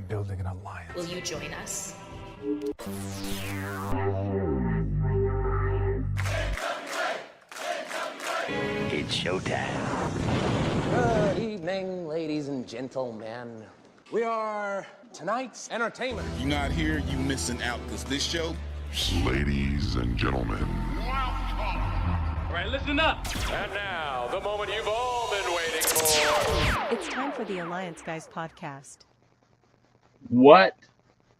Building an alliance. Will you join us? It's showtime. Good evening, ladies and gentlemen. We are tonight's entertainment. You're not here, you missing out, because this show... Ladies and gentlemen. All right, listen up. And now, the moment you've all been waiting for. It's time for the Alliance Guys podcast. What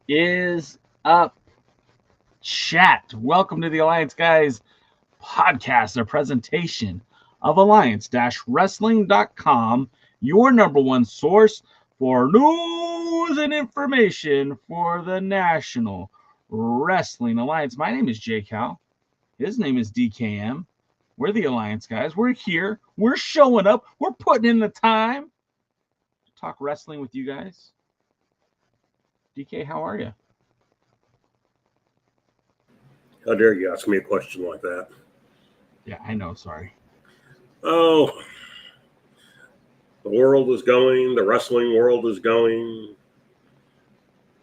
is up, chat? Welcome to the Alliance Guys podcast, a presentation of alliance-wrestling.com, your number one source for news and information for the National Wrestling Alliance. My name is J Cal. His name is DKM. We're the Alliance Guys. We're here. We're showing up. We're putting in the time to talk wrestling with you guys. DK, how are you? How dare you ask me a question like that? Yeah, I know. Sorry. Oh, the world is going. The wrestling world is going.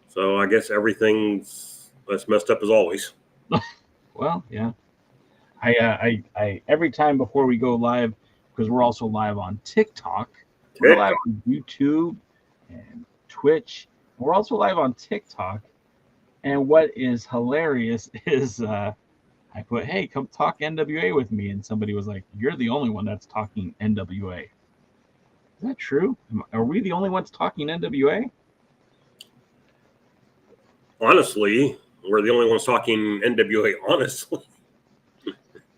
So I guess everything's as messed up as always. Well, yeah. I every time before we go live, because we're also live on TikTok. We're live on YouTube and Twitch. We're also live on TikTok, and what is hilarious is I put, hey, come talk NWA with me, and somebody was like, you're the only one that's talking NWA. Is that true? Are we the only ones talking NWA? Honestly, we're the only ones talking NWA, honestly.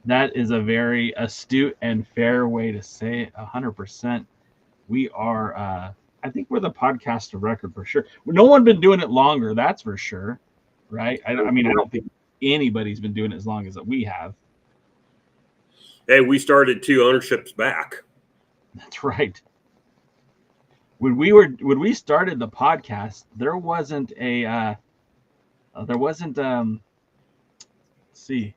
That is a very astute and fair way to say it, 100%. We are... I think we're the podcast of record for sure. No one been doing it longer, that's for sure, right? I mean, I don't think anybody's been doing it as long as we have. Hey, we started 2 ownerships back. That's right. When we started the podcast, there wasn't a let's see.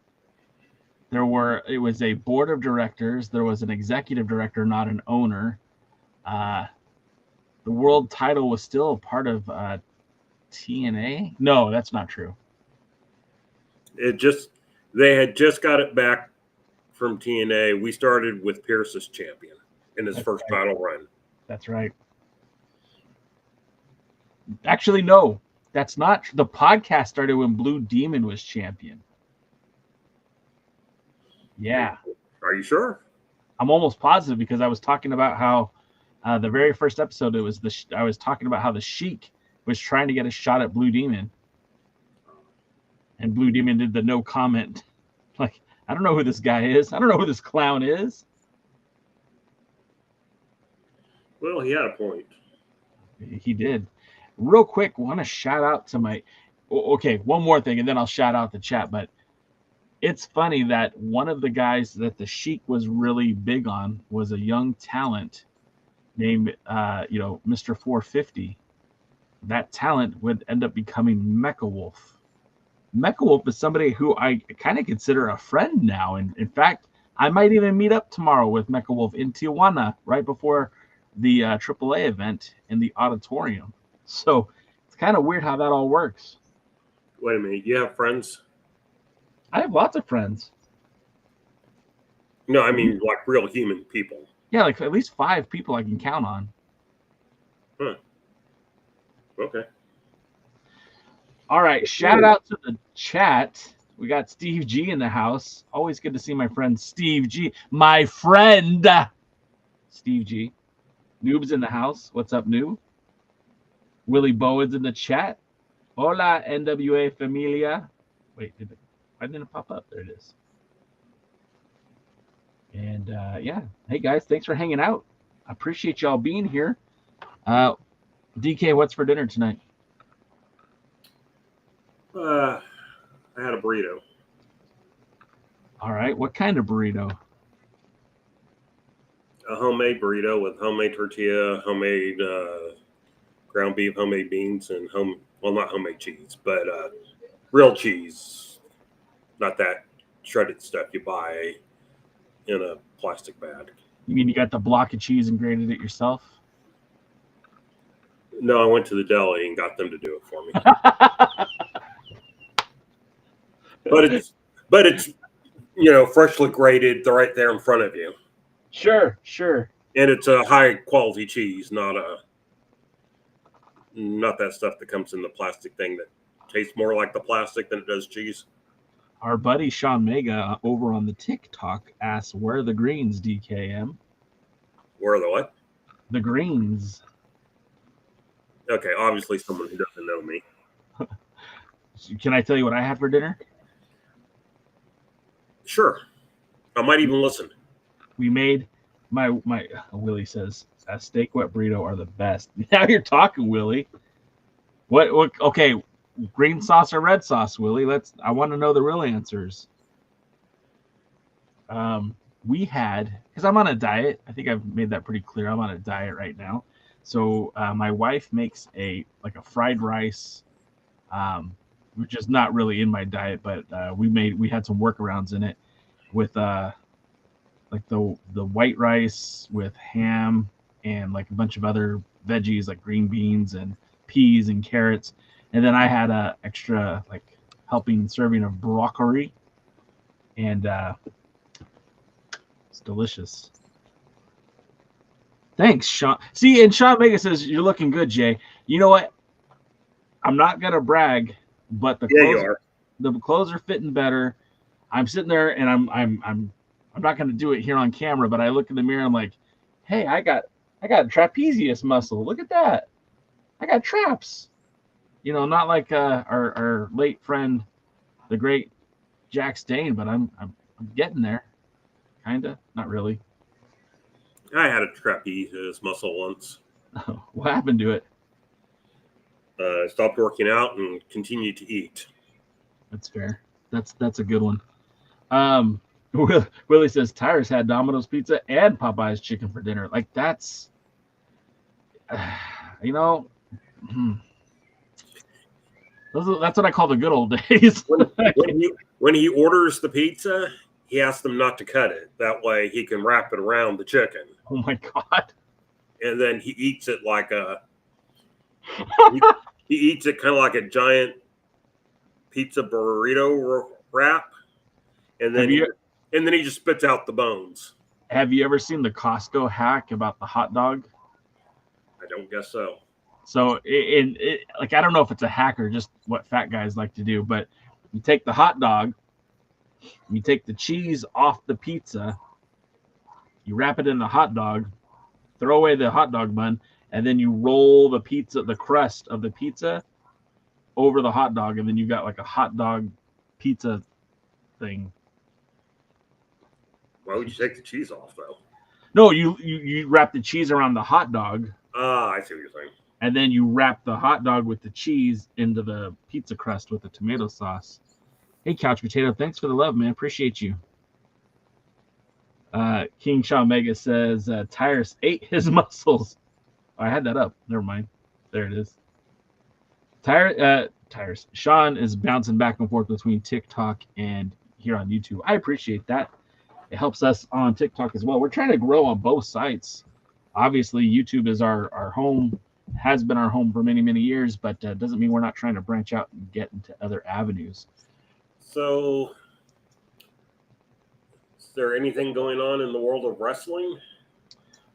It was a board of directors, there was an executive director, not an owner. The world title was still a part of TNA. No, that's not true. They had just got it back from TNA. We started with Pierce as champion in his first title run. That's right. Actually, no, that's not. The podcast started when Blue Demon was champion. Yeah. Are you sure? I'm almost positive because I was talking about how the very first episode, I was talking about how the Sheik was trying to get a shot at Blue Demon, and Blue Demon did the no comment. Like, I don't know who this guy is. I don't know who this clown is. Well, he had a point. He did. Real quick, want to shout out to my... Okay, one more thing, and then I'll shout out the chat. But it's funny that one of the guys that the Sheik was really big on was a young talent named, Mr. 450. That talent would end up becoming Mecha Wolf. Mecha Wolf is somebody who I kind of consider a friend now. And in fact, I might even meet up tomorrow with Mecha Wolf in Tijuana right before the AAA event in the auditorium. So it's kind of weird how that all works. Wait a minute. You have friends? I have lots of friends. No, I mean like real human people. Yeah, like at least 5 people I can count on. Huh. Okay. All right, shout out to the chat. We got Steve G in the house. Always good to see my friend Steve G. My friend Steve G. Noob's in the house. What's up, Noob? Willie Bowen's in the chat. Hola, NWA Familia. Wait, why didn't it pop up? There it is. And yeah, hey guys, thanks for hanging out. I appreciate y'all being here. DK, what's for dinner tonight? I had a burrito. All right, what kind of burrito? A homemade burrito with homemade tortilla, homemade ground beef, homemade beans, and not homemade cheese, but real cheese, not that shredded stuff you buy in a plastic bag. You mean you got the block of cheese and grated it yourself? No, I went to the deli and got them to do it for me. but it's freshly grated. They're right there in front of you. Sure. And it's a high quality cheese, not that stuff that comes in the plastic thing that tastes more like the plastic than it does cheese. Our buddy Sean Mega over on the TikTok asks, where are the greens, DKM? Where are the what? The greens. Okay, obviously someone who doesn't know me. Can I tell you what I had for dinner? Sure. I might even listen. We made my Willie says a steak wet burrito are the best. Now you're talking, Willie. What okay, green sauce or red sauce, Willie? I want to know the real answers. We had, because I'm on a diet. I think I've made that pretty clear. I'm on a diet right now. So my wife makes a fried rice, which is not really in my diet, but we had some workarounds in it with like the white rice with ham and like a bunch of other veggies like green beans and peas and carrots, and then I had a extra like helping serving of broccoli, and it's delicious. Thanks, Sean. See, and Sean Vega says you're looking good, Jay. You know what? I'm not gonna brag, but the clothes are fitting better. I'm sitting there and I'm not gonna do it here on camera, but I look in the mirror. I'm like, hey, I got trapezius muscle. Look at that. I got traps. Not like our late friend, the great Jack Stain, but I'm getting there. Kinda, not really. I had a trapezius muscle once. What happened to it? I stopped working out and continued to eat. That's fair. That's a good one. Willie says Tyrus had Domino's pizza and Popeye's chicken for dinner. Like that's, that's what I call the good old days. when he orders the pizza, he asks them not to cut it. That way he can wrap it around the chicken. Oh my God. And then he eats it like he eats it kind of like a giant pizza burrito wrap. And then he just spits out the bones. Have you ever seen the Costco hack about the hot dog? I don't guess so. So I don't know if it's a hack or just what fat guys like to do, but you take the hot dog, you take the cheese off the pizza, you wrap it in the hot dog, throw away the hot dog bun, and then you roll the crust of the pizza over the hot dog, and then you got like a hot dog pizza thing. Why would you take the cheese off though? No, you wrap the cheese around the hot dog. I see what you're saying. And then you wrap the hot dog with the cheese into the pizza crust with the tomato sauce. Hey, Couch Potato, thanks for the love, man. Appreciate you. King Shaw Mega says Tyrus ate his muscles. Oh, I had that up. Never mind. There it is. Tyrus. Sean is bouncing back and forth between TikTok and here on YouTube. I appreciate that. It helps us on TikTok as well. We're trying to grow on both sites. Obviously, YouTube is our home, has been our home for many, many years, but doesn't mean we're not trying to branch out and get into other avenues. So there anything going on in the world of wrestling?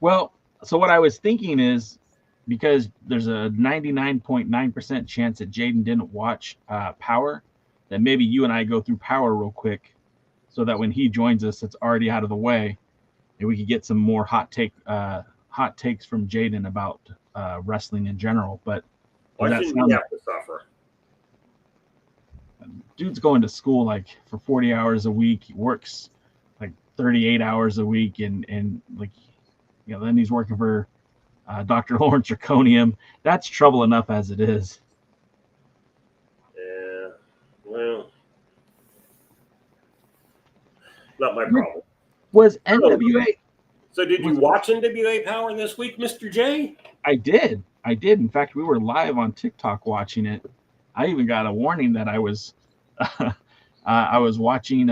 Well, so what I was thinking is, because there's a 99.9% chance that Jaden didn't watch Power, that maybe you and I go through Power real quick, so that when he joins us, it's already out of the way, and we could get some more hot takes from Jaden about wrestling in general. But Why shouldn't he have to suffer? Dude's going to school like for 40 hours a week. He works like 38 hours a week, and like, you know, then he's working for Dr. Lawrence Draconium. That's trouble enough as it is. Yeah, well, not my problem. Was NWA? So did you watch NWA Power this week, Mr. J? I did. In fact, we were live on TikTok watching it. I even got a warning that I was I was watching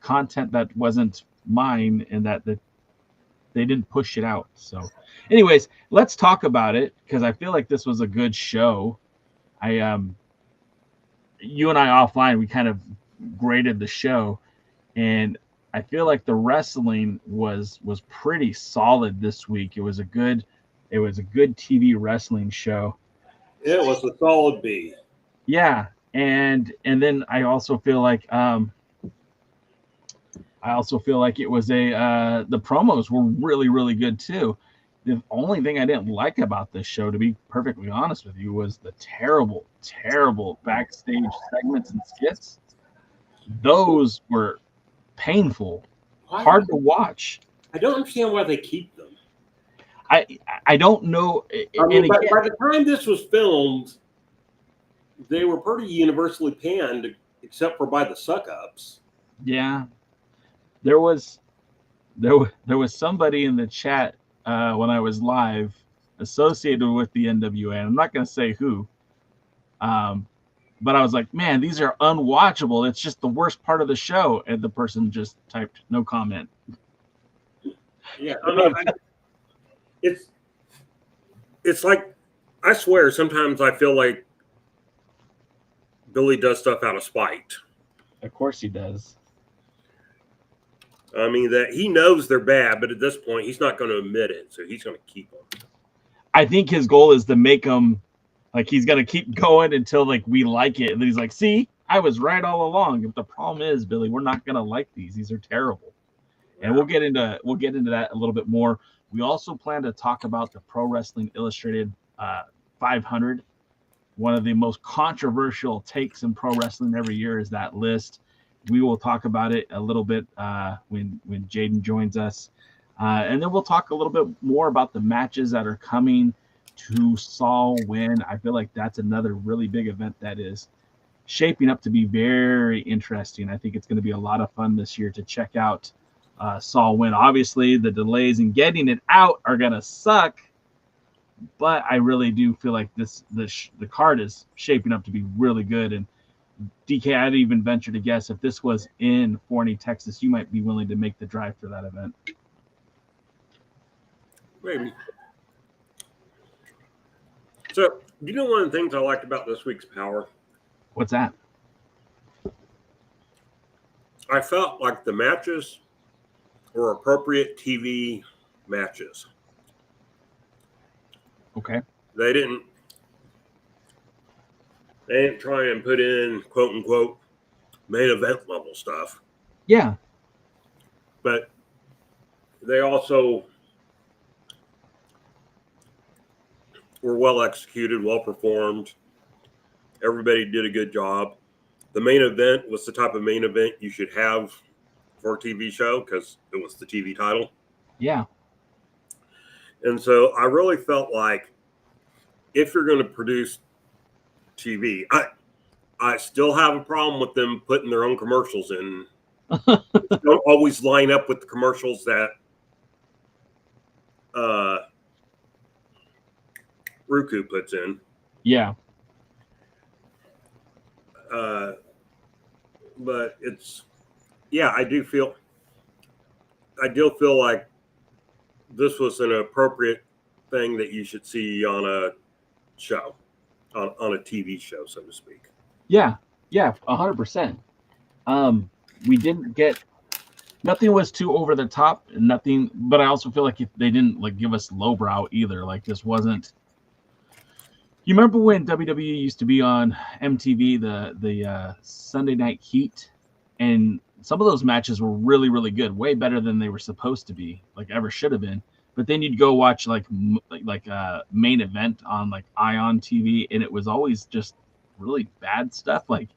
content that wasn't mine, and that they didn't push it out. So anyways, let's talk about it, because I feel like this was a good show. You and I offline, we kind of graded the show, and I feel like the wrestling was pretty solid this week. It was a good TV wrestling show. It was a solid B. Yeah, and then I also feel like it was the promos were really, really good too. The only thing I didn't like about this show, to be perfectly honest with you, was the terrible, terrible backstage segments and skits. Those were painful, hard to watch. I don't understand why they keep them. I don't know. I mean, by the time this was filmed, they were pretty universally panned, except for by the suck-ups. Yeah, there was somebody in the chat when I was live associated with the NWA. I'm not going to say who, but I was like, man, these are unwatchable. It's just the worst part of the show. And the person just typed no comment. Yeah, I mean, it's like, I swear, sometimes I feel like Billy does stuff out of spite. Of course he does. I mean, that he knows they're bad, but at this point, he's not going to admit it, so he's going to keep them. I think his goal is to make them, like, he's going to keep going until, like, we like it. And then he's like, see, I was right all along. But the problem is, Billy, we're not going to like these. These are terrible. And we'll get into that a little bit more. We also plan to talk about the Pro Wrestling Illustrated 500. One of the most controversial takes in pro wrestling every year is that list. We will talk about it a little bit when Jaden joins us. And then we'll talk a little bit more about the matches that are coming to Samhain. I feel like that's another really big event that is shaping up to be very interesting. I think it's going to be a lot of fun this year to check out Samhain. Obviously, the delays in getting it out are going to suck, but I really do feel like the card is shaping up to be really good. And DK, I'd even venture to guess if this was in Forney, Texas, you might be willing to make the drive for that event. Maybe. So, you know, one of the things I liked about this week's Power? What's that? I felt like the matches were appropriate TV matches. Okay. They didn't try and put in quote unquote main event level stuff. Yeah. But they also were well executed, well performed. Everybody did a good job. The main event was the type of main event you should have for a TV show because it was the TV title. Yeah. And so I really felt like if you're going to produce TV, I still have a problem with them putting their own commercials in. Don't always line up with the commercials that Ruku puts in. Yeah. But it's, yeah, I do feel like this was an appropriate thing that you should see on a show, on a TV show, so to speak. Yeah. 100%. We nothing was too over the top, nothing. But I also feel like if they didn't like give us lowbrow either. Like this wasn't. You remember when WWE used to be on MTV, the Sunday Night Heat, and some of those matches were really, really good, way better than they were supposed to be, like ever should have been. But then you'd go watch like main event on like Ion TV, and it was always just really bad stuff. Like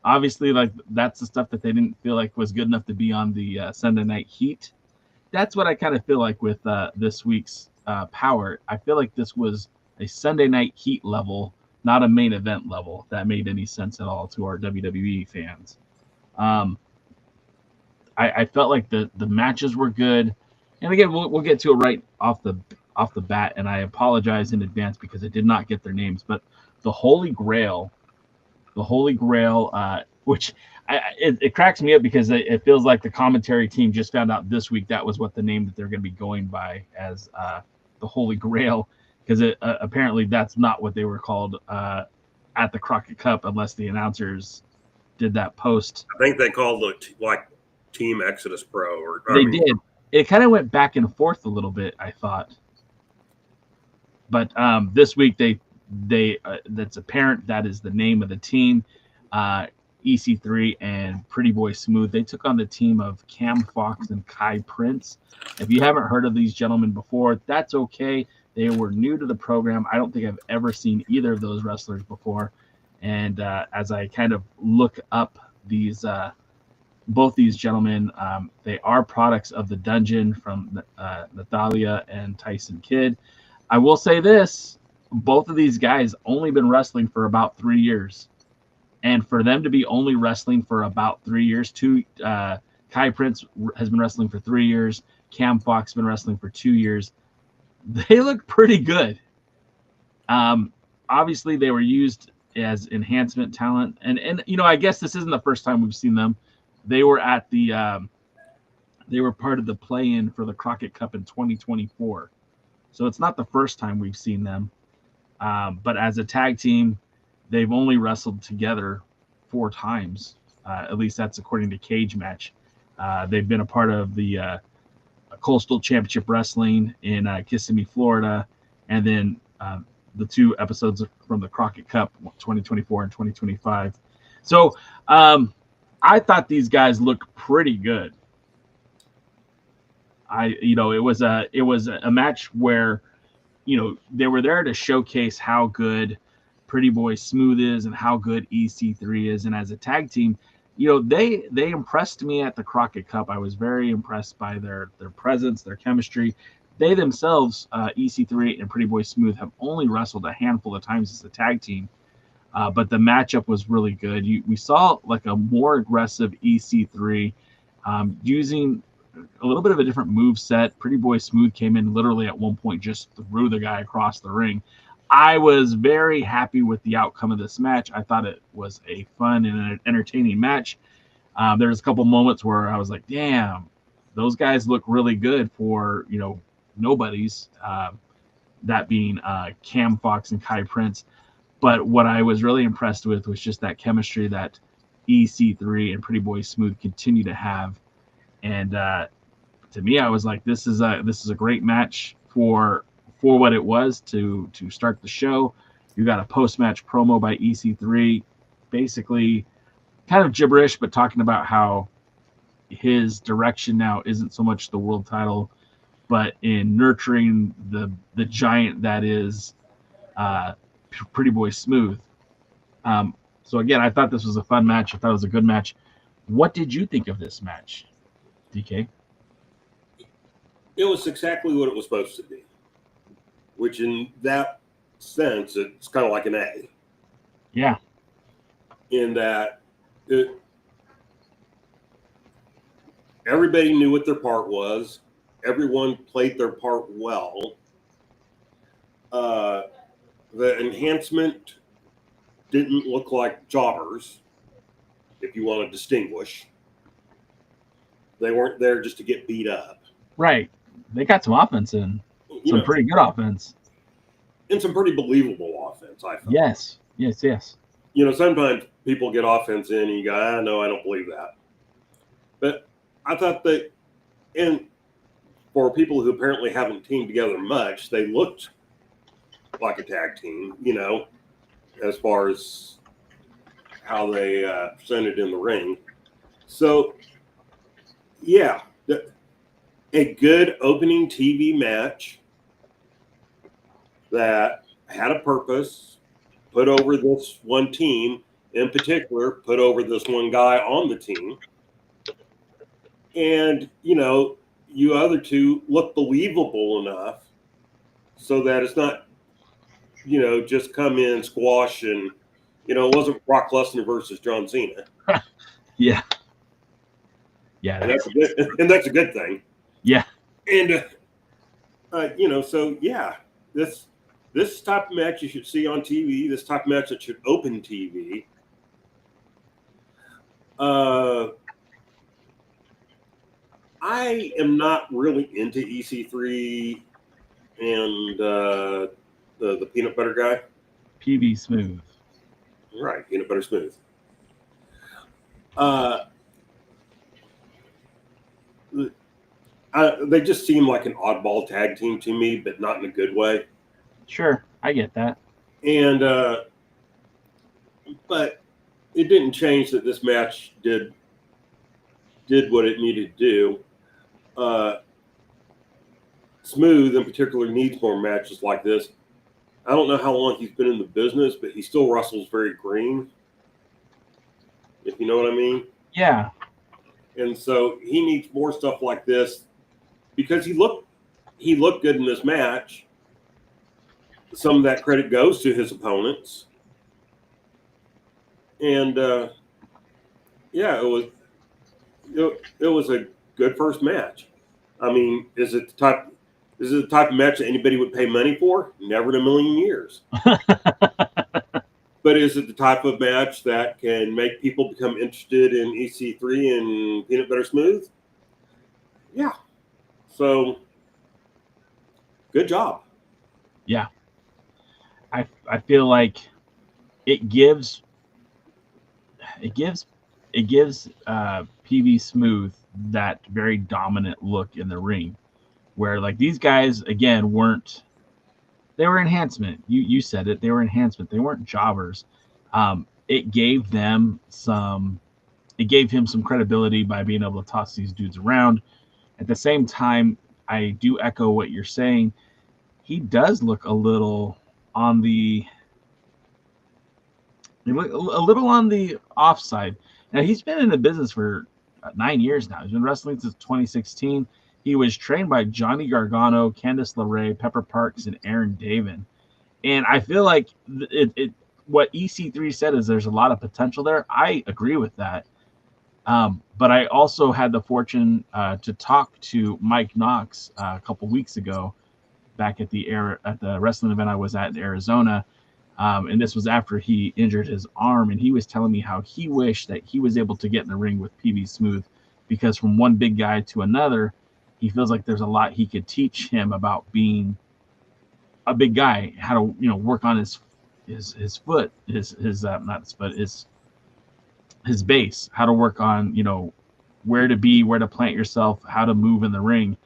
obviously, like that's the stuff that they didn't feel like was good enough to be on the Sunday Night Heat. That's what I kind of feel like with this week's Power. I feel like this was a Sunday Night Heat level, not a main event level. If that made any sense at all to our WWE fans. I felt like the matches were good, and again we'll get to it right off the bat. And I apologize in advance because I did not get their names, but the Holy Grail, which it cracks me up because it feels like the commentary team just found out this week that was what the name that they're going to be going by as the Holy Grail. Because apparently that's not what they were called at the Crockett Cup, unless the announcers did that post. I think they called it like Team Exodus Pro. They did. It kind of went back and forth a little bit, I thought. But this week they that's apparent that is the name of the team. EC3 and Pretty Boy Smooth. They took on the team of Cam Fox and Kai Prince. If you haven't heard of these gentlemen before, that's okay. They were new to the program. I don't think I've ever seen either of those wrestlers before. And as I kind of look up these, both these gentlemen, they are products of the Dungeon from Natalia and Tyson Kidd. I will say this, both of these guys only been wrestling for about 3 years. And for them to be only wrestling for about 3 years, Kai Prince has been wrestling for 3 years. Cam Fox has been wrestling for 2 years. They look pretty good. Obviously, they were used as enhancement talent, and I guess this isn't the first time we've seen them. They were at the they were part of the play-in for the Crockett Cup in 2024, so it's not the first time we've seen them. But as a tag team, they've only wrestled together 4 times. At least that's according to Cage Match. They've been a part of the Coastal Championship Wrestling in Kissimmee, Florida, and then the 2 episodes from the Crockett Cup 2024 and 2025. So I thought these guys looked pretty good. It was a match where they were there to showcase how good Pretty Boy Smooth is and how good EC3 is, and as a tag team, they impressed me at the Crockett Cup. I was very impressed by their presence, their chemistry. They themselves, EC3 and Pretty Boy Smooth, have only wrestled a handful of times as a tag team, but the matchup was really good. We saw like a more aggressive EC3 using a little bit of a different move set. Pretty Boy Smooth came in literally at one point, just threw the guy across the ring. I was very happy with the outcome of this match. I thought it was a fun and an entertaining match. There was a couple moments where I was like, damn, those guys look really good for, nobodies, that being Cam Fox and Kai Prince. But what I was really impressed with was just that chemistry that EC3 and Pretty Boy Smooth continue to have. And to me, I was like, this is a great match for what it was to start the show. You got a post-match promo by EC3, basically kind of gibberish, but talking about how his direction now isn't so much the world title, but in nurturing the giant that is Pretty Boy Smooth. So again, I thought this was a fun match. I thought it was a good match. What did you think of this match, DK? It was exactly what it was supposed to be, which in that sense, it's kind of like an A. Yeah. In that everybody knew what their part was. Everyone played their part well. The enhancement didn't look like jobbers, if you want to distinguish. They weren't there just to get beat up. Right. They got some offense in. Some pretty good offense. And some pretty believable offense, I thought. Yes. Sometimes people get offense in and you go, no, I don't believe that. But I thought that and for people who apparently haven't teamed together much, they looked like a tag team, as far as how they presented in the ring. So, yeah, a good opening TV match that had a purpose, put over this one team, in particular, put over this one guy on the team. And, you other two look believable enough so that it's not, just come in, squash, and, it wasn't Brock Lesnar versus John Cena. Yeah. Yeah. And that's a good thing. Yeah. And, so, yeah, this type of match you should see on TV, this type of match that should open TV. I am not really into EC3 and the peanut butter guy. PB Smooth. Right, peanut butter smooth. They just seem like an oddball tag team to me, but not in a good way. Sure, I get that. And but it didn't change that this match did what it needed to do. Smooth, in particular, needs more matches like this. I don't know how long he's been in the business, but he still wrestles very green, if you know what I mean. Yeah. And so he needs more stuff like this because he looked good in this match. Some of that credit goes to his opponents. And yeah, it was a good first match. I mean, is it the type of match that anybody would pay money for? Never in a million years. But is it the type of match that can make people become interested in EC3 and Peanut Butter Smooth? Yeah. So, good job. Yeah. I feel like it gives PB Smooth that very dominant look in the ring, where like these guys again they were enhancement. You said it. They were enhancement. They weren't jobbers. It gave him some credibility by being able to toss these dudes around. At the same time, I do echo what you're saying. He does look a little on the offside. Now he's been in the business for 9 years now. He's been wrestling since 2016. He was trained by Johnny Gargano, Candice LeRae, Pepper Parks, and Aaron David. And I feel like what EC3 said is there's a lot of potential there. I agree with that. But I also had the fortune to talk to Mike Knox a couple weeks ago back at the wrestling event I was at in Arizona. And this was after he injured his arm. And he was telling me how he wished that he was able to get in the ring with PB Smooth, because from one big guy to another, he feels like there's a lot he could teach him about being a big guy, how to, work on his foot, his base, how to work on, where to be, where to plant yourself, how to move in the ring.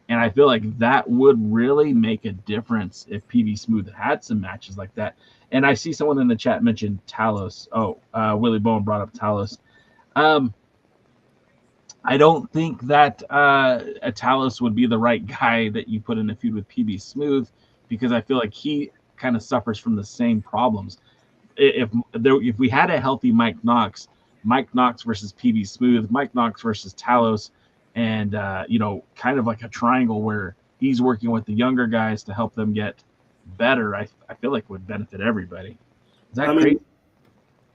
And I feel like that would really make a difference if PB Smooth had some matches like that. And I see someone in the chat mention Talos. Willie Bowen brought up Talos. I don't think that a Talos would be the right guy that you put in a feud with PB Smooth, because I feel like he kind of suffers from the same problems. If we had a healthy Mike Knox versus PB Smooth, Mike Knox versus Talos, and kind of like a triangle where he's working with the younger guys to help them get better, I feel like would benefit everybody. Is that great?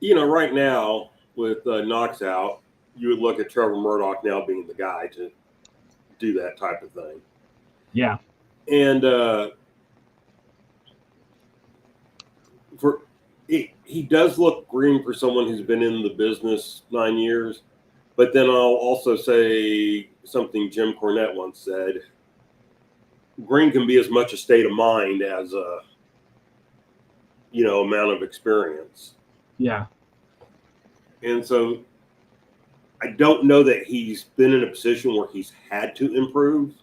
Right now with Knox out, you would look at Trevor Murdoch now being the guy to do that type of thing. Yeah. And he does look green for someone who's been in the business 9 years. But then I'll also say something Jim Cornette once said: green can be as much a state of mind as a amount of experience. Yeah. And so I don't know that he's been in a position where he's had to improve.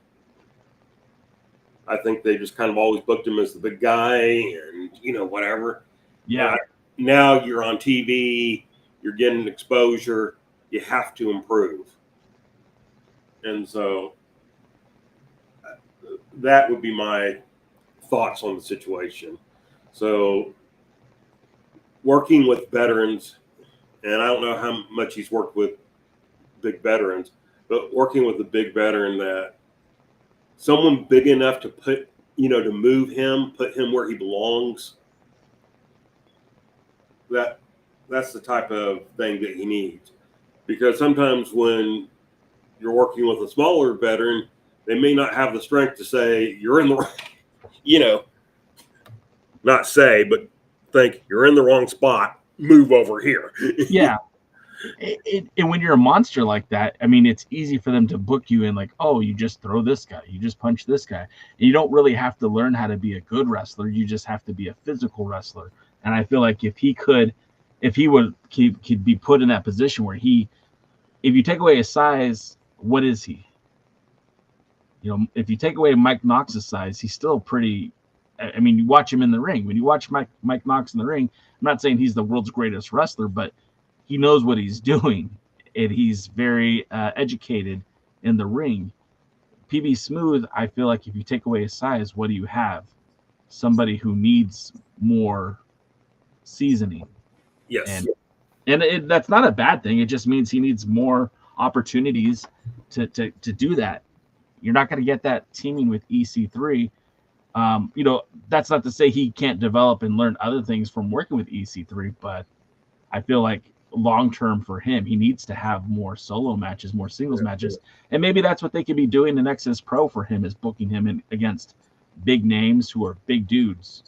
I think they just kind of always booked him as the big guy and, whatever. Yeah. Now you're on TV, you're getting exposure, you have to improve. And so that would be my thoughts on the situation. So working with veterans, and I don't know how much he's worked with big veterans, but working with a big veteran, that someone big enough to put, to move him, put him where he belongs, that's the type of thing that he needs. Because sometimes when you're working with a smaller veteran, they may not have the strength to say, you're in the right, not say, but think you're in the wrong spot, move over here. Yeah. And when you're a monster like that, I mean, it's easy for them to book you in like, oh, you just throw this guy, you just punch this guy. And you don't really have to learn how to be a good wrestler. You just have to be a physical wrestler. And I feel like if he could be put in that position where if you take away his size, what is he? If you take away Mike Knox's size, he's still pretty. I mean, you watch him in the ring. When you watch Mike Knox in the ring, I'm not saying he's the world's greatest wrestler, but he knows what he's doing, and he's very educated in the ring. PB Smooth, I feel like if you take away his size, what do you have? Somebody who needs more seasoning. Yes. And that's not a bad thing. It just means he needs more opportunities to do that. You're not going to get that teaming with EC3. That's not to say he can't develop and learn other things from working with EC3, but I feel like long-term for him, he needs to have more solo matches, more singles matches. And maybe that's what they could be doing in Exodus Pro for him, is booking him in against big names who are big dudes.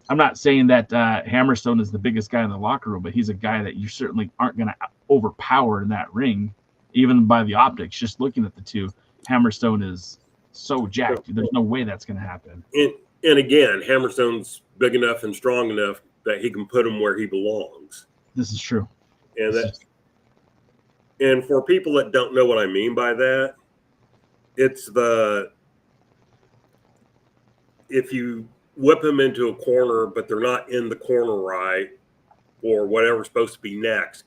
I'm not saying that Hammerstone is the biggest guy in the locker room, but he's a guy that you certainly aren't going to overpower in that ring, even by the optics. Just looking at the two, Hammerstone is so jacked. There's no way that's going to happen. And again, Hammerstone's big enough and strong enough that he can put him where he belongs. This is true. And for people that don't know what I mean by that, it's if you whip them into a corner, but they're not in the corner right, or whatever's supposed to be next,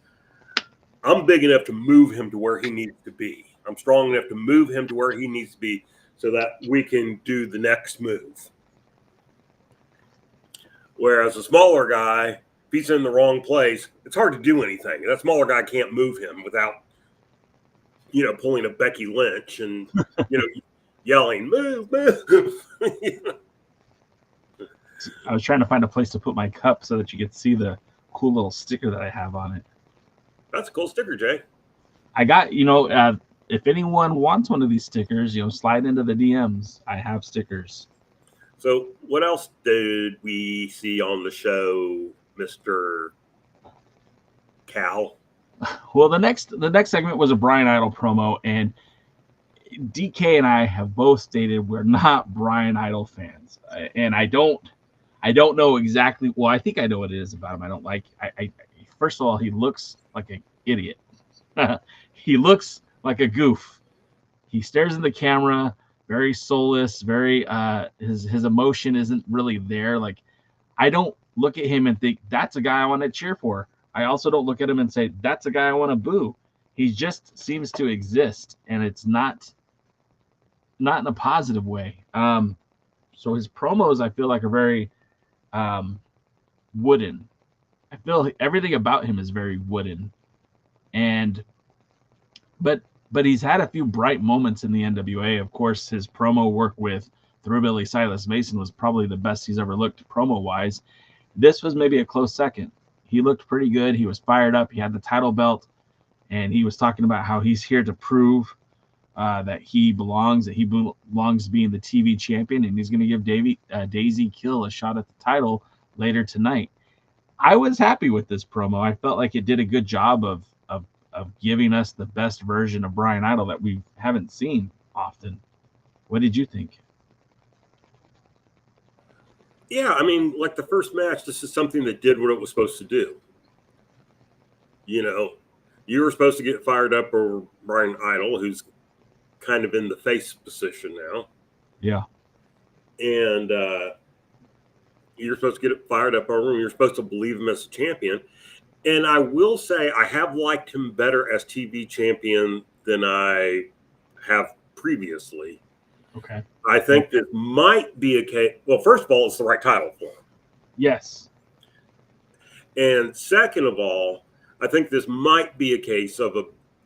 I'm big enough to move him to where he needs to be. I'm strong enough to move him to where he needs to be so that we can do the next move. Whereas a smaller guy, if he's in the wrong place, it's hard to do anything. That smaller guy can't move him without, pulling a Becky Lynch and, yelling, move, move. I was trying to find a place to put my cup so that you could see the cool little sticker that I have on it. That's a cool sticker, Jay. I got, if anyone wants one of these stickers, slide into the DMs. I have stickers. So what else did we see on the show, Mr. Cal? Well, the next segment was a Brian Idol promo, and DK and I have both stated we're not Brian Idol fans, and I don't know exactly. Well, I think I know what it is about him. I don't like. First of all, he looks like an idiot. He looks like a goof. He stares in the camera, very soulless, very his emotion isn't really there. Like, I don't look at him and think that's a guy I want to cheer for. I also don't look at him and say that's a guy I want to boo. He just seems to exist, and it's not in a positive way. So his promos, I feel like, are very wooden. I feel everything about him is very wooden, but he's had a few bright moments in the NWA. Of course, his promo work with Throughbilly Silas Mason was probably the best he's ever looked promo-wise. This was maybe a close second. He looked pretty good. He was fired up. He had the title belt, and he was talking about how he's here to prove that he belongs being the TV champion, and he's going to give Daisy Kill a shot at the title later tonight. I was happy with this promo. I felt like it did a good job of giving us the best version of Brian Idol that we haven't seen often. What did you think? Yeah, I mean, like the first match, this is something that did what it was supposed to do. You were supposed to get fired up over Brian Idol, who's kind of in the face position now. Yeah. And you're supposed to get fired up over him. You're supposed to believe him as a champion. And I will say I have liked him better as TV champion than I have previously. Okay. I think this might be a case. Well, first of all, it's the right title for him. Yes. And second of all, I think this might be a case of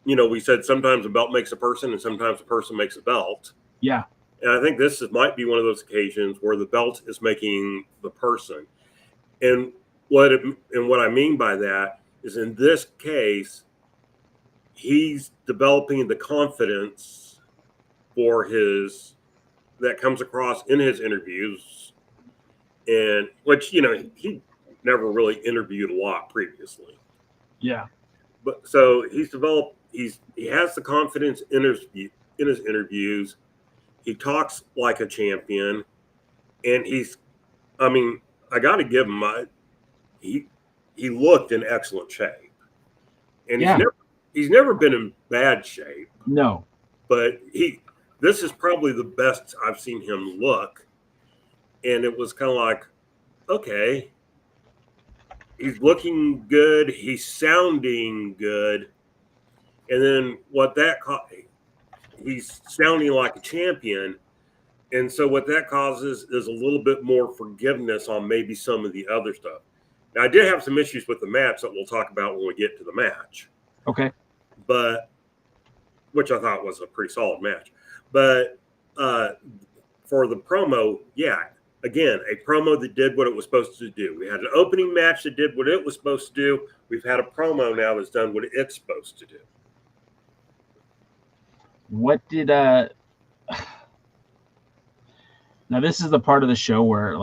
we said sometimes a belt makes a person and sometimes a person makes a belt. Yeah. And I think this might be one of those occasions where the belt is making the person. And what I mean by that is, in this case, he's developing the confidence that comes across in his interviews, and which he never really interviewed a lot previously. Yeah. But so he's developed. He has the confidence in his interviews. He talks like a champion, and I got to give him he looked in excellent shape, and he's never been in bad shape. No, but this is probably the best I've seen him look, and it was kind of like, okay, he's looking good, he's sounding good, and then he's sounding like a champion. And so what that causes is a little bit more forgiveness on maybe some of the other stuff. Now, I did have some issues with the match that we'll talk about when we get to the match. Okay. But which I thought was a pretty solid match. But for the promo, again, a promo that did what it was supposed to do. We had an opening match that did what it was supposed to do. We've had a promo now that's done what it's supposed to do. What did now this is the part of the show where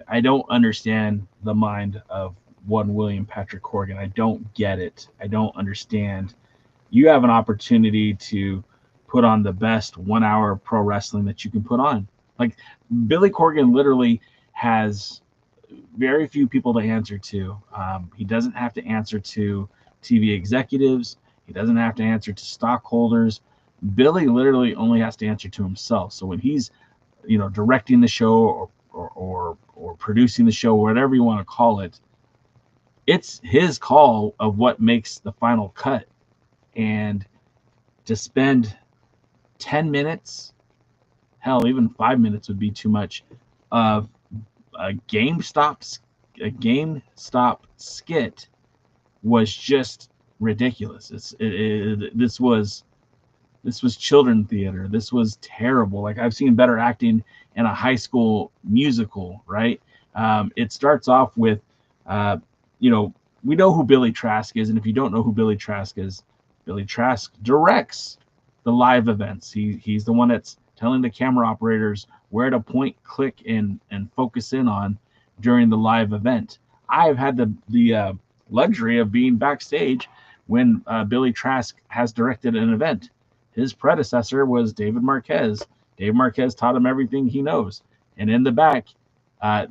I don't understand the mind of one William Patric Corgan. I don't get it. I don't understand. You have an opportunity to put on the best 1 hour of pro wrestling that you can put on. Like, Billy Corgan literally has very few people to answer to. He doesn't have to answer to TV executives. He doesn't have to answer to stockholders. Billy literally only has to answer to himself. So when he's, directing the show or producing the show, whatever you want to call it, it's his call of what makes the final cut. And to spend 10 minutes, hell, even 5 minutes would be too much, of a GameStop skit was just ridiculous. This was children theater. This was terrible. Like, I've seen better acting in a high school musical, right? It starts off with, we know who Billy Trask is, and if you don't know who Billy Trask is, Billy Trask directs the live events. He's the one that's telling the camera operators where to point, click, and focus in on during the live event. I've had the luxury of being backstage when Billy Trask has directed an event. His predecessor was David Marquez. Dave Marquez taught him everything he knows. And in the back,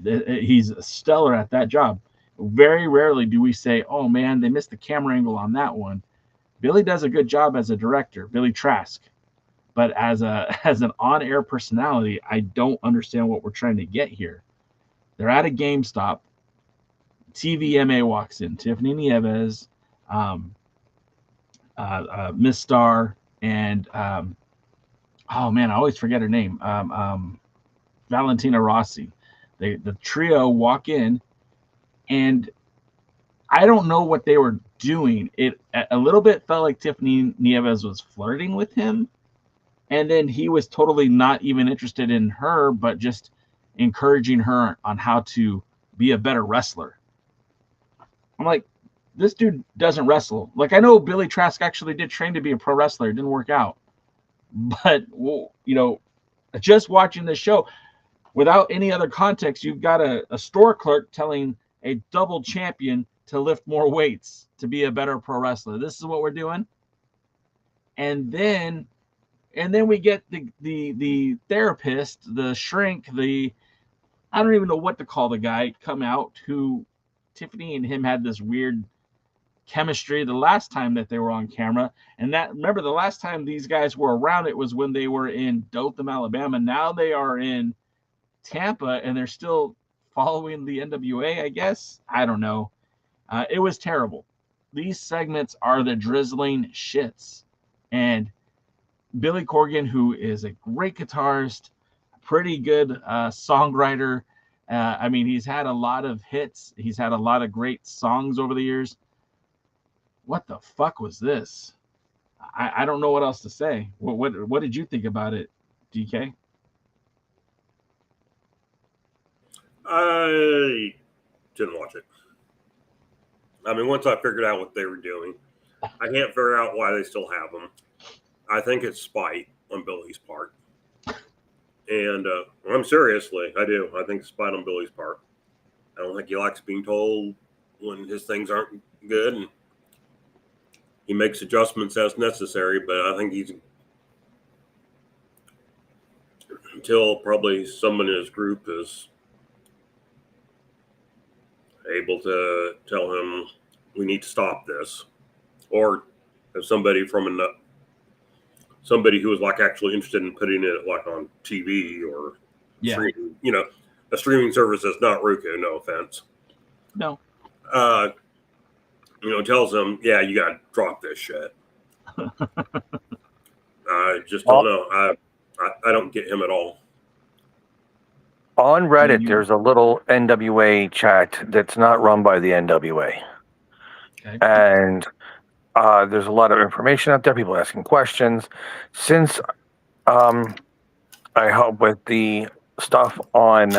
he's stellar at that job. Very rarely do we say, oh, man, they missed the camera angle on that one. Billy does a good job as a director, Billy Trask. But as an on-air personality, I don't understand what we're trying to get here. They're at a GameStop. TVMA walks in. Tiffany Nieves, Miss Star, and oh man, I always forget her name. Valentina Rossi. The trio walk in, and I don't know what they were doing. It a little bit felt like Tiffany Nieves was flirting with him, and then he was totally not even interested in her, but just encouraging her on how to be a better wrestler. I'm like, this dude doesn't wrestle. Like, I know Billy Trask actually did train to be a pro wrestler. It didn't work out. But, just watching this show, without any other context, you've got a store clerk telling a double champion to lift more weights to be a better pro wrestler. This is what we're doing. And then we get the therapist, the shrink, I don't even know what to call the guy, come out, who Tiffany and him had this weird chemistry the last time that they were on camera. And that, remember, the last time these guys were around, it was when they were in Dothan, Alabama. Now they are in Tampa, and they're still following the NWA, I guess. I don't know. It was terrible. These segments are the drizzling shits. And Billy Corgan, who is a great guitarist, pretty good songwriter. I mean, he's had a lot of hits. He's had a lot of great songs over the years. What the fuck was this? I don't know what else to say. What did you think about it, DK? I didn't watch it. I mean, once I figured out what they were doing, I can't figure out why they still have them. I think it's spite on Billy's part. And I'm seriously, I do. I think it's spite on Billy's part. I don't think he likes being told when his things aren't good. And he makes adjustments as necessary, but I think he's, until probably someone in his group is able to tell him we need to stop this, or if somebody from somebody who was like actually interested in putting it like on TV or streaming, you know, a streaming service that's not Roku, no offense. No. You know, tells them, yeah, you got to drop this shit. I just don't know. I don't get him at all. On Reddit, there's a little NWA chat that's not run by the NWA. Okay. And there's a lot of information out there, people asking questions. Since I help with the stuff on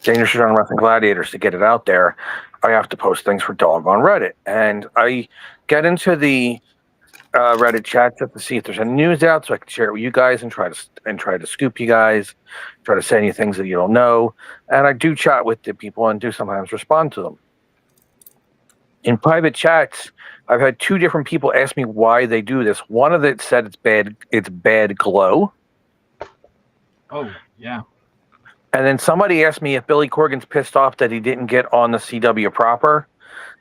Dangerous Young Wrestling Gladiators to get it out there, I have to post things for Dog on Reddit. And I get into the Reddit chat just to see if there's any news out so I can share it with you guys and try to scoop you guys, try to say any things that you don't know. And I do chat with the people and do sometimes respond to them. In private chats, I've had two different people ask me why they do this. One of it said it's bad glow. Oh, yeah. And then somebody asked me if Billy Corgan's pissed off that he didn't get on the CW proper,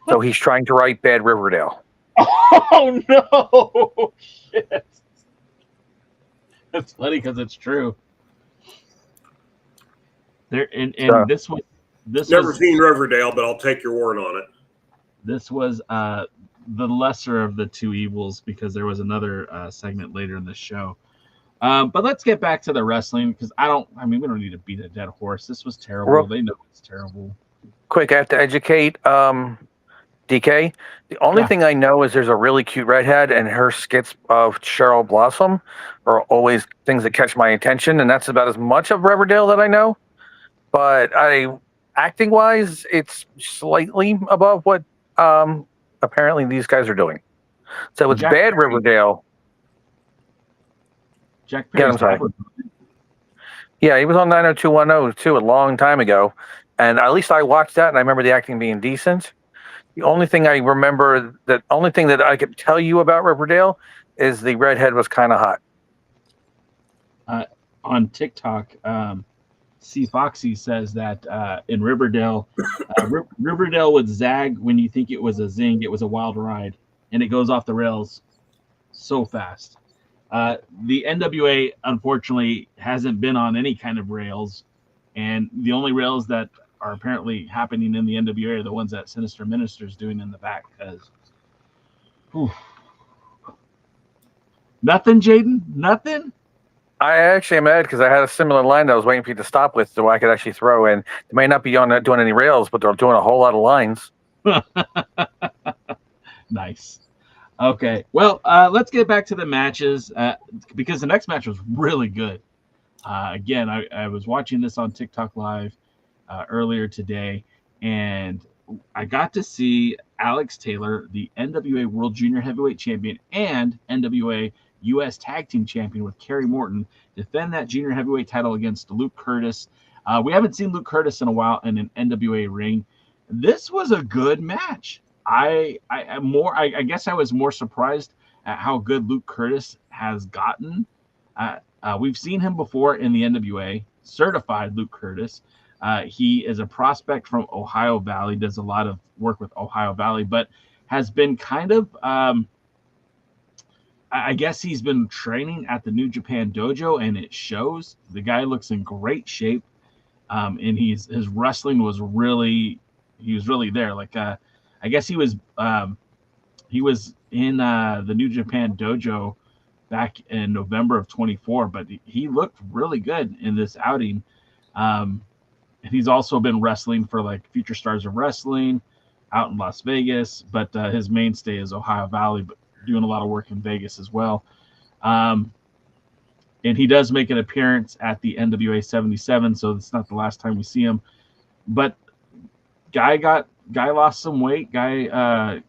so he's trying to write Bad Riverdale. Oh, no! Shit. That's funny because it's true. This Never seen Riverdale, but I'll take your word on it. This was the lesser of the two evils because there was another segment later in the show. But let's get back to the wrestling because we don't need to beat a dead horse. This was terrible. They know it's terrible. Quick, I have to educate DK. The only thing I know is there's a really cute redhead, and her skits of Cheryl Blossom are always things that catch my attention, and that's about as much of Riverdale that I know. But acting wise, it's slightly above what apparently these guys are doing. So it's Bad Riverdale. Jack Perry's Yeah, he was on 90210 too a long time ago, and at least I watched that, and I remember the acting being decent. The only thing I remember, the only thing that I could tell you about Riverdale is the redhead was kind of hot. On TikTok, C. Foxy says that in Riverdale, Riverdale would zag when you think it was a zing. It was a wild ride, and it goes off the rails so fast. The NWA, unfortunately, hasn't been on any kind of rails, and the only rails that are apparently happening in the NWA are the ones that Sinister Minister's doing in the back. Because nothing, Jaden, nothing. I actually am mad because I had a similar line that I was waiting for you to stop with, so I could actually throw in. They may not be doing any rails, but they're doing a whole lot of lines. Nice. Okay, well, let's get back to the matches because the next match was really good. Again, I was watching this on TikTok Live earlier today, and I got to see Alex Taylor, the NWA World Junior Heavyweight Champion and NWA U.S. Tag Team Champion with Kerry Morton, defend that Junior Heavyweight title against Luke Curtis. We haven't seen Luke Curtis in a while in an NWA ring. This was a good match. I guess I was more surprised at how good Luke Curtis has gotten. We've seen him before in the NWA, certified Luke Curtis. He is a prospect from Ohio Valley, does a lot of work with Ohio Valley, but has been kind of, I guess he's been training at the New Japan Dojo, and it shows. The guy looks in great shape, and his wrestling was really there. Like, I guess he was in the New Japan Dojo back in November of 24, but he looked really good in this outing. And he's also been wrestling for like Future Stars of Wrestling out in Las Vegas, but his mainstay is Ohio Valley, but doing a lot of work in Vegas as well. And he does make an appearance at the NWA 77, so it's not the last time we see him. But guy lost some weight. Guy,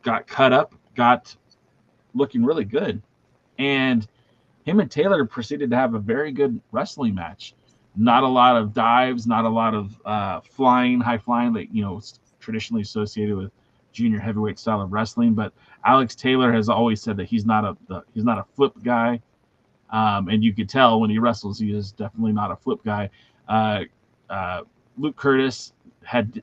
got cut up, got looking really good. And him and Taylor proceeded to have a very good wrestling match. Not a lot of dives, not a lot of high flying, like, traditionally associated with junior heavyweight style of wrestling. But Alex Taylor has always said that he's not a flip guy. And you could tell when he wrestles, he is definitely not a flip guy. Luke Curtis had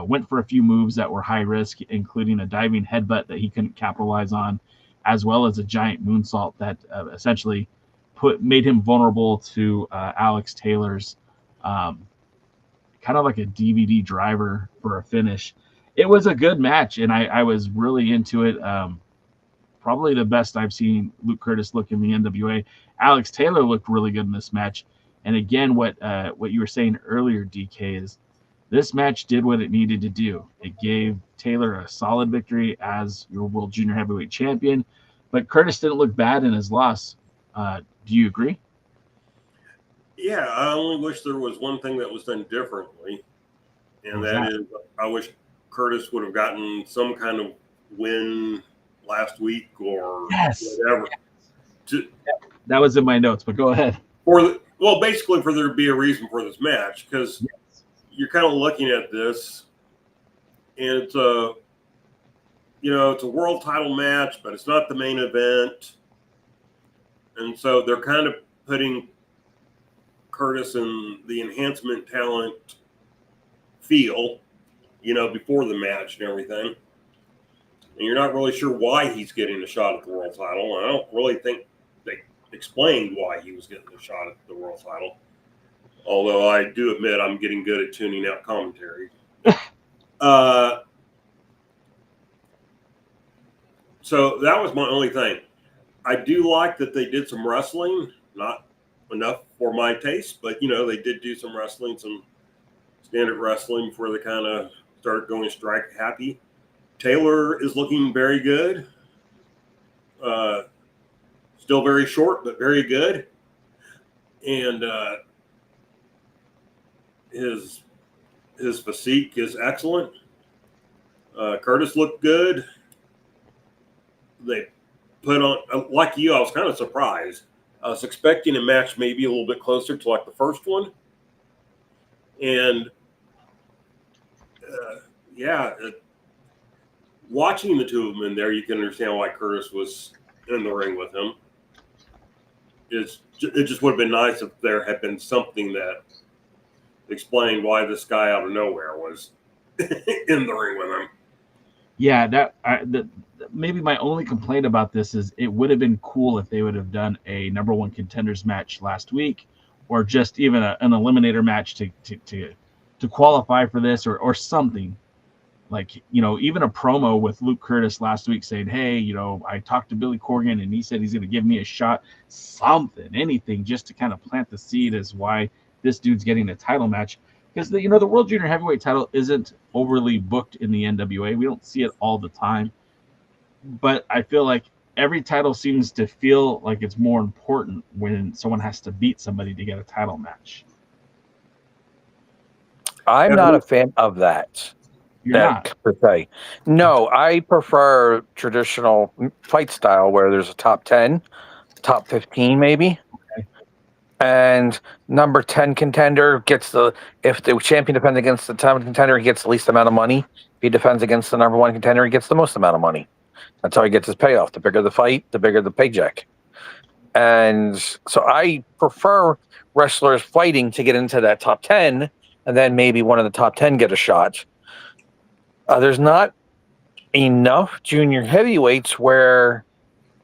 went for a few moves that were high risk, including a diving headbutt that he couldn't capitalize on, as well as a giant moonsault that essentially made him vulnerable to Alex Taylor's kind of like a DVD driver for a finish. It was a good match, and I was really into it. Probably the best I've seen Luke Curtis look in the NWA. Alex Taylor looked really good in this match. And again, what you were saying earlier, DK, is this match did what it needed to do. It gave Taylor a solid victory as your World Junior Heavyweight Champion, but Curtis didn't look bad in his loss. Do you agree? Yeah, I only wish there was one thing that was done differently, and that is I wish Curtis would have gotten some kind of win last week or whatever. That was in my notes, but go ahead. Basically for there to be a reason for this match, because you're kind of looking at this, and it's a world title match, but it's not the main event. And so they're kind of putting Curtis in the enhancement talent feel, before the match and everything. And you're not really sure why he's getting a shot at the world title. I don't really think they explained why he was getting a shot at the world title. Although I do admit I'm getting good at tuning out commentary. So that was my only thing. I do like that they did some wrestling, not enough for my taste, but they did do some wrestling, some standard wrestling before they kind of started going strike happy. Taylor is looking very good. Still very short, but very good. And his physique is excellent. Curtis looked good. They put on, like you, I was kind of surprised. I was expecting a match maybe a little bit closer to like the first one. And watching the two of them in there, you can understand why Curtis was in the ring with him. It just would have been nice if there had been something that explained why this guy out of nowhere was in the ring with him. Yeah, maybe my only complaint about this is it would have been cool if they would have done a number one contenders match last week, or just even an eliminator match to qualify for this, or something. Like, even a promo with Luke Curtis last week saying, hey, I talked to Billy Corgan and he said he's going to give me a shot, anything just to kind of plant the seed as why this dude's getting a title match. Because the World Junior Heavyweight title isn't overly booked in the NWA. We don't see it all the time. But I feel like every title seems to feel like it's more important when someone has to beat somebody to get a title match. I'm not a fan of that. You're not? Per se. No, I prefer traditional fight style where there's a top 10, top 15 maybe. Okay. And number 10 contender gets if the champion defends against the 10 contender, he gets the least amount of money. If he defends against the number one contender, he gets the most amount of money. That's how he gets his payoff. The bigger the fight, the bigger the paycheck. And so I prefer wrestlers fighting to get into that top 10, and then maybe one of the top 10 get a shot. There's not enough junior heavyweights where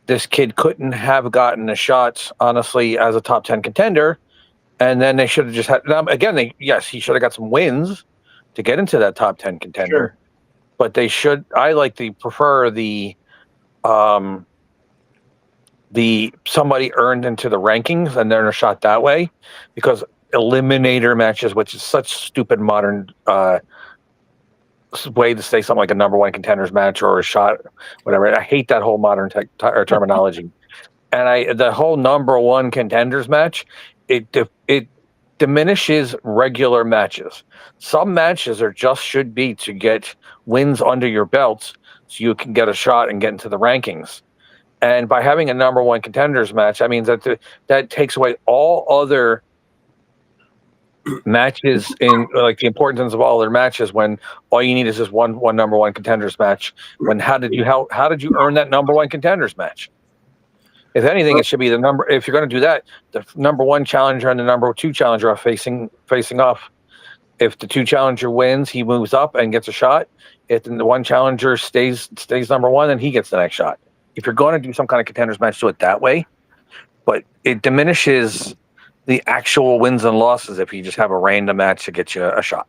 this kid couldn't have gotten the shots, honestly, as a top 10 contender. And then they should have just had, again, he should have got some wins to get into that top 10 contender. Sure. But they should, prefer the somebody earned into the rankings and they're a shot that way, because eliminator matches, which is such stupid modern way to say something like a number one contenders match or a shot, whatever. I hate that whole modern terminology. And the whole number one contenders match, it diminishes regular matches. Some matches should be to get wins under your belts so you can get a shot and get into the rankings. And by having a number one contenders match, that means that takes away all other matches in like the importance of all their matches when all you need is just one number one contenders match. How did you earn that number one contenders match? If anything, it should be if you're going to do that, the number one challenger and the number two challenger are facing off. If the two challenger wins, he moves up and gets a shot. If the one challenger stays number one, then he gets the next shot. If you're going to do some kind of contenders match, do it that way. But it diminishes the actual wins and losses if you just have a random match to get you a shot.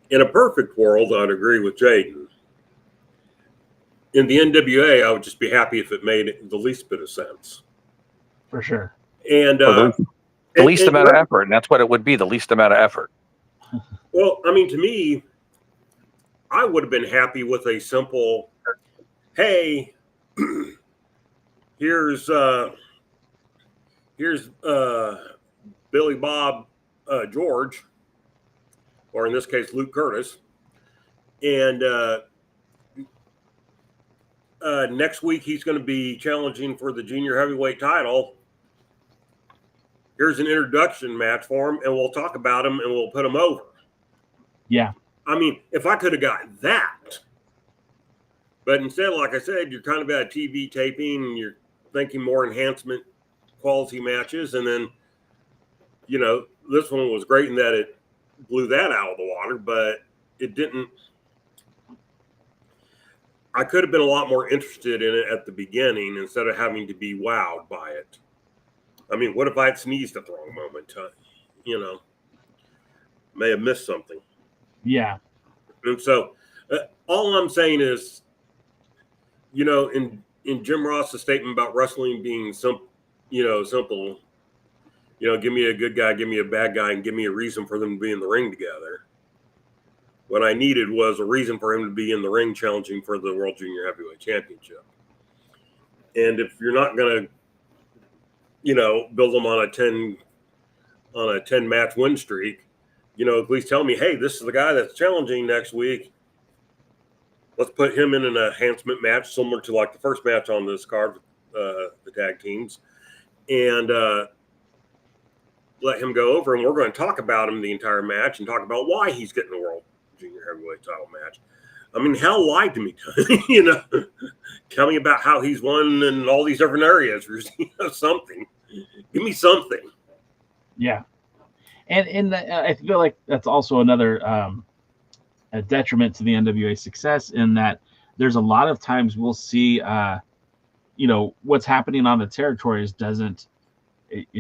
In a perfect world, I'd agree with Jaden. In the NWA, I would just be happy if it made the least bit of sense. For sure. And the least amount of effort, and that's what it would be, the least amount of effort. Well, to me, I would have been happy with a simple, hey, here's Billy Bob George, or in this case, Luke Curtis. And next week, he's going to be challenging for the junior heavyweight title. Here's an introduction match for him, and we'll talk about him, and we'll put him over. Yeah. If I could have got that. But instead, like I said, you're kind of at TV taping, and you're thinking more enhancement quality matches. And then, this one was great in that it blew that out of the water, but it didn't. I could have been a lot more interested in it at the beginning instead of having to be wowed by it. What if I had sneezed at the wrong moment? May have missed something. Yeah. And so all I'm saying is, in Jim Ross's statement about wrestling being simple, give me a good guy, give me a bad guy, and give me a reason for them to be in the ring together. What I needed was a reason for him to be in the ring challenging for the World Junior Heavyweight Championship. And if you're not going to, build them on a 10 match win streak, at least tell me, hey, this is the guy that's challenging next week. Let's put him in an enhancement match similar to like the first match on this card, the tag teams, and let him go over. And we're going to talk about him the entire match and talk about why he's getting the World Junior Heavyweight title match. Hal lied to me, tell me about how he's won in all these different areas or something. Give me something. Yeah. And I feel like that's also another a detriment to the NWA success in that there's a lot of times we'll see, what's happening on the territories doesn't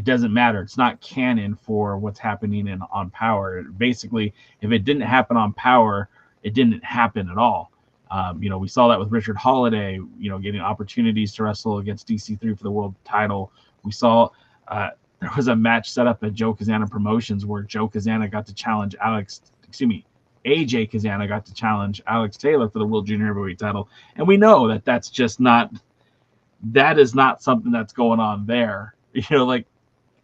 matter. It's not canon for what's happening on Power. Basically, if it didn't happen on Power, it didn't happen at all. We saw that with Richard Holiday, getting opportunities to wrestle against DC3 for the world title. We saw there was a match set up at Joe Kazana Promotions where Joe Kazana got to challenge AJ Kazana got to challenge Alex Taylor for the World Junior Heavyweight title. And we know that that is not something that's going on there. Like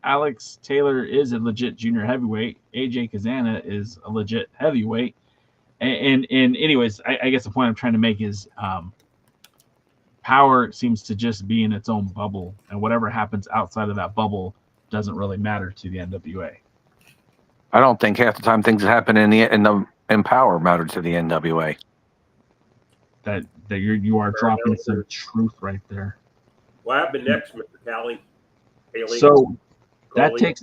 Alex Taylor is a legit junior heavyweight. AJ Kazana is a legit heavyweight. And anyways, I guess the point I'm trying to make is Power seems to just be in its own bubble, and whatever happens outside of that bubble doesn't really matter to the NWA. I don't think half the time things that happen in Power matter to the NWA. That you are dropping some truth right there. What happened next, Mr. Callie? Haley? So that takes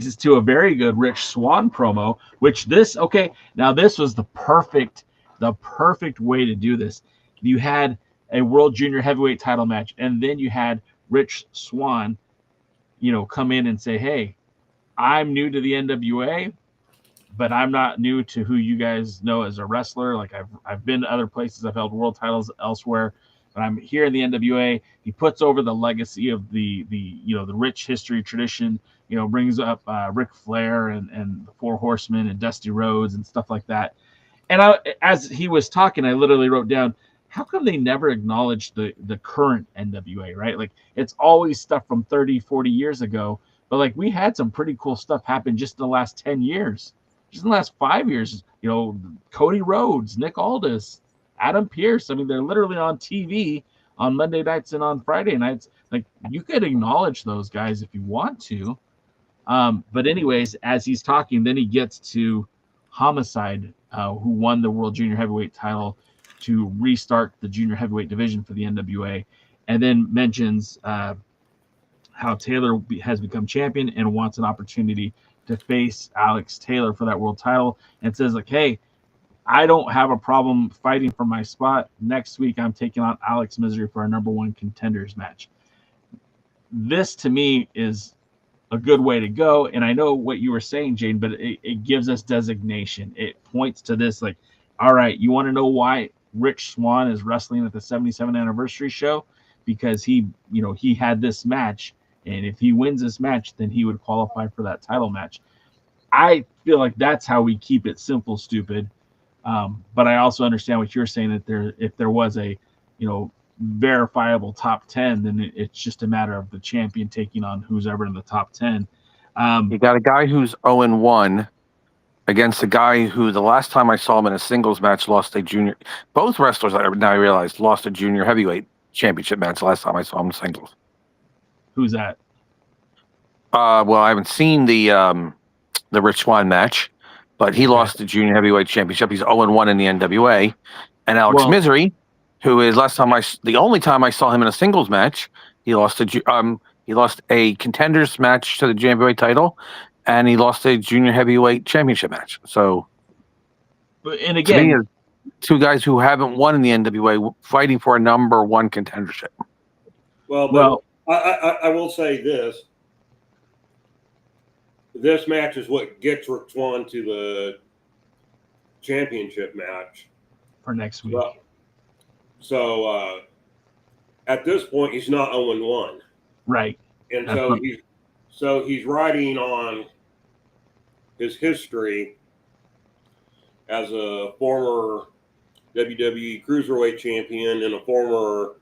us to a very good Rich Swann promo, which this was the perfect the perfect way to do this. You had a World Junior Heavyweight title match, and then you had Rich Swann, come in and say, hey, I'm new to the NWA, but I'm not new to who you guys know as a wrestler. Like I've been to other places. I've held world titles elsewhere, but I'm here in the NWA. He puts over the legacy of the rich history tradition, brings up Ric Flair and the Four Horsemen and Dusty Rhodes and stuff like that. And as he was talking, I literally wrote down, how come they never acknowledge the current NWA, right? Like it's always stuff from 30, 40 years ago, but like we had some pretty cool stuff happen just in the last 10 years, just in the last 5 years, Cody Rhodes, Nick Aldis, Adam Pearce. I mean, they're literally on TV on Monday nights and on Friday nights. Like you could acknowledge those guys if you want to. But anyways, as he's talking, then he gets to Homicide, who won the World Junior Heavyweight title to restart the junior heavyweight division for the NWA, and then mentions how Taylor has become champion and wants an opportunity to face Alex Taylor for that world title, and says like, hey, I don't have a problem fighting for my spot. Next week, I'm taking on Alex Misery for a #1 contenders match. This to me is a good way to go. And I know what you were saying, Jaden, but it gives us designation. It points to this, like, all right, you want to know why Rich Swann is wrestling at the 77th anniversary show? Because he had this match, and if he wins this match, then he would qualify for that title match. I feel like that's how we keep it simple, stupid. But I also understand what you're saying, that if there was a, verifiable top 10, then it's just a matter of the champion taking on who's ever in the top 10. You got a guy who's 0-1 against a guy who the last time I saw him in a singles match lost a junior. Both wrestlers, now I realized, lost a junior heavyweight championship match the last time I saw him in singles. Who's that? Well, I haven't seen the Rich Swann match, but he lost the junior heavyweight championship. He's 0-1 in the NWA, and Alex Misery, who is the only time I saw him in a singles match, he lost a contenders match to the junior heavyweight title, and he lost a junior heavyweight championship match. So, and again, to me, two guys who haven't won in the NWA fighting for a #1 contendership. Well, I will say this. This match is what gets Rick Swann to the championship match for next week. Well, so at this point, he's not 0-1, right? And so he's riding on his history as a former WWE Cruiserweight champion and a former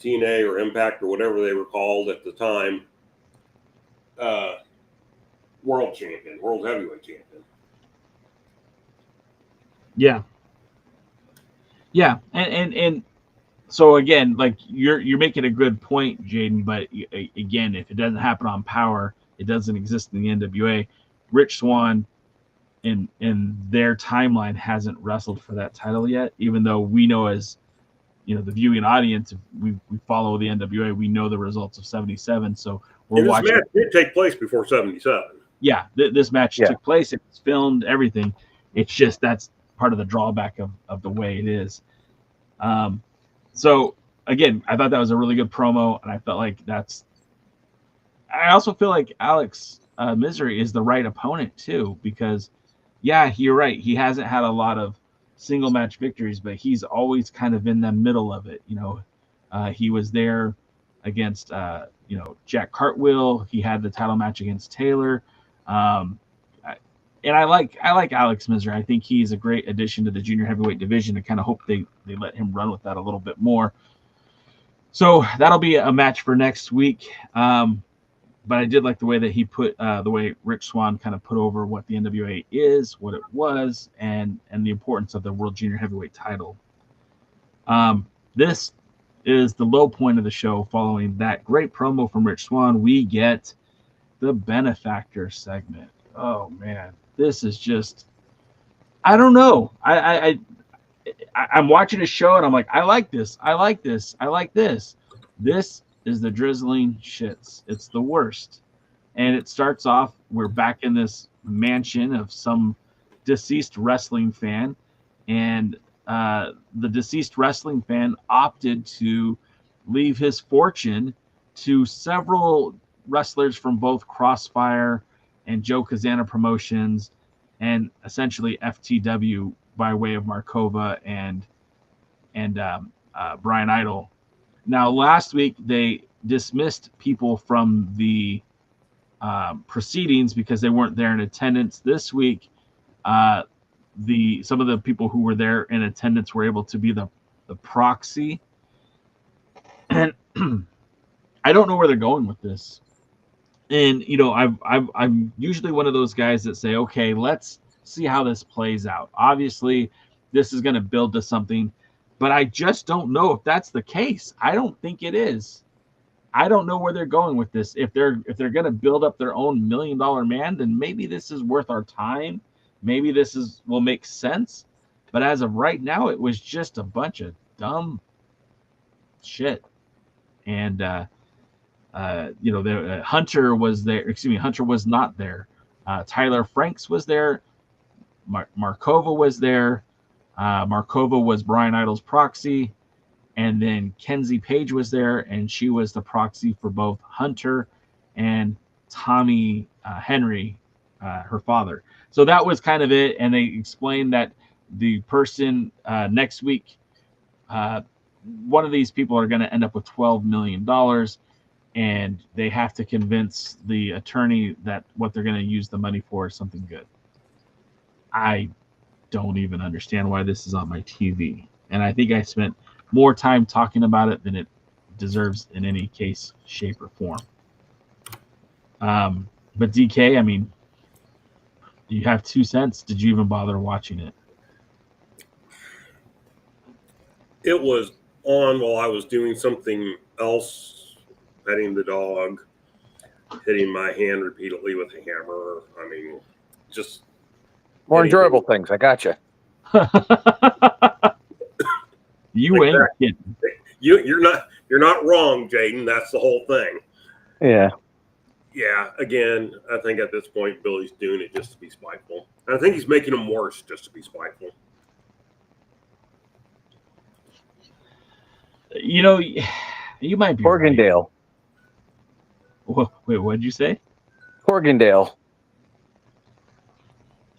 TNA or Impact or whatever they were called at the time, world champion, world heavyweight champion. Yeah, and so again, like you're making a good point, Jaden. But again, if it doesn't happen on Power, it doesn't exist in the NWA. Rich Swann, in their timeline, hasn't wrestled for that title yet. Even though we know, as the viewing audience, we follow the NWA, we know the results of '77. So we're watching. This match did take place before '77. Yeah, this match took place. It was filmed, everything. It's just that's part of the drawback of the way it is. So again, I thought that was a really good promo, and I felt like I also feel like Alex Misery is the right opponent too, because you're right. He hasn't had a lot of single match victories, but he's always kind of in the middle of it. He was there against Jack Cartwheel. He had the title match against Taylor. And I like Alex Misery. I think he's a great addition to the junior heavyweight division. I kind of hope they let him run with that a little bit more. So that'll be a match for next week. But I did like the way that he put the way Rich Swann kind of put over what the NWA is, what it was, and the importance of the World Junior Heavyweight title. This is the low point of the show. Following that great promo from Rich Swann, we get the Benefactor segment. Oh man, this is just, I don't know. I'm watching a show and I'm like, I like this. I like this. I like this. This is the drizzling shits. It's the worst. And it starts off, we're back in this mansion of some deceased wrestling fan. and the deceased wrestling fan opted to leave his fortune to several wrestlers from both Crossfire and Joe Kazana Promotions, and essentially FTW by way of Markova and Brian Idol. Now, last week they dismissed people from the proceedings because they weren't there in attendance. This week, some of the people who were there in attendance were able to be the proxy. And I don't know where they're going with this. And I'm usually one of those guys that say, okay, let's see how this plays out. Obviously, this is going to build to something, but I just don't know if that's the case. I don't think it is. I don't know where they're going with this. If they're going to build up their own $1 million man, then maybe this is worth our time. Maybe this will make sense. But as of right now, it was just a bunch of dumb shit. And Hunter was there. Excuse me, Hunter was not there. Tyler Franks was there. Markova was there. Markova was Brian Idol's proxy. And then Kenzie Page was there, and she was the proxy for both Hunter and Tommy Henry, her father. So that was kind of it. And they explained that the person next week, one of these people are going to end up with $12 million, and they have to convince the attorney that what they're going to use the money for is something good. I don't even understand why this is on my TV. And I think I spent more time talking about it than it deserves in any case, shape, or form. But DK, I mean, you have 2 cents. Did you even bother watching it? It was on while I was doing something else, petting the dog, hitting my hand repeatedly with a hammer. I mean, just more enjoyable things. I gotcha. You ain't kidding. You're not wrong, Jaden. That's the whole thing. Yeah. Yeah. Again, I think at this point Billy's doing it just to be spiteful. I think he's making them worse just to be spiteful. You know, you might be Corgandale. Right. Wait, what did you say? Corgandale.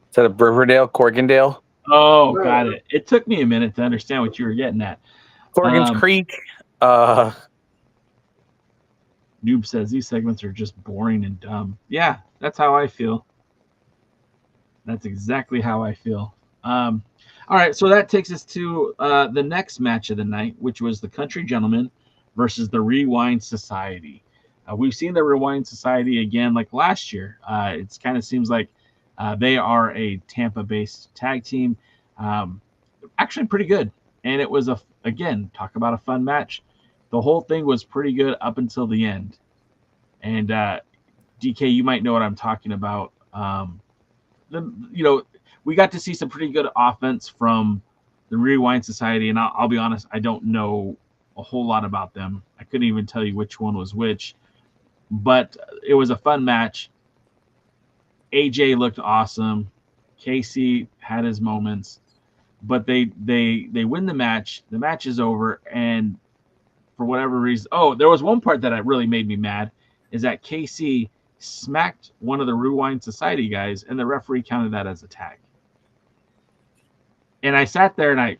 Is that a Riverdale? Corgandale? Oh, got it. It took me a minute to understand what you were getting at. Corgan's Creek. Noob says these segments are just boring and dumb. Yeah, that's how I feel. That's exactly how I feel. All right, so that takes us to the next match of the night, which was the Country Gentlemen versus the Rewind Society. We've seen the Rewind Society again like last year. It kind of seems like they are a Tampa-based tag team. Actually pretty good. And it was, again, talk about a fun match. The whole thing was pretty good up until the end. And DK, you might know what I'm talking about. We got to see some pretty good offense from the Rewind Society. And I'll be honest, I don't know a whole lot about them. I couldn't even tell you which one was which. But it was a fun match. AJ looked awesome. Casey had his moments, but they win the match. The match is over, and for whatever reason, there was one part that really made me mad, is that Casey smacked one of the Rewind Society guys, and the referee counted that as a tag. And I sat there and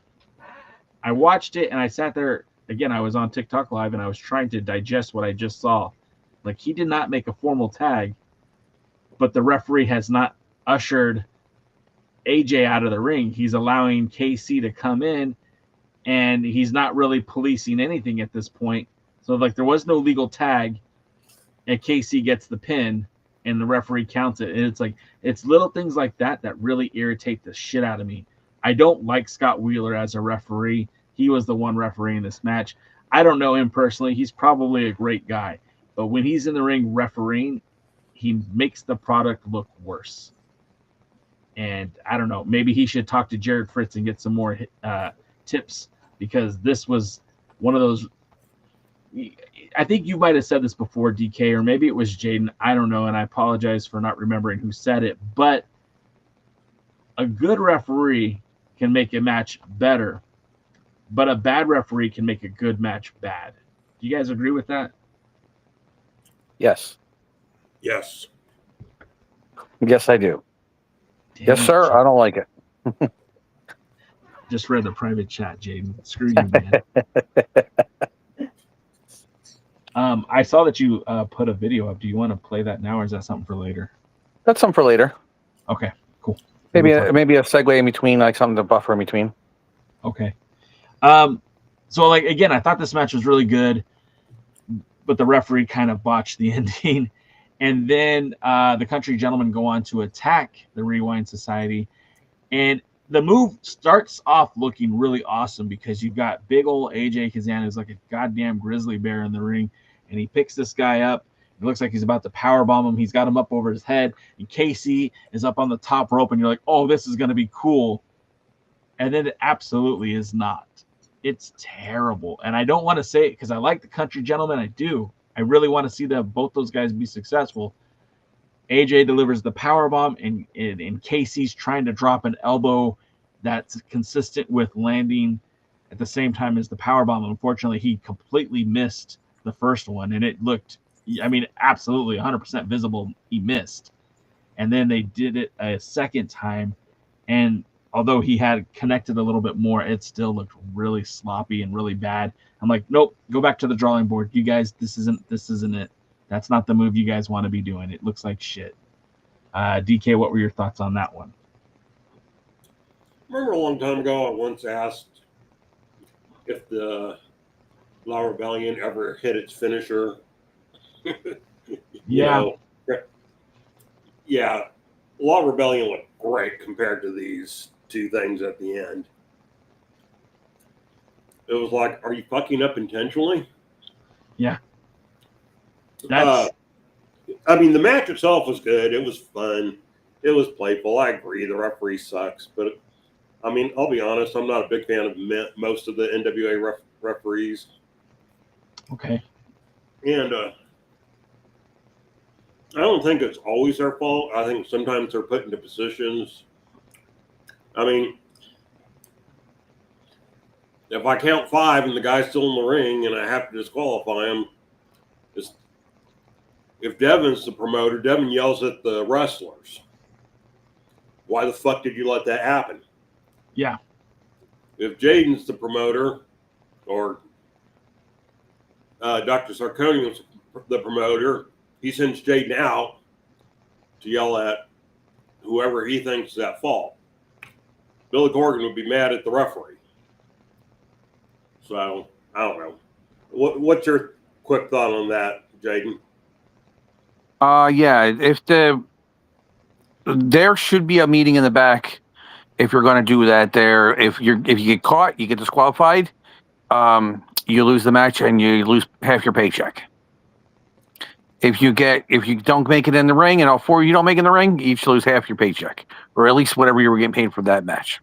I watched it, and I sat there again. I was on TikTok Live, and I was trying to digest what I just saw. Like, he did not make a formal tag, but the referee has not ushered AJ out of the ring. He's allowing KC to come in, and he's not really policing anything at this point. So, like, there was no legal tag, and KC gets the pin, and the referee counts it. And it's like, it's little things like that that really irritate the shit out of me. I don't like Scott Wheeler as a referee. He was the one refereeing this match. I don't know him personally. He's probably a great guy. But when he's in the ring refereeing, he makes the product look worse. And I don't know, maybe he should talk to Jared Fritz and get some more tips, because this was one of those. I think you might have said this before, DK, or maybe it was Jaden. I don't know, and I apologize for not remembering who said it. But a good referee can make a match better, but a bad referee can make a good match bad. Do you guys agree with that? Yes. Yes. Yes, I do. Damn Yes, it, sir. Jaden. I don't like it. Just read the private chat, Jaden. Screw you, man. I saw that you put a video up. Do you want to play that now, or is that something for later? That's something for later. Okay, cool. Maybe a segue in between, like something to buffer in between. Okay. So like again, I thought this match was really good, but the referee kind of botched the ending. And then the Country Gentlemen go on to attack the Rewind Society. And the move starts off looking really awesome because you've got big old AJ Kazan who's like a goddamn grizzly bear in the ring. And he picks this guy up. It looks like he's about to powerbomb him. He's got him up over his head. And Casey is up on the top rope. And you're like, oh, this is going to be cool. And then it absolutely is not. It's terrible. And I don't want to say it because I like the Country Gentlemen. I do. I really want to see both those guys be successful. AJ delivers the powerbomb, and Casey's trying to drop an elbow that's consistent with landing at the same time as the powerbomb. Unfortunately, he completely missed the first one, and it looked, absolutely 100% visible he missed. And then they did it a second time, and although he had connected a little bit more, it still looked really sloppy and really bad. I'm like, nope, go back to the drawing board. You guys, this isn't it. That's not the move you guys want to be doing. It looks like shit. DK, what were your thoughts on that one? Remember a long time ago, I once asked if the La Rebellion ever hit its finisher. Yeah. Yeah. La Rebellion looked great compared to these two things at the end. It was like, are you fucking up intentionally? Yeah. The match itself was good. It was fun. It was playful. I agree. The referee sucks. But, I'll be honest. I'm not a big fan of most of the NWA referees. Okay. And I don't think it's always their fault. I think sometimes they're put into positions. If I count 5 and the guy's still in the ring and I have to disqualify him, if Devin's the promoter, Devin yells at the wrestlers. Why the fuck did you let that happen? Yeah. If Jaden's the promoter, or Dr. Sarconium's the promoter, he sends Jaden out to yell at whoever he thinks is at fault. Billy Corgan would be mad at the referee. So, I don't know. What's your quick thought on that, Jaden? If there should be a meeting in the back if you're going to do that. If you get caught, you get disqualified. You lose the match and you lose half your paycheck. If you don't make it in the ring and all 4 of you don't make it in the ring, you each lose half your paycheck, or at least whatever you were getting paid for that match.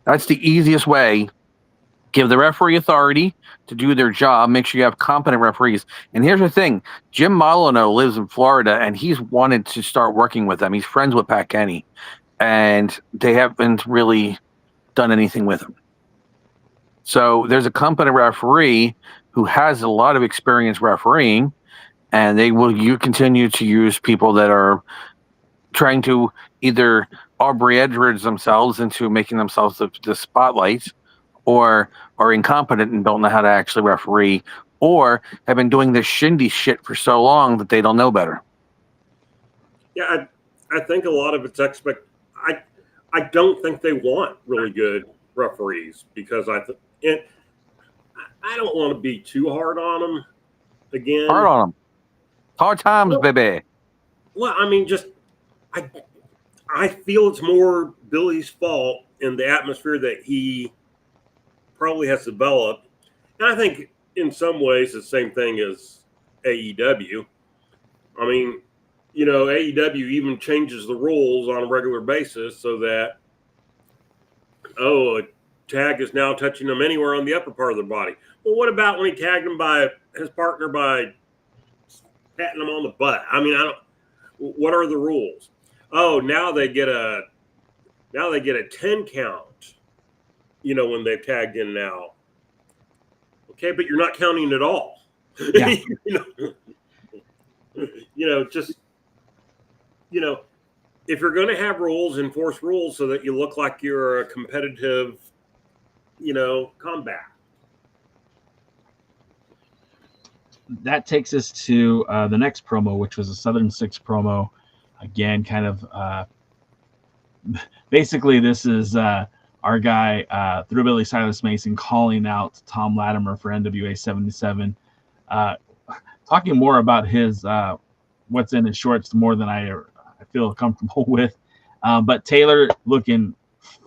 That's the easiest way. Give the referee authority to do their job. Make sure you have competent referees. And here's the thing. Jim Molyneux lives in Florida, and he's wanted to start working with them. He's friends with Pat Kenny, and they haven't really done anything with him. So there's a competent referee who has a lot of experience refereeing, and you continue to use people that are trying to either Aubrey Edwards themselves into making themselves the spotlight, or are incompetent and don't know how to actually referee, or have been doing this shindy shit for so long that they don't know better. Yeah, I think a lot of it's I don't think they want really good referees because I don't want to be too hard on them again. Hard on them. Hard times, baby. Well, I feel it's more Billy's fault in the atmosphere that he probably has developed. And I think in some ways the same thing as AEW. AEW even changes the rules on a regular basis so that, a tag is now touching them anywhere on the upper part of their body. Well, what about when he tagged him by his partner by patting him on the butt? What are the rules? Oh, now they get a Now they get a 10 count, you know, when they've tagged in and out. Okay, but you're not counting at all. Yeah. Just, if you're going to have rules, enforce rules so that you look like you're a competitive, combat. That takes us to the next promo, which was a Southern Six promo. Again, kind of basically this is our guy, Thrillbilly Silas Mason, calling out Tom Latimer for NWA 77, talking more about his what's in his shorts more than I feel comfortable with. But Taylor looking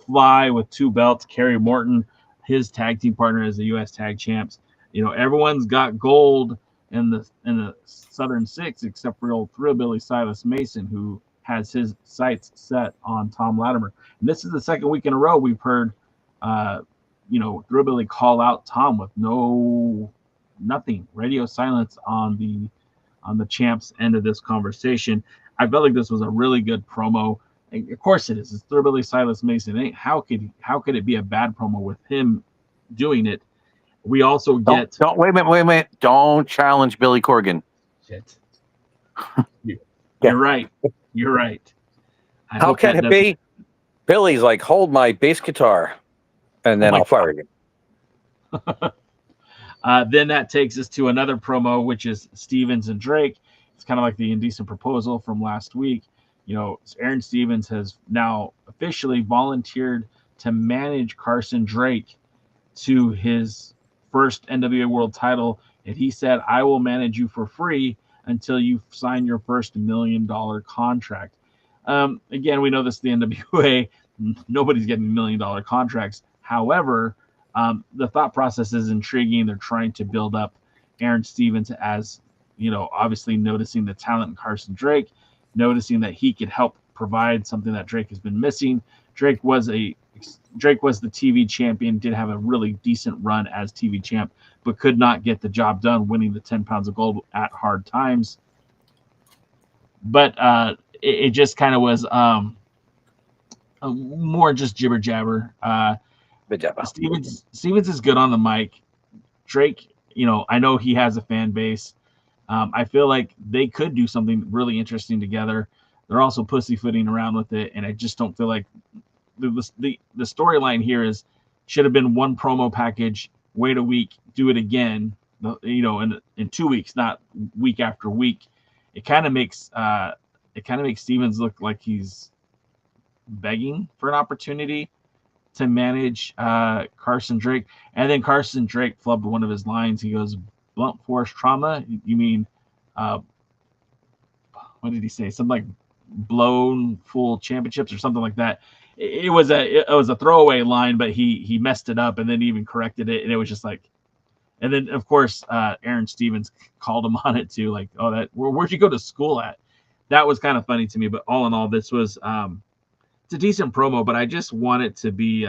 fly with 2 belts. Kerry Morton, his tag team partner as the U.S. Tag Champs. Everyone's got gold in the Southern Six except for old Thrillbilly Silas Mason, who has his sights set on Tom Latimer. And this is the second week in a row we've heard, Thrillbilly call out Tom with nothing, radio silence on the champs end of this conversation. I felt like this was a really good promo. And of course it is. It's Thrillbilly Silas Mason. How could it be a bad promo with him doing it? We also get. Don't wait a minute. Don't challenge Billy Corgan. Shit. You're right. You're right. How can it be? Billy's like, hold my bass guitar, and then I'll fire you. Then that takes us to another promo, which is Stevens and Drake. It's kind of like the indecent proposal from last week. Aaron Stevens has now officially volunteered to manage Carson Drake to his first NWA World title. And he said, I will manage you for free until you sign your first $1 million contract. Again, we know this is the NWA. Nobody's getting $1 million contracts. However, the thought process is intriguing. They're trying to build up Aaron Stevens as, obviously noticing the talent in Carson Drake, noticing that he could help provide something that Drake has been missing. Drake was the TV champion, did have a really decent run as TV champ, but could not get the job done, winning the 10 pounds of gold at Hard Times. But it just kind of was more just jibber jabber. Stevens is good on the mic. Drake, I know he has a fan base. I feel like they could do something really interesting together. They're also pussyfooting around with it, and I just don't feel like the storyline here should have been one promo package. Wait a week, do it again. In 2 weeks, not week after week. It kind of makes Stevens look like he's begging for an opportunity to manage Carson Drake. And then Carson Drake flubbed one of his lines. He goes, blunt force trauma? You mean, what did he say? Something like blown full championships or something like that. It was a throwaway line, but he messed it up and then even corrected it. And it was just like, and then of course, Aaron Stevens called him on it too. Like, oh, where'd you go to school at? That was kind of funny to me, but all in all, this was, it's a decent promo, but I just want it to be,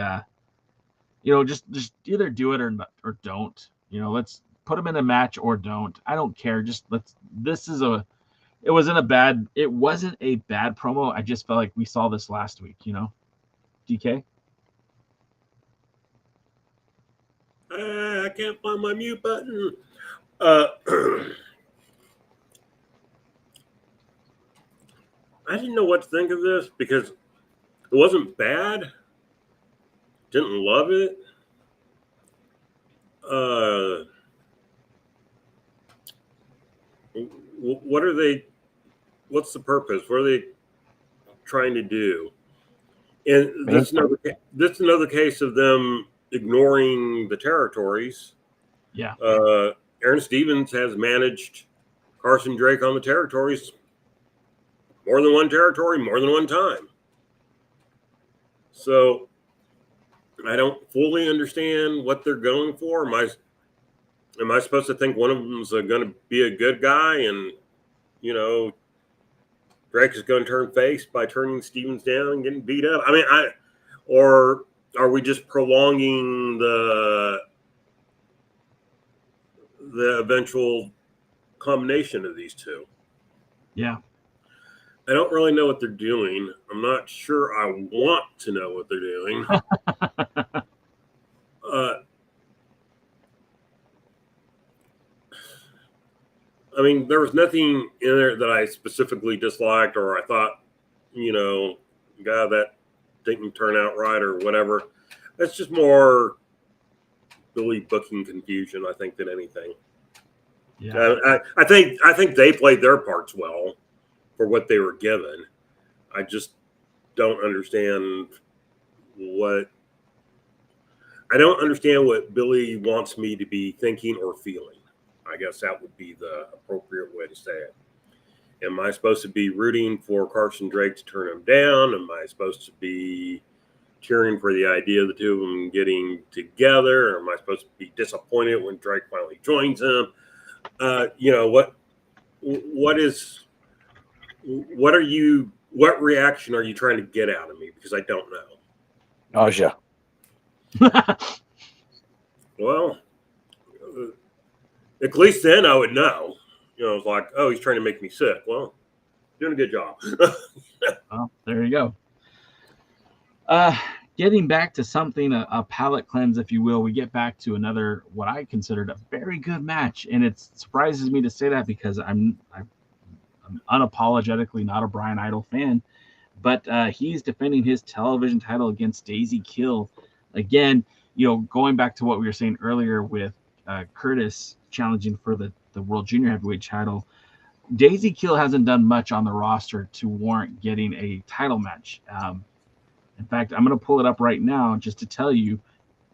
just either do it or don't. Let's put them in a match or don't. I don't care. It wasn't a bad promo. I just felt like we saw this last week. DK. I can't find my mute button. I didn't know what to think of this because it wasn't bad. Didn't love it. What's the purpose? What are they trying to do? And this is another case of them ignoring the territories. Yeah. Aaron Stevens has managed Carson Drake on the territories more than one territory, more than one time. So I don't fully understand what they're going for. Am I supposed to think one of them is going to be a good guy and, Drake is going to turn face by turning Stevens down and getting beat up? Or are we just prolonging the eventual combination of these two? Yeah. I don't really know what they're doing. I'm not sure I want to know what they're doing. I mean, there was nothing in there that I specifically disliked or I thought, God, that didn't turn out right or whatever. It's just more Billy booking confusion, I think, than anything. Yeah. I think they played their parts well for what they were given. I just don't understand what Billy wants me to be thinking or feeling. I guess that would be the appropriate way to say it. Am I supposed to be rooting for Carson Drake to turn him down? Am I supposed to be cheering for the idea of the two of them getting together? Or am I supposed to be disappointed when Drake finally joins him? What reaction are you trying to get out of me? Because I don't know. Nausea. Well, at least then I would know. It's like, oh, he's trying to make me sick. Well, doing a good job. Well, there you go. Getting back to something, a palate cleanse, if you will, we get back to another, what I considered a very good match. And it surprises me to say that because I'm unapologetically not a Brian Idol fan, but he's defending his television title against Daisy Kill. Again, going back to what we were saying earlier with Curtis challenging for the World Junior Heavyweight title, Daisy Kill hasn't done much on the roster to warrant getting a title match. In fact, I'm going to pull it up right now just to tell you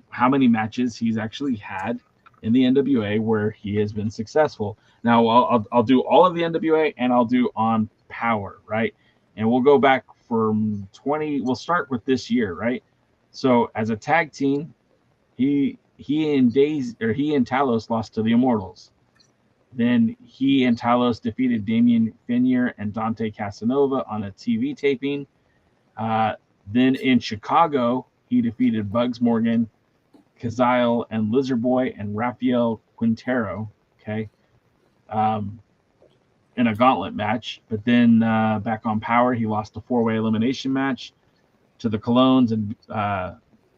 how many matches he's actually had in the NWA where he has been successful. Now, I'll do all of the NWA and I'll do on Power, right? And we'll go back from 20. We'll start with this year, right? So as a tag team, he and Talos lost to the Immortals. Then he and Talos defeated Damian Finier and Dante Casanova on a TV taping. Then in Chicago, he defeated Bugs Morgan, Kazile, and Lizard Boy, and Rafael Quintero, in a gauntlet match. But then back on Power, he lost a 4-way elimination match to the Colognes, and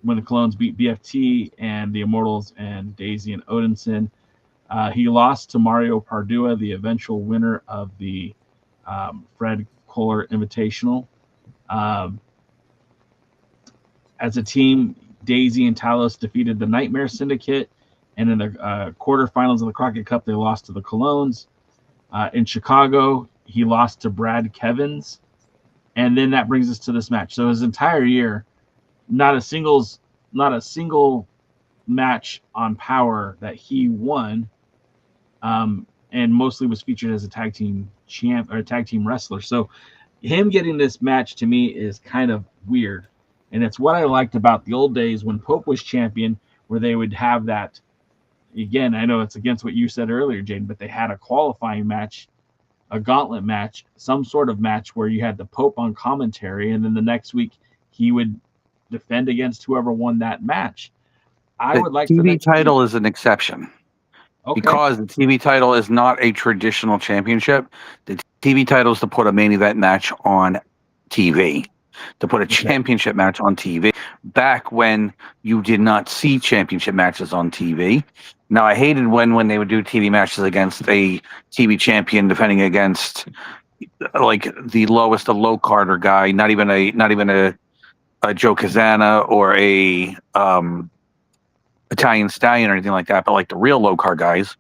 when the Colognes beat BFT and the Immortals and Daisy and Odinson. He lost to Mario Pardua, the eventual winner of the Fred Kohler Invitational. As a team, Daisy and Talos defeated the Nightmare Syndicate, and in the quarterfinals of the Crockett Cup, they lost to the Colognes. In Chicago, he lost to Brad Kevins, and then that brings us to this match. So his entire year, not a single match on Power that he won, and mostly was featured as a tag team champ or a tag team wrestler. So him getting this match to me is kind of weird. And it's what I liked about the old days when Pope was champion, where they would have that. Again, I know it's against what you said earlier, Jaden, but they had a qualifying match, a gauntlet match, some sort of match where you had the Pope on commentary, and then the next week he would defend against whoever won that match. I would like the for TV that title is an exception. Okay. Because the TV title is not a traditional championship. The TV title is to put a main event match on TV, to put a championship match on TV. Back when you did not see championship matches on TV. Now, I hated when they would do TV matches against a TV champion defending against like the lowest, a low Carter guy, not even a Joe Kazana or a Italian Stallion or anything like that, but like the real low card guys.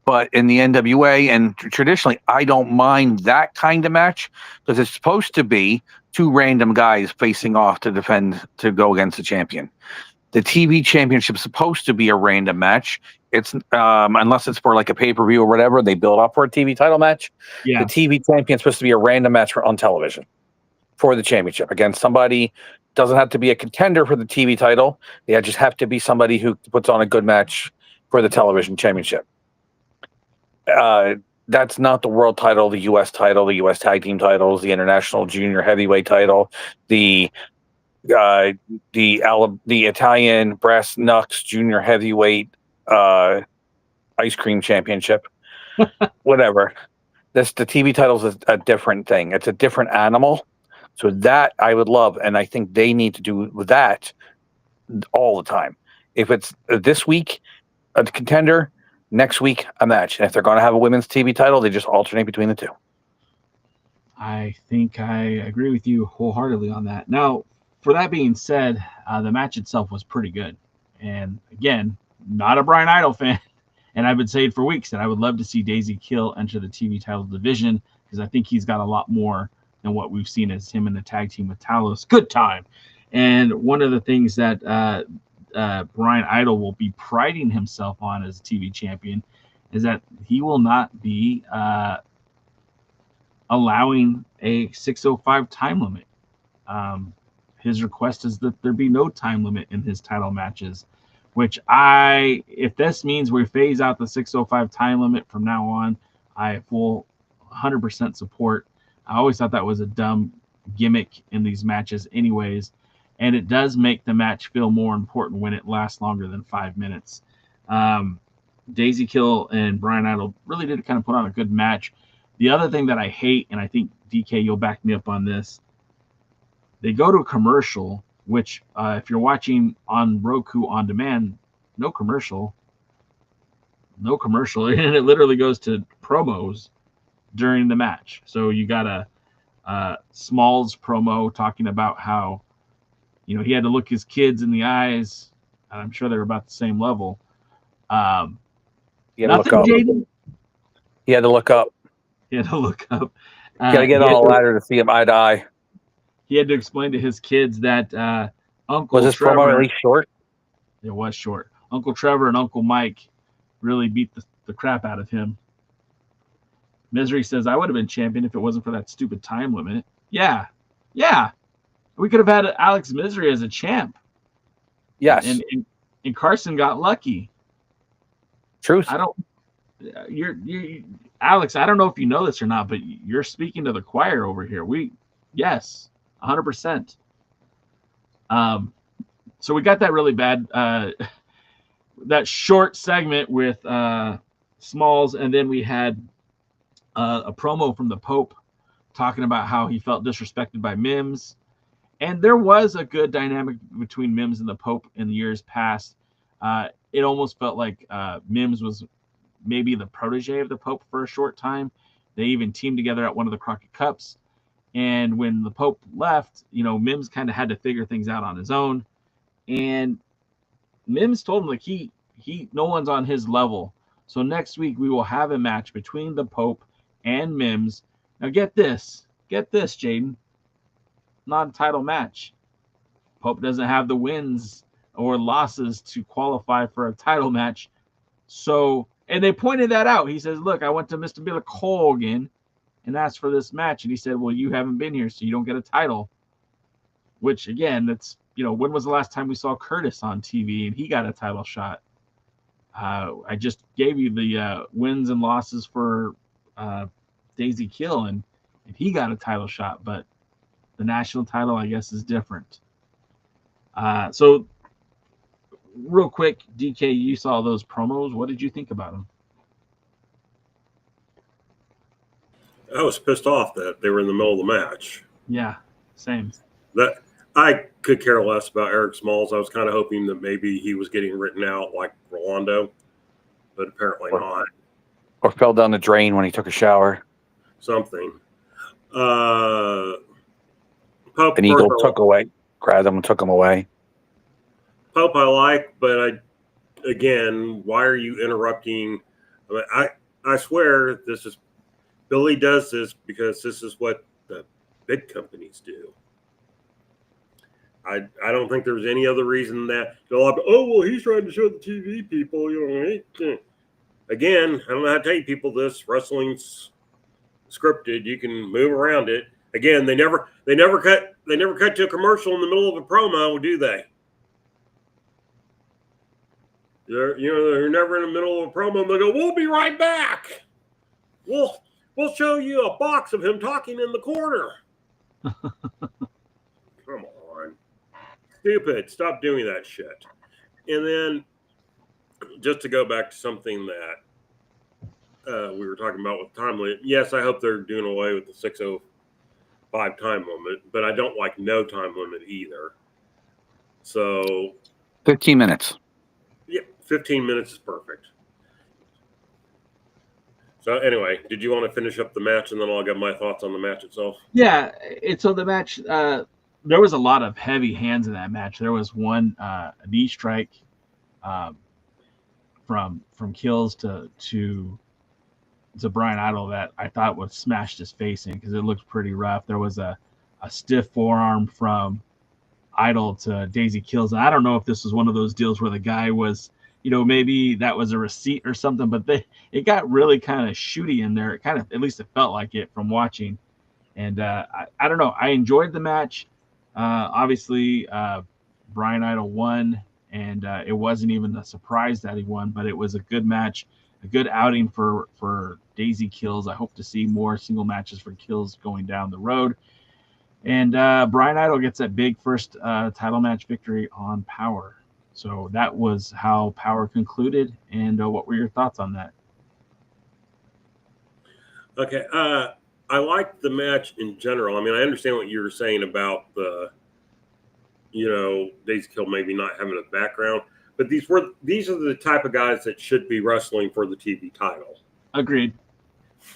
But in the NWA and traditionally, I don't mind that kind of match because it's supposed to be two random guys facing off to defend, to go against the champion. The TV championship is supposed to be a random match. It's unless it's for like a pay-per-view or whatever, they build up for a TV title match. Yeah. The TV champion is supposed to be a random match on television for the championship against somebody. Doesn't have to be a contender for the TV title. They just have to be somebody who puts on a good match for the television championship. That's not the world title, the U.S. title, the U.S. tag team titles, the international junior heavyweight title, the Italian brass knucks junior heavyweight ice cream championship, whatever. the TV titles is a different thing. It's a different animal. So that I would love, and I think they need to do that all the time. If it's this week a contender, next week a match, and if they're going to have a women's TV title, they just alternate between the two. I think I agree with you wholeheartedly on that. Now, for that being said, the match itself was pretty good. And again, not a Brian Idol fan, and I've been saying for weeks that I would love to see Daisy Kill enter the TV title division because I think he's got a lot more than what we've seen as him in the tag team with Talos. Good time. And one of the things that Brian Idol will be priding himself on as a TV champion is that he will not be allowing a 6:05 time limit. His request is that there be no time limit in his title matches, which if this means we phase out the 6:05 time limit from now on, I will 100% support. I always thought that was a dumb gimmick in these matches anyways, and it does make the match feel more important when it lasts longer than 5 minutes. Daisy Kill and Brian Idol really did kind of put on a good match. The other thing that I hate, and I think, DK, you'll back me up on this, they go to a commercial, which if you're watching on Roku on demand, no commercial, and it literally goes to promos during the match. So you got a Smalls promo talking about how, he had to look his kids in the eyes. I'm sure they're about the same level. He had Nothing, to look up. Jaden. He had to look up. He had to look up. Got to get on a ladder to see him eye to eye. He had to explain to his kids that Uncle Was this Trevor, promo at least short? It was short. Uncle Trevor and Uncle Mike really beat the crap out of him. Misery says, I would have been champion if it wasn't for that stupid time limit. Yeah. We could have had Alex Misery as a champ. Yes. And Carson got lucky. Truth. Alex, I don't know if you know this or not, but you're speaking to the choir over here. Yes, 100%. So we got that really bad, that short segment with Smalls, and then we had a promo from the Pope talking about how he felt disrespected by Mims. And there was a good dynamic between Mims and the Pope in the years past. It almost felt like Mims was maybe the protege of the Pope for a short time. They even teamed together at one of the Crockett Cups. And when the Pope left, Mims kind of had to figure things out on his own. And Mims told him, like, he no one's on his level. So next week we will have a match between the Pope and Mims. Now get this, Jaden. Non-title match. Pope doesn't have the wins or losses to qualify for a title match. So, and they pointed that out. He says, look, I went to Mr. Patric Corgan and asked for this match. And he said, well, you haven't been here, so you don't get a title. Which, again, that's, when was the last time we saw Curtis on TV and he got a title shot? I just gave you the wins and losses for Daisy Kill, and he got a title shot, but the national title, I guess, is different. So, real quick, DK, you saw those promos. What did you think about them? I was pissed off that they were in the middle of the match. Yeah, same. That I could care less about Eric Smalls. I was kind of hoping that maybe he was getting written out like Rolando, but apparently not. Or fell down the drain when he took a shower. Something. Pope, An eagle grabbed him and took him away. Pope I like, but again, why are you interrupting? I swear this is Billy does this because this is what the big companies do. I don't think there's any other reason that he's trying to show the TV people, Again, I don't know how to tell you people this. Wrestling's scripted. You can move around it. Again, they never cut to a commercial in the middle of a promo, do they? They're never in the middle of a promo and they go, we'll be right back. We'll show you a box of him talking in the corner. Come on. Stupid. Stop doing that shit. And then just to go back to something that we were talking about with time limit. Yes, I hope they're doing away with the 6:05 time limit, but I don't like no time limit either. So 15 minutes. Yeah, 15 minutes is perfect. So anyway, did you want to finish up the match, and then I'll give my thoughts on the match itself? Yeah, so the match, there was a lot of heavy hands in that match. There was one knee strike from Kills to Brian Idol that I thought would smashed his face in because it looked pretty rough. There was a stiff forearm from Idol to Daisy Kills, and I don't know if this was one of those deals where the guy was, maybe that was a receipt or something, but it got really kind of shooty in there. It kind of, at least it felt like it from watching. And I don't know. I enjoyed the match. Obviously, Brian Idol won, and it wasn't even a surprise that he won, but it was a good match, a good outing for Daisy Kills. I hope to see more single matches for Kills going down the road. And Brian Idol gets that big first title match victory on Power. So that was how Power concluded. And what were your thoughts on that? Okay. I liked the match in general. I mean, I understand what you were saying about the, Daisy Kill maybe not having a background, but these are the type of guys that should be wrestling for the TV title. Agreed.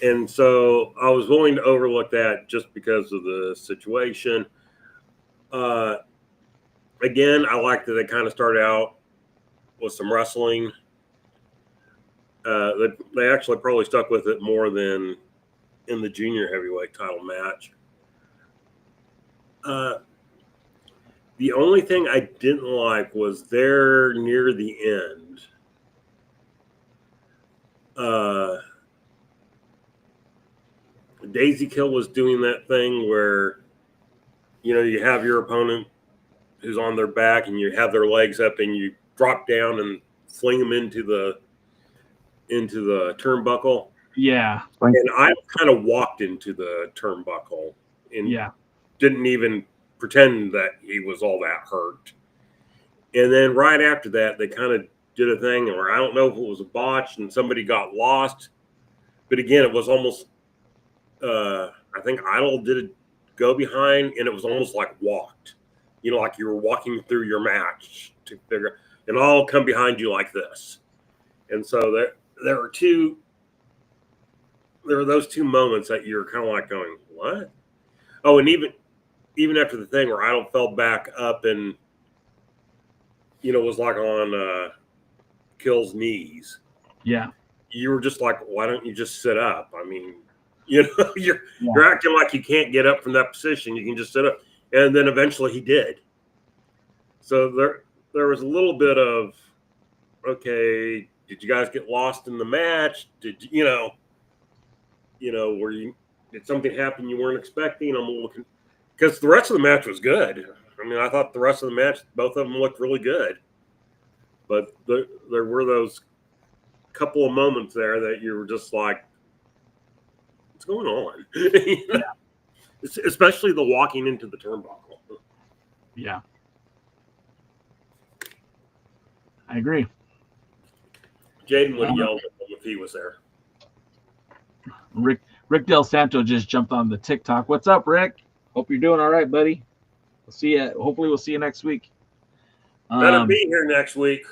And so I was willing to overlook that just because of the situation. Again, I like that they kind of started out with some wrestling. They actually probably stuck with it more than in the junior heavyweight title match. The only thing I didn't like was there near the end. Daisy Kill was doing that thing where, you have your opponent who's on their back and you have their legs up and you drop down and fling them into the turnbuckle. Yeah. And I kind of walked into the turnbuckle and didn't even pretend that he was all that hurt. And then right after that, they kind of did a thing where I don't know if it was a botch and somebody got lost. But again, it was almost, I think Idol did a go behind and it was almost like walked. Like you were walking through your match to figure, and I'll come behind you like this. And so there were those two moments that you're kind of like going, what? Oh, and even after the thing where Idol fell back up and, was like on Kill's knees. Yeah. You were just like, why don't you just sit up? I mean, you're acting like you can't get up from that position. You can just sit up. And then eventually he did. So there was a little bit of, okay, did you guys get lost in the match? Did did something happen you weren't expecting? I'm looking, because the rest of the match was good. I mean, I thought the rest of the match, both of them looked really good. But there were those couple of moments there that you were just like, what's going on? Especially the walking into the turnbuckle. Yeah. I agree. Jaden would have yelled at him if he was there. Rick Del Santo just jumped on the TikTok. What's up, Rick? Hope you're doing all right, buddy. We'll see you. Hopefully we'll see you next week. Better be here next week.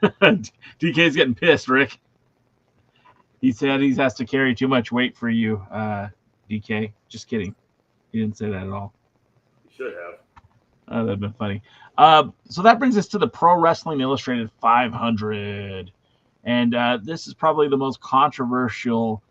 DK's getting pissed, Rick. He said he has to carry too much weight for you, DK. Just kidding. He didn't say that at all. You should have. That'd have been funny. So that brings us to the Pro Wrestling Illustrated 500. And this is probably the most controversial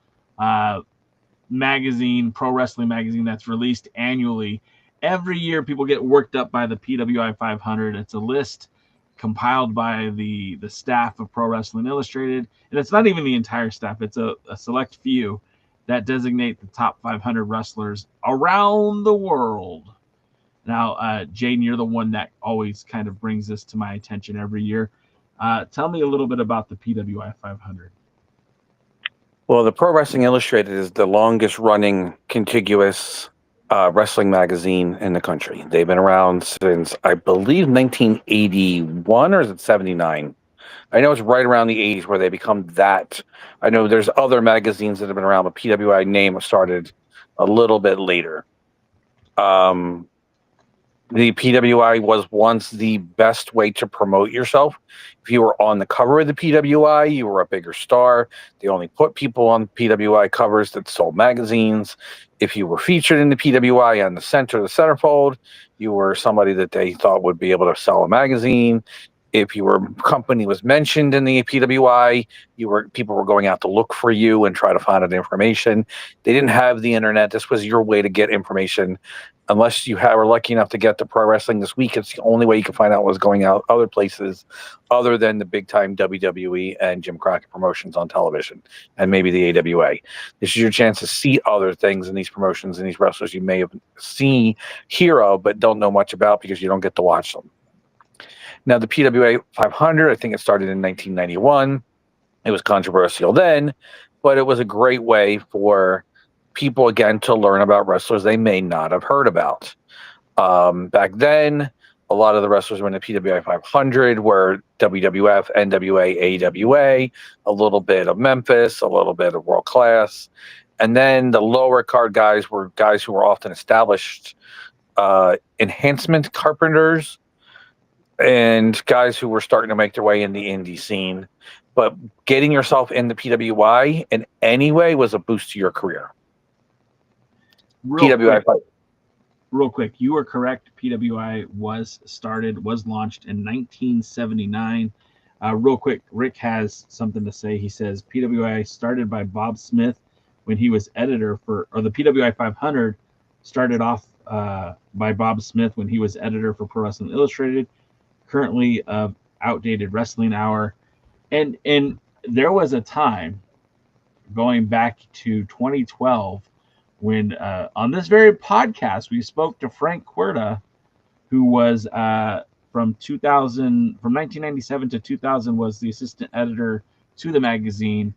magazine, pro wrestling magazine, that's released annually. Every year people get worked up by the PWI 500. It's a list compiled by the staff of Pro Wrestling Illustrated. And it's not even the entire staff. It's a select few that designate the top 500 wrestlers around the world. Now, Jaden, you're the one that always kind of brings this to my attention every year. Tell me a little bit about the PWI 500. Well, the Pro Wrestling Illustrated is the longest running contiguous wrestling magazine in the country. They've been around since, I believe, 1981, or is it 79? I know it's right around the 80s where they become that. I know there's other magazines that have been around, but PWI name started a little bit later. The PWI was once the best way to promote yourself. If you were on the cover of the PWI, you were a bigger star. They only put people on PWI covers that sold magazines. If you were featured in the PWI on the center, the centerfold, you were somebody that they thought would be able to sell a magazine. If your company was mentioned in the PWI, people were going out to look for you and try to find out information. They didn't have the internet. This was your way to get information. Unless you were lucky enough to get to Pro Wrestling This Week, it's the only way you can find out what's going out other places other than the big-time WWE and Jim Crockett promotions on television, and maybe the AWA. This is your chance to see other things in these promotions and these wrestlers you may have seen, hear of, but don't know much about because you don't get to watch them. Now, the PWA 500, I think it started in 1991. It was controversial then, but it was a great way for people, again, to learn about wrestlers they may not have heard about. Back then, a lot of the wrestlers were in the PWI 500 were WWF, NWA, AWA, a little bit of Memphis, a little bit of World Class. And then the lower card guys were guys who were often established enhancement carpenters and guys who were starting to make their way in the indie scene. But getting yourself in the PWI in any way was a boost to your career. Real quick, you are correct. PWI was launched in 1979. Real quick, Rick has something to say. He says PWI started by Bob Smith when he was editor or the PWI 500 started off by Bob Smith when he was editor for Pro Wrestling Illustrated, currently of Outdated Wrestling Hour. And there was a time going back to 2012 when on this very podcast we spoke to Frank Cuerda, who was from 1997 to 2000 was the assistant editor to the magazine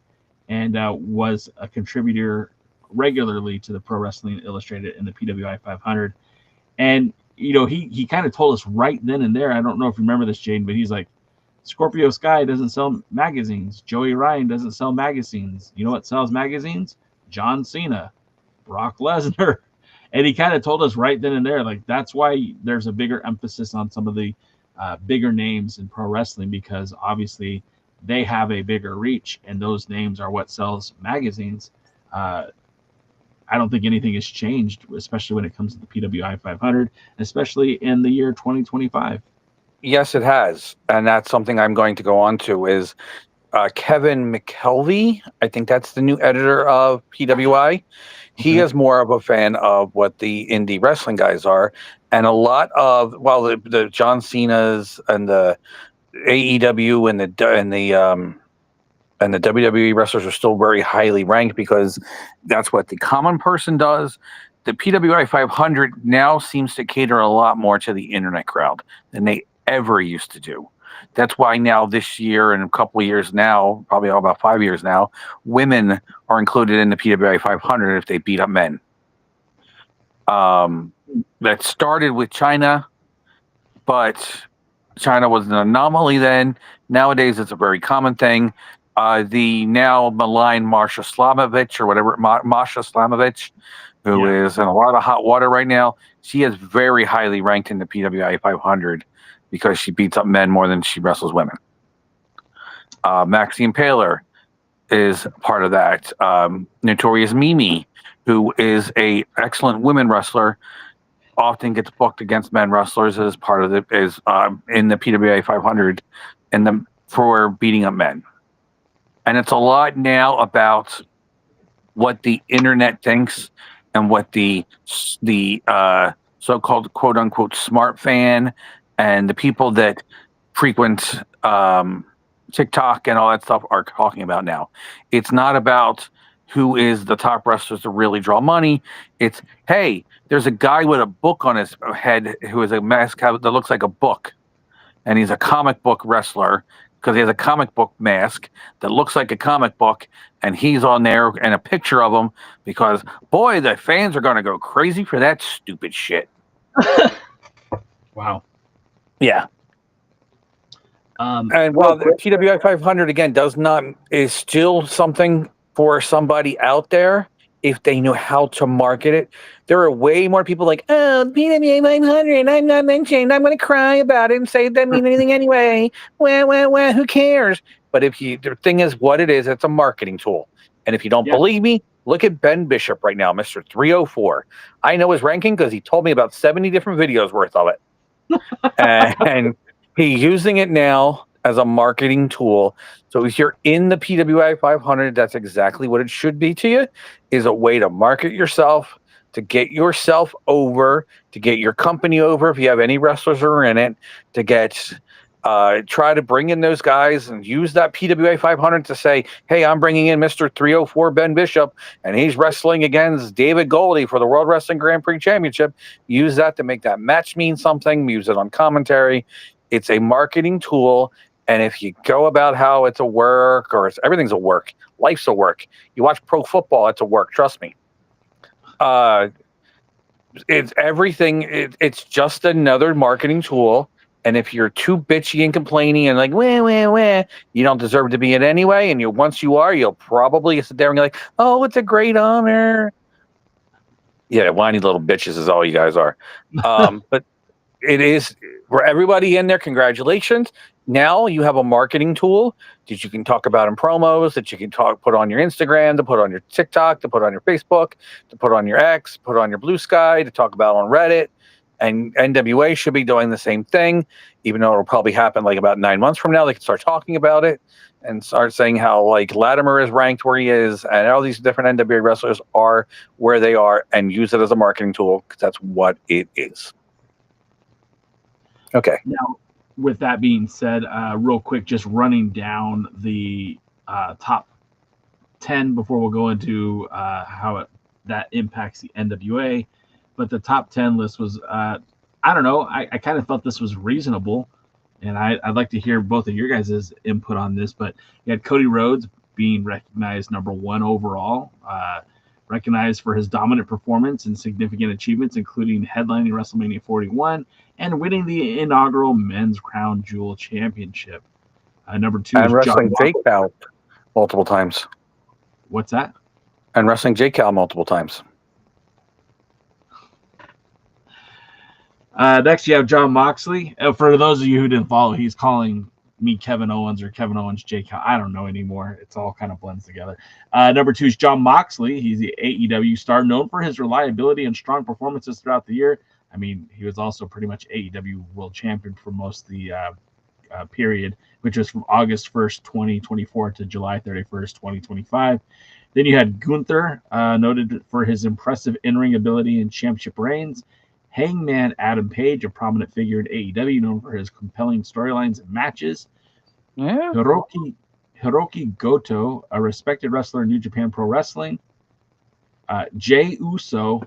and was a contributor regularly to the Pro Wrestling Illustrated and the PWI 500. And he kind of told us right then and there, I don't know if you remember this, Jaden, but he's like, Scorpio Sky doesn't sell magazines. Joey Ryan doesn't sell magazines. You know what sells magazines? John Cena, Brock Lesnar. And he kind of told us right then and there, like, that's why there's a bigger emphasis on some of the bigger names in pro wrestling, because obviously they have a bigger reach and those names are what sells magazines. I don't think anything has changed, especially when it comes to the PWI 500, especially in the year 2025. Yes, it has. And that's something I'm going to go on to is Kevin McKelvey. I think that's the new editor of PWI. He is more of a fan of what the indie wrestling guys are. And a lot of, the John Cena's and the AEW and the WWE wrestlers are still very highly ranked because that's what the common person does. The PWI 500 now seems to cater a lot more to the internet crowd than they ever used to do. That's why now this year and a couple of years now, probably about 5 years now, women are included in the PWI 500 if they beat up men. That started with China, but China was an anomaly then. Nowadays, it's a very common thing. The now maligned Masha Slamovich, who is in a lot of hot water right now, she is very highly ranked in the PWI 500 because she beats up men more than she wrestles women. Maxine Paler is part of that. Notorious Mimi, who is a excellent women wrestler, often gets booked against men wrestlers as part of in the PWI 500 for beating up men. And it's a lot now about what the internet thinks and what the so-called quote unquote smart fan and the people that frequent TikTok and all that stuff are talking about now. It's not about who is the top wrestlers to really draw money. It's, hey, there's a guy with a book on his head who is a mask that looks like a book. And he's a comic book wrestler because he has a comic book mask that looks like a comic book. And he's on there and a picture of him because, boy, the fans are going to go crazy for that stupid shit. Wow. Yeah. And while the PWI 500 again is still something for somebody out there if they know how to market it. There are way more people like, oh, PWI 500, I'm not mentioned. I'm going to cry about it and say it doesn't mean anything anyway. Well, who cares? But the thing is what it is, it's a marketing tool. And if you don't believe me, look at Ben Bishop right now, Mr. 304. I know his ranking because he told me about 70 different videos worth of it. And he's using it now as a marketing tool. So if you're in the PWI 500, that's exactly what it should be to you, is a way to market yourself, to get yourself over, to get your company over if you have any wrestlers who are in it, to get try to bring in those guys and use that PWI 500 to say, hey, I'm bringing in Mr. 304 Ben Bishop, and he's wrestling against David Goldie for the World Wrestling Grand Prix Championship. Use that to make that match mean something. Use it on commentary. It's a marketing tool. And if you go about how it's a work, or everything's a work, life's a work. You watch pro football, it's a work. Trust me. It's everything. It's just another marketing tool. And if you're too bitchy and complaining and like, wah, you don't deserve to be it anyway. And once you are, you'll probably sit there and be like, oh, it's a great honor. Yeah, whiny little bitches is all you guys are. But it is for everybody in there. Congratulations. Now you have a marketing tool that you can talk about in promos, that you can put on your Instagram, to put on your TikTok, to put on your Facebook, to put on your X, put on your Blue Sky, to talk about on Reddit. And NWA should be doing the same thing, even though it'll probably happen like about 9 months from now. They can start talking about it and start saying how like Latimer is ranked where he is, and all these different NWA wrestlers are where they are, and use it as a marketing tool because that's what it is. Okay. Now, with that being said, real quick, just running down the top 10 before we'll go into how that impacts the NWA. But the top 10 list was, I don't know, I kind of felt this was reasonable. And I'd like to hear both of your guys' input on this. But you had Cody Rhodes being recognized number 1 overall, recognized for his dominant performance and significant achievements, including headlining WrestleMania 41 and winning the inaugural Men's Crown Jewel Championship. Number 2 and is wrestling John Jake Cal multiple times. What's that? And wrestling Jake Cal multiple times. Next, you have John Moxley. For those of you who didn't follow, he's calling me Kevin Owens or Kevin Owens Jake Cal. I don't know anymore. It's all kind of blends together. Number 2 is John Moxley. He's the AEW star, known for his reliability and strong performances throughout the year. I mean, he was also pretty much AEW world champion for most of the period, which was from August 1st, 2024 to July 31st, 2025. Then you had Gunther, noted for his impressive in-ring ability and championship reigns. Hangman Adam Page, a prominent figure in AEW, known for his compelling storylines and matches. Yeah. Hiroki Goto, a respected wrestler in New Japan Pro Wrestling. Jey Uso,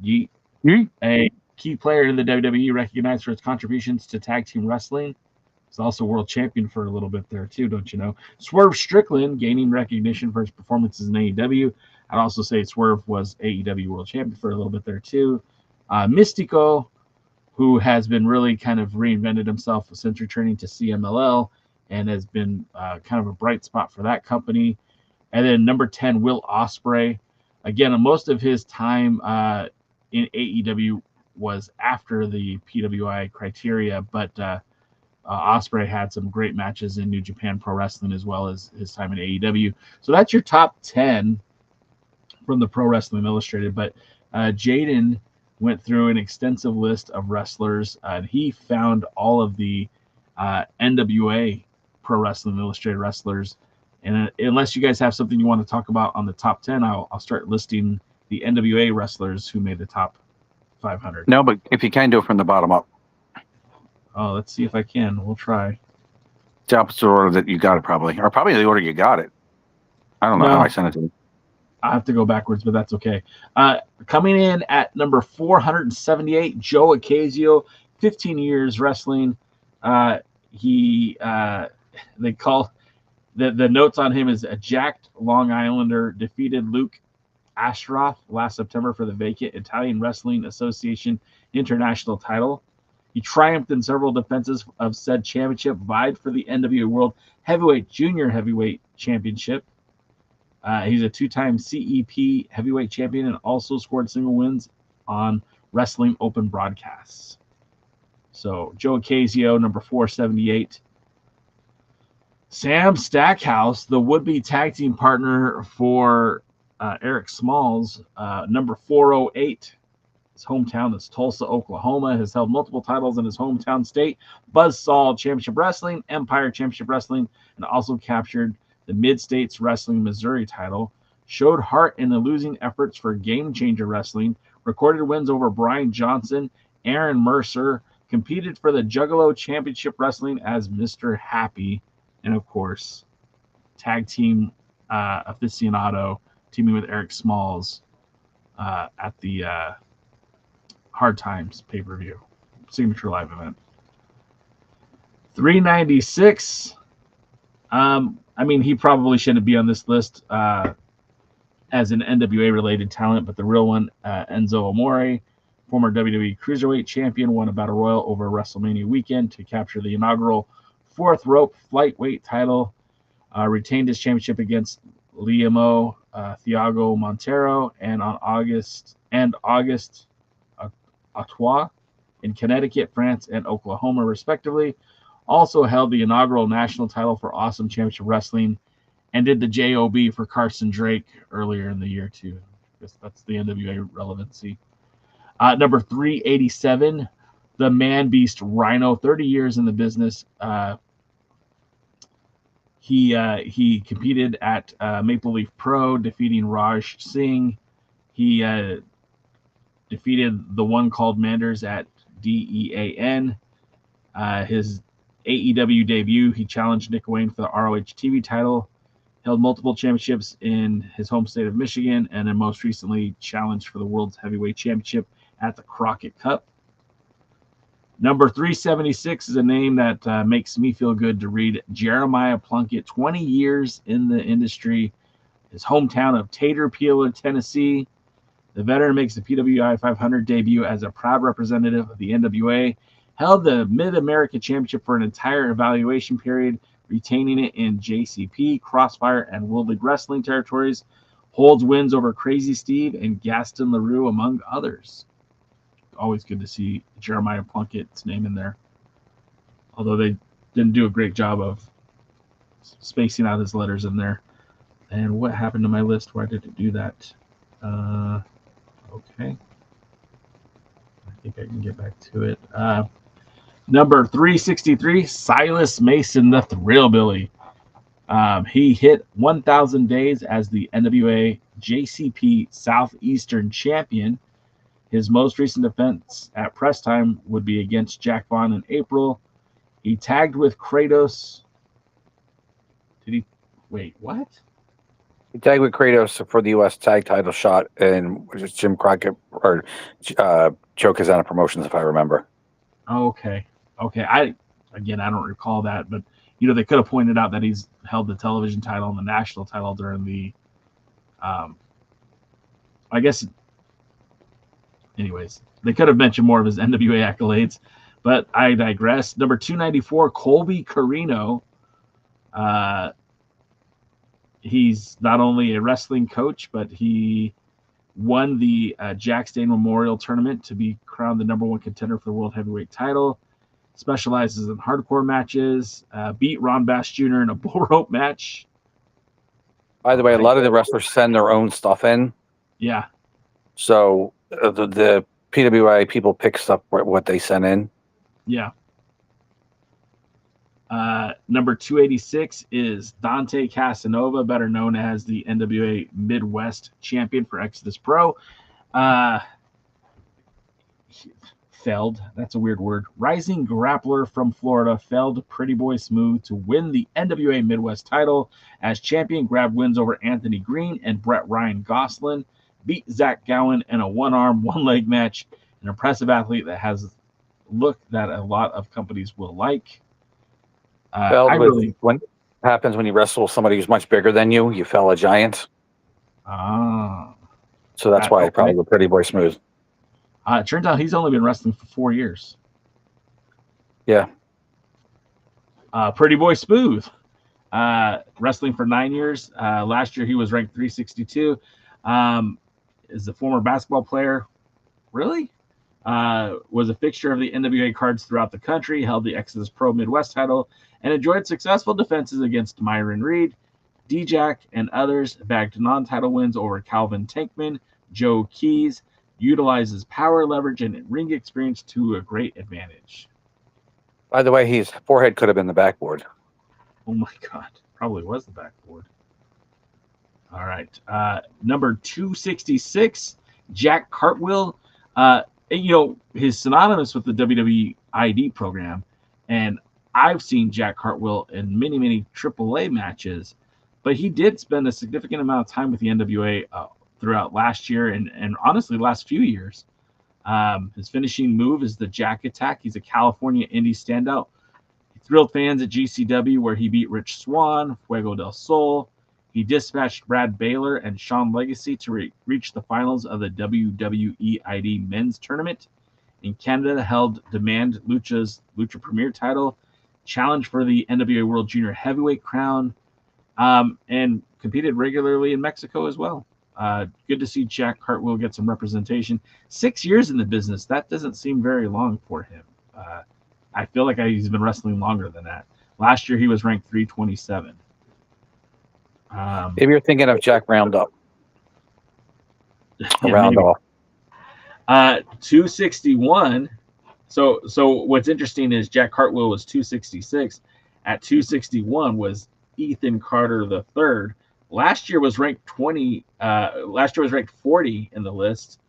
a key player in the WWE, recognized for his contributions to tag team wrestling. He's also world champion for a little bit there too, don't you know? Swerve Strickland, gaining recognition for his performances in AEW. I'd also say Swerve was AEW world champion for a little bit there too. Mystico, who has been really kind of reinvented himself since returning to CMLL and has been kind of a bright spot for that company. And then number 10, Will Ospreay. Again, most of his time in AEW was after the PWI criteria, but Ospreay had some great matches in New Japan Pro Wrestling as well as his time in AEW. So that's your top 10 from the Pro Wrestling Illustrated. But Jaden went through an extensive list of wrestlers. He found all of the NWA Pro Wrestling Illustrated wrestlers. And unless you guys have something you want to talk about on the top 10, I'll start listing the NWA wrestlers who made the top 500. No, but if you can do it from the bottom up. Oh, let's see if I can. We'll try. The opposite order that you got it, probably. Or probably the order you got it. I don't know how I sent it to you. I have to go backwards, but that's okay. Coming in at number 478, Joe Ocasio, 15 years wrestling. They call the notes on him is a jacked Long Islander, defeated Luke Ashroff last September for the vacant Italian Wrestling Association International title. He triumphed in several defenses of said championship, vied for the NWA World Heavyweight Junior Heavyweight Championship. He's a 2-time CEP Heavyweight Champion and also scored single wins on Wrestling Open broadcasts. So Joe Ocasio, number 478. Sam Stackhouse, the would-be tag team partner for Eric Smalls, number 408. His hometown is Tulsa, Oklahoma. Has held multiple titles in his hometown state: Buzzsaw Championship Wrestling, Empire Championship Wrestling, and also captured the Mid-States Wrestling Missouri title. Showed heart in the losing efforts for Game Changer Wrestling. Recorded wins over Brian Johnson, Aaron Mercer. Competed for the Juggalo Championship Wrestling as Mr. Happy. And, of course, tag team aficionado, teaming with Eric Smalls at the Hard Times pay-per-view, signature live event. 396. I mean, he probably shouldn't be on this list as an NWA-related talent, but the real one, Enzo Amore, former WWE Cruiserweight Champion, won a Battle Royal over WrestleMania weekend to capture the inaugural 4th rope flyweight title. Retained his championship against Liamo Thiago Montero and on August Ottawa in Connecticut, France, and Oklahoma, respectively. Also held the inaugural national title for Awesome Championship Wrestling and did the JOB for Carson Drake earlier in the year, too. That's the NWA relevancy. Number 387, the Man Beast Rhino, 30 years in the business. He competed at Maple Leaf Pro, defeating Raj Singh. He defeated the one called Manders at DEAN. His AEW debut, he challenged Nick Wayne for the ROH TV title. Held multiple championships in his home state of Michigan, and then most recently challenged for the World's Heavyweight Championship at the Crockett Cup. Number 376 is a name that makes me feel good to read. Jeremiah Plunkett, 20 years in the industry. His hometown of Tater Peeler, Tennessee. The veteran makes the PWI 500 debut as a proud representative of the NWA. Held the Mid-America Championship for an entire evaluation period, retaining it in JCP, Crossfire, and World League Wrestling territories. Holds wins over Crazy Steve and Gaston LaRue, among others. Always good to see Jeremiah Plunkett's name in there. Although they didn't do a great job of spacing out his letters in there. And what happened to my list? Why did it do that? Okay. I think I can get back to it. Number 363, Silas Mason, the Thrillbilly. He hit 1,000 days as the NWA JCP Southeastern Champion. His most recent defense at press time would be against Jack Vaughn in April. He tagged with Kratos. Did he? Wait, what? He tagged with Kratos for the U.S. tag title shot, and which is Jim Crockett or Joe Kazana Promotions, if I remember. Okay. I don't recall that, but they could have pointed out that he's held the television title and the national title during the. I guess. Anyways, they could have mentioned more of his NWA accolades, but I digress. Number 294, Colby Carino. He's not only a wrestling coach, but he won the Jack Stane Memorial Tournament to be crowned the number 1 contender for the World Heavyweight title. Specializes in hardcore matches. Beat Ron Bass Jr. in a bull rope match. By the way, a lot of the wrestlers send their own stuff in. Yeah. So the PWI people pick stuff what they send in. Yeah. Number 286 is Dante Casanova, better known as the NWA Midwest Champion for Exodus Pro. Felled, that's a weird word. Rising grappler from Florida, felled Pretty Boy Smooth to win the NWA Midwest title. As champion, grabbed wins over Anthony Green and Brett Ryan Gosselin. Beat Zach Gowen in a one-arm, one-leg match. An impressive athlete that has a look that a lot of companies will like. What happens when you wrestle somebody who's much bigger than you? You fell a giant. So that's why I probably go Pretty Boy Smooth. It turns out he's only been wrestling for 4 years. Yeah. Pretty Boy Smooth, wrestling for 9 years. Last year he was ranked 362. Is a former basketball player. Really? Was a fixture of the NWA cards throughout the country, held the Exodus Pro Midwest title, and enjoyed successful defenses against Myron Reed, D-Jack, and others. Bagged non-title wins over Calvin Tankman, Joe Keys, utilizes power, leverage, and ring experience to a great advantage. By the way, his forehead could have been the backboard. Oh my God. Probably was the backboard. All right. Number 266, Jack Cartwheel. He's synonymous with the WWE ID program. And I've seen Jack Cartwheel in many, many AAA matches. But he did spend a significant amount of time with the NWA throughout last year and honestly the last few years. His finishing move is the Jack Attack. He's a California indie standout. He thrilled fans at GCW where he beat Rich Swann, Fuego del Sol. He dispatched Brad Baylor and Sean Legacy to reach the finals of the WWE ID Men's Tournament. In Canada, held Demand Lucha Premier title, challenged for the NWA World Junior Heavyweight crown, and competed regularly in Mexico as well. Good to see Jack Cartwheel get some representation. 6 years in the business, that doesn't seem very long for him. I feel like he's been wrestling longer than that. Last year, he was ranked 327. Maybe you're thinking of Jack Roundoff. Roundoff. 261. So what's interesting is Jack Cartwheel was 266. At 261 was Ethan Carter III. Last year was ranked 40 in the list.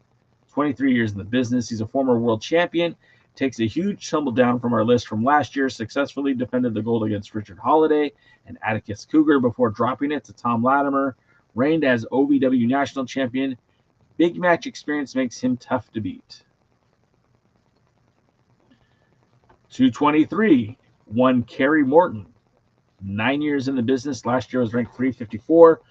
23 years in the business. He's a former world champion. Takes a huge tumble down from our list from last year. Successfully defended the gold against Richard Holiday and Atticus Cougar before dropping it to Tom Latimer. Reigned as OVW national champion. Big match experience makes him tough to beat. 223. One Kerry Morton. 9 years in the business. Last year was ranked 354.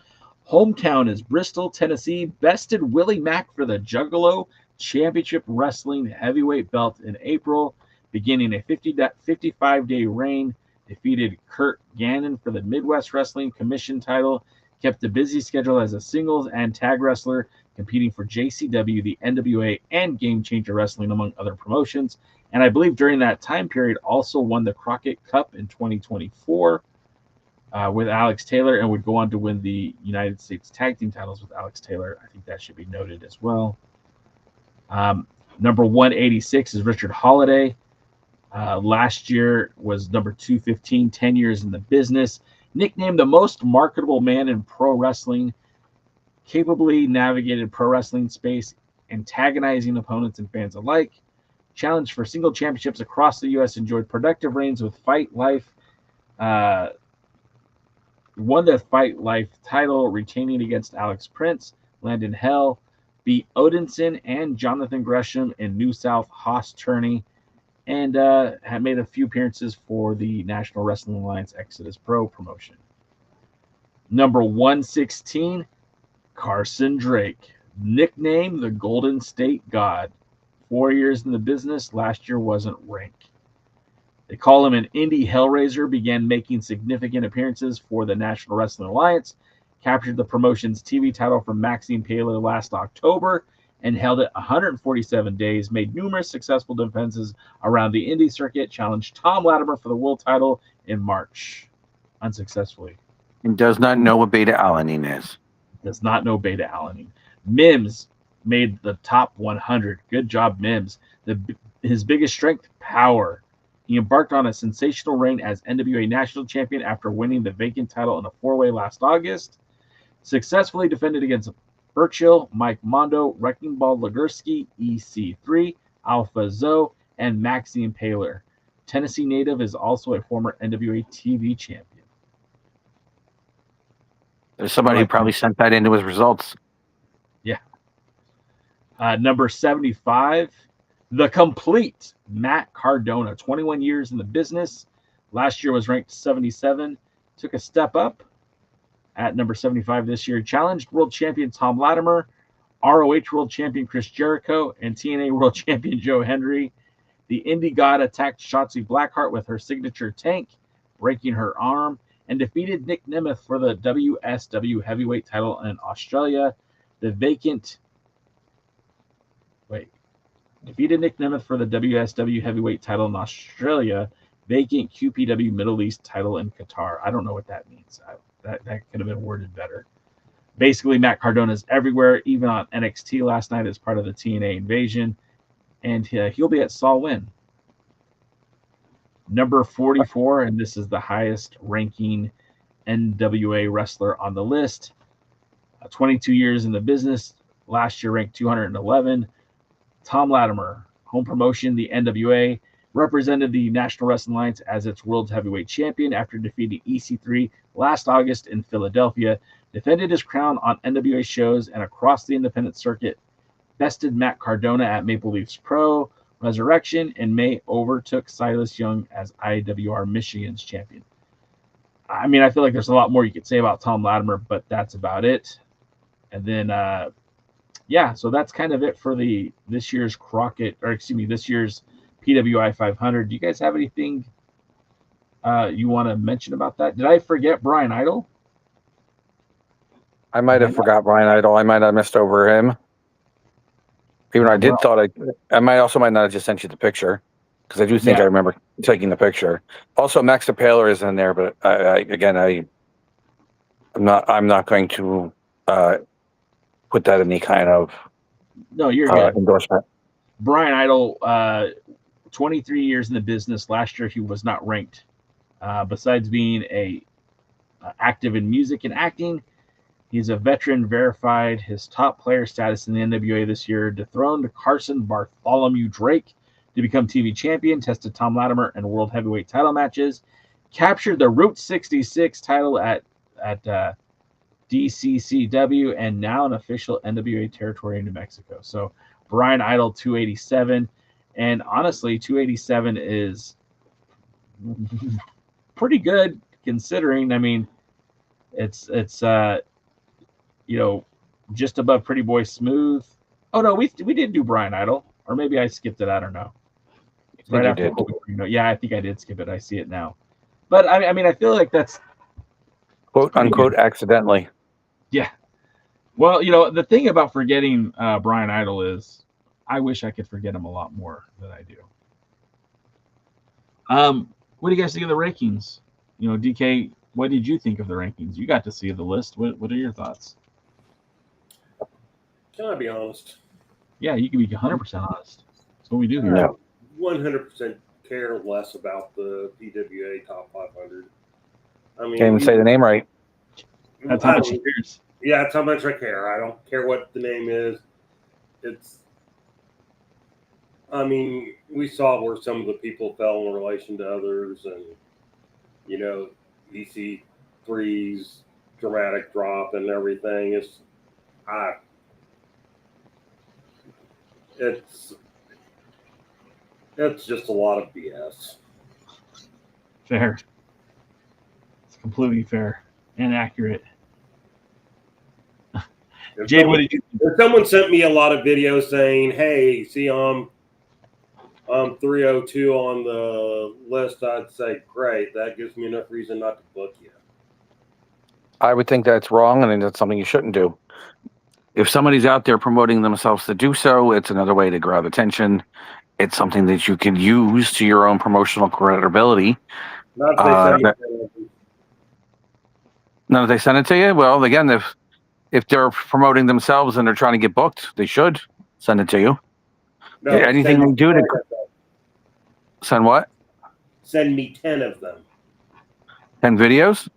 Hometown is Bristol, Tennessee. Bested Willie Mack for the Juggalo Championship Wrestling Heavyweight belt in April, beginning a 55-day reign. Defeated Kurt Gannon for the Midwest Wrestling Commission title. Kept a busy schedule as a singles and tag wrestler, competing for JCW, the NWA, and Game Changer Wrestling, among other promotions. And I believe during that time period also won the Crockett Cup in 2024 with Alex Taylor, and would go on to win the United States Tag Team titles with Alex Taylor. I think that should be noted as well. Number 186 is Richard Holiday. Last year was number 215, 10 years in the business. Nicknamed the most marketable man in pro wrestling, capably navigated pro wrestling space, antagonizing opponents and fans alike. Challenged for single championships across the U.S., enjoyed productive reigns with Fight Life. Won the Fight Life title, retaining against Alex Prince, Landon Hell, beat Odinson and Jonathan Gresham in New South Haas tourney, and had made a few appearances for the National Wrestling Alliance Exodus Pro promotion. Number 116, Carson Drake, nicknamed the Golden State God. 4 years in the business. Last year wasn't ranked. They call him an indie hellraiser. Began making significant appearances for the National Wrestling Alliance. Captured the promotion's TV title from Maxine Taylor last October and held it 147 days. Made numerous successful defenses around the indie circuit. Challenged Tom Latimer for the world title in March, unsuccessful. And does not know what beta-alanine is. Does not know beta-alanine. Mims made the top 100. Good job, Mims. His biggest strength, power. He embarked on a sensational reign as NWA National Champion after winning the vacant title in a four-way last August. Successfully defended against Burchill, Mike Mondo, Wrecking Ball Legursky, EC3, Alpha Zoe, and Maxine Taylor. Tennessee native, is also a former NWA TV champion. There's somebody who probably sent that into his results. Yeah. Number 75, the complete Matt Cardona. 21 years in the business. Last year was ranked 77. Took a step up at number 75 this year. Challenged world champion Tom Latimer, ROH world champion Chris Jericho, and TNA world champion Joe Hendry. The Indie God attacked Shotzi Blackheart with her signature tank, breaking her arm, and defeated Nick Nemeth for the WSW heavyweight title in Australia. Defeated Nick Nemeth for the WSW heavyweight title in Australia. Vacant QPW Middle East title in Qatar. I don't know what that means. That could have been worded better. Basically, Matt Cardona is everywhere, even on NXT last night as part of the TNA invasion. And he'll be at Saul Win. Number 44, and this is the highest ranking NWA wrestler on the list. 22 years in the business. Last year ranked 211. Tom Latimer, home promotion, the NWA, represented the National Wrestling Alliance as its World Heavyweight Champion after defeating EC3 last August in Philadelphia. Defended his crown on NWA shows and across the independent circuit. Bested Matt Cardona at Maple Leafs Pro Resurrection, and May overtook Silas Young as IWR Michigan's champion. I mean, I feel like there's a lot more you could say about Tom Latimer, but that's about it. And then, so that's kind of it for this year's this year's PWI 500. Do you guys have anything you want to mention about that? Did I forget Brian Idol? I might have forgot Brian Idol. I might have missed over him. Even I might not have just sent you the picture, because I do think I remember taking the picture. Also, Max DePaler is in there, but I'm not going to put that in any kind of you're good. Endorsement. Brian Idol, 23 years in the business. Last year he was not ranked. Besides being active in music and acting, he's a veteran, verified his top player status in the NWA this year, dethroned Carson Bartholomew Drake to become TV champion, tested Tom Latimer in world heavyweight title matches, captured the Route 66 title at DCCW, and now an official NWA territory in New Mexico. So Brian Idol, 287. And honestly, 287 is pretty good considering. I mean, it's just above Pretty Boy Smooth. Oh no, we did do Brian Idol, or maybe I skipped it. I don't know. Right after, yeah, I think I did skip it. I see it now, but I mean, I feel like that's quote unquote accidentally. Yeah. Well, the thing about forgetting Brian Idol is, I wish I could forget him a lot more than I do. What do you guys think of the rankings? DK, what did you think of the rankings? You got to see the list. What are your thoughts? Can I be honest? Yeah, you can be 100% honest. That's what we do here. No. 100% care less about the PWA Top 500. I mean, can't even say the name right. That's how much he cares. Yeah, that's how much I care. I don't care what the name is. We saw where some of the people fell in relation to others, and EC3's dramatic drop and everything. It's just a lot of BS. Fair. It's completely fair and accurate. Jade, what did you think? If someone sent me a lot of videos saying, "Hey, see, I'm 302 on the list," I'd say, "Great, that gives me enough reason not to book you." I would think that's wrong, and that's something you shouldn't do. If somebody's out there promoting themselves to do so, it's another way to grab attention. It's something that you can use to your own promotional credibility. Not if they send it to you. Well, again, if they're promoting themselves and they're trying to get booked, they should send it to you. No, anything they do to send what? Send me 10 of them. 10 videos?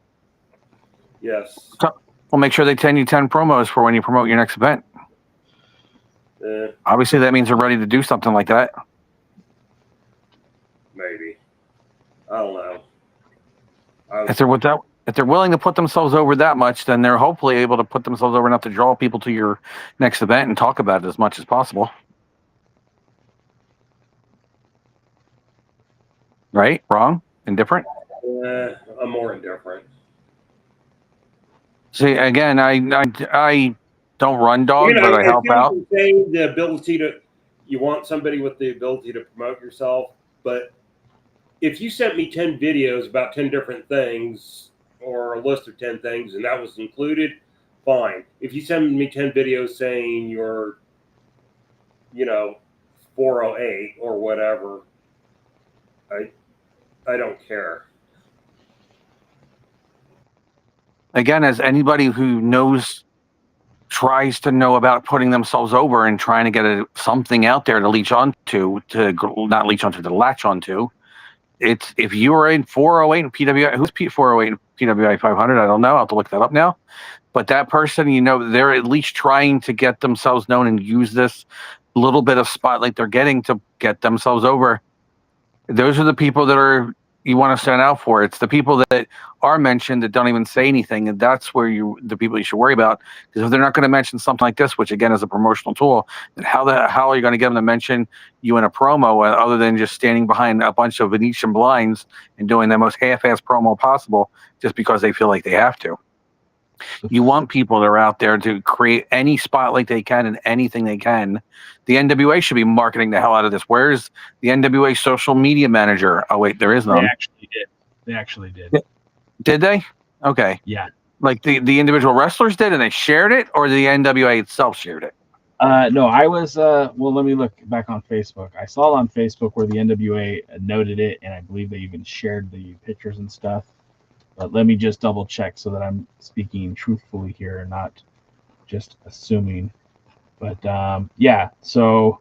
Yes. So, well, make sure they send you 10 promos for when you promote your next event. Obviously, that means they're ready to do something like that. Maybe. I don't know. If they're willing to put themselves over that much, then they're hopefully able to put themselves over enough to draw people to your next event and talk about it as much as possible. Right? Wrong? Indifferent? I'm more indifferent. See, again, I don't run dog, but I help out. The ability to you want somebody with the ability to promote yourself. But if you sent me 10 videos about 10 different things or a list of 10 things and that was included, fine. If you send me 10 videos saying you're, 408 or whatever, I don't care. Again, as anybody who tries to know about putting themselves over and trying to get something out there to latch onto, it's if you are in 408 and PWI, who's 408 and PWI 500? I don't know. I'll have to look that up now. But that person, they're at least trying to get themselves known and use this little bit of spotlight they're getting to get themselves over. Those are the people that you want to stand out for. It's the people that are mentioned that don't even say anything, and that's where the people you should worry about. Because if they're not going to mention something like this, which again is a promotional tool, then how are you going to get them to mention you in a promo other than just standing behind a bunch of Venetian blinds and doing the most half-ass promo possible just because they feel like they have to? You want people that are out there to create any spotlight they can and anything they can. The NWA should be marketing the hell out of this. Where's the NWA social media manager? Oh, wait, there is none. They actually did. Did they? Okay. Yeah. Like the individual wrestlers did and they shared it, or the NWA itself shared it? No, I was, well, let me look back on Facebook. I saw it on Facebook where the NWA noted it, and I believe they even shared the pictures and stuff. But let me just double check so that I'm speaking truthfully here and not just assuming. But yeah, so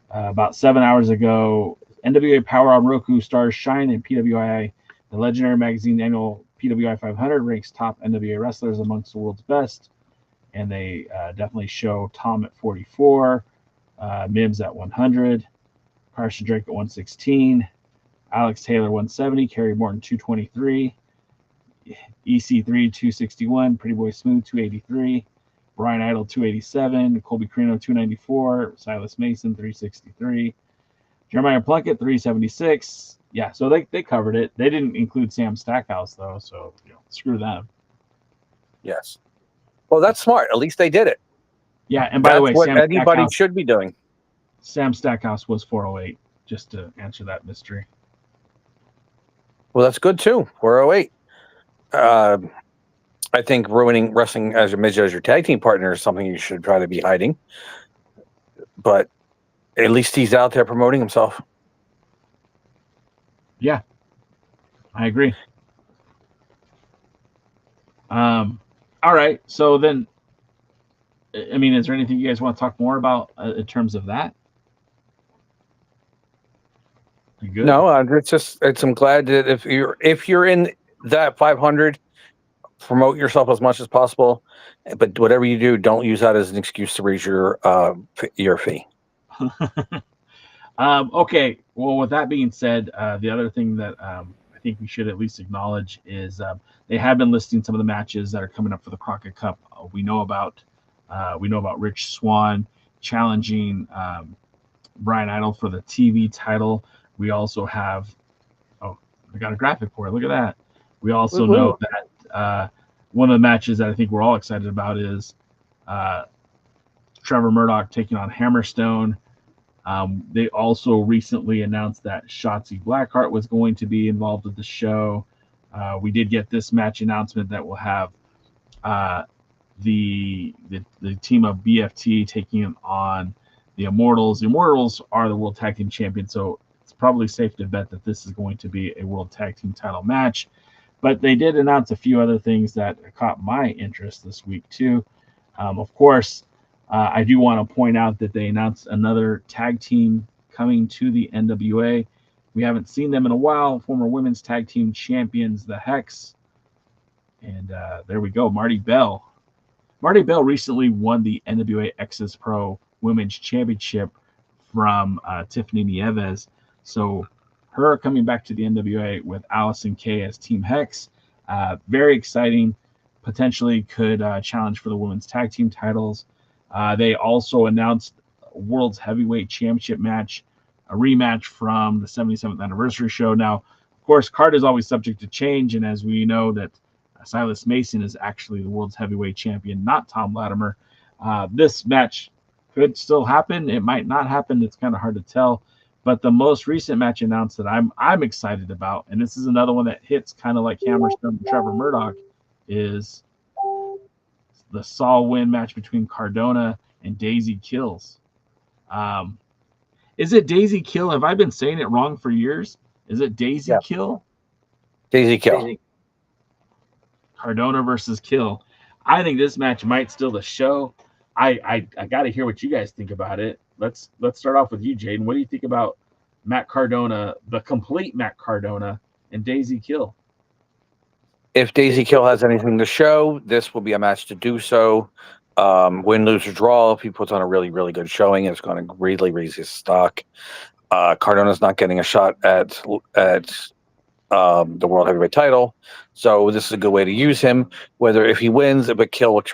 about 7 hours ago, NWA POWERRR on Roku stars shine in PWI. The legendary magazine annual PWI 500 ranks top NWA wrestlers amongst the world's best. And they definitely show Tom at 44, Mims at 100, Carson Drake at 116, Alex Taylor 170, Kerry Morton 223, EC3 261, Pretty Boy Smooth 283, Brian Idol 287, Colby Carino 294, Silas Mason 363, Jeremiah Plunkett 376. Yeah, so they covered it. They didn't include Sam Stackhouse though, so screw them. Yes. Well, that's smart. At least they did it. Yeah, and by the way, what Sam anybody Stackhouse, should be doing. Sam Stackhouse was 408, just to answer that mystery. Well, that's good too. 408. I think ruining wrestling as your tag team partner is something you should try to be hiding. But at least he's out there promoting himself. Yeah, I agree. All right, so then, I mean, is there anything you guys want to talk more about in terms of that? You good? No, I'm glad that if you're in that 500, promote yourself as much as possible, but whatever you do, don't use that as an excuse to raise your fee. Okay. Well, with that being said, the other thing that I think we should at least acknowledge is they have been listing some of the matches that are coming up for the Crockett Cup. We know about Rich Swann challenging Brian Idol for the TV title. We also have, we got a graphic for it. Look at that. We also know that one of the matches that I think we're all excited about is Trevor Murdoch taking on Hammerstone. They also recently announced that Shotzi Blackheart was going to be involved with the show. We did get this match announcement that will have the team of BFT taking on the Immortals. The Immortals are the World Tag Team Champions, so it's probably safe to bet that this is going to be a World Tag Team title match. But they did announce a few other things that caught my interest this week too. Of course, I do want to point out that they announced another tag team coming to the NWA. We haven't seen them in a while. Former women's tag team champions, the Hex. And there we go, Marty Bell. Marty Bell recently won the NWA Access Pro Women's Championship from Tiffany Nieves. So her coming back to the NWA with Allison Kay as Team Hex. Very exciting. Potentially could challenge for the women's tag team titles. They also announced a World's Heavyweight Championship match, a rematch from the 77th anniversary show. Now, of course, card is always subject to change, and as we know that Silas Mason is actually the World's Heavyweight Champion, not Tom Latimer. This match could still happen. It might not happen. It's kind of hard to tell. But the most recent match announced that I'm excited about, and this is another one that hits kind of like Hammerstone and Trevor Murdoch, is the Saul win match between Cardona and Daisy Kills. Is it Daisy Kill? Have I been saying it wrong for years? Is it Daisy Kill? Daisy Kill. Cardona versus Kill. I think this match might steal the show. I got to hear what you guys think about it. Let's start off with you, Jaden. What do you think about Matt Cardona, the complete Matt Cardona, and Daisy Kill? If Daisy Kill has anything to show, this will be a match to do so. Win, lose, or draw. If he puts on a really, really good showing, it's going to really raise his stock. Cardona's not getting a shot at the World Heavyweight title, so this is a good way to use him. Whether if he wins, but Kill looks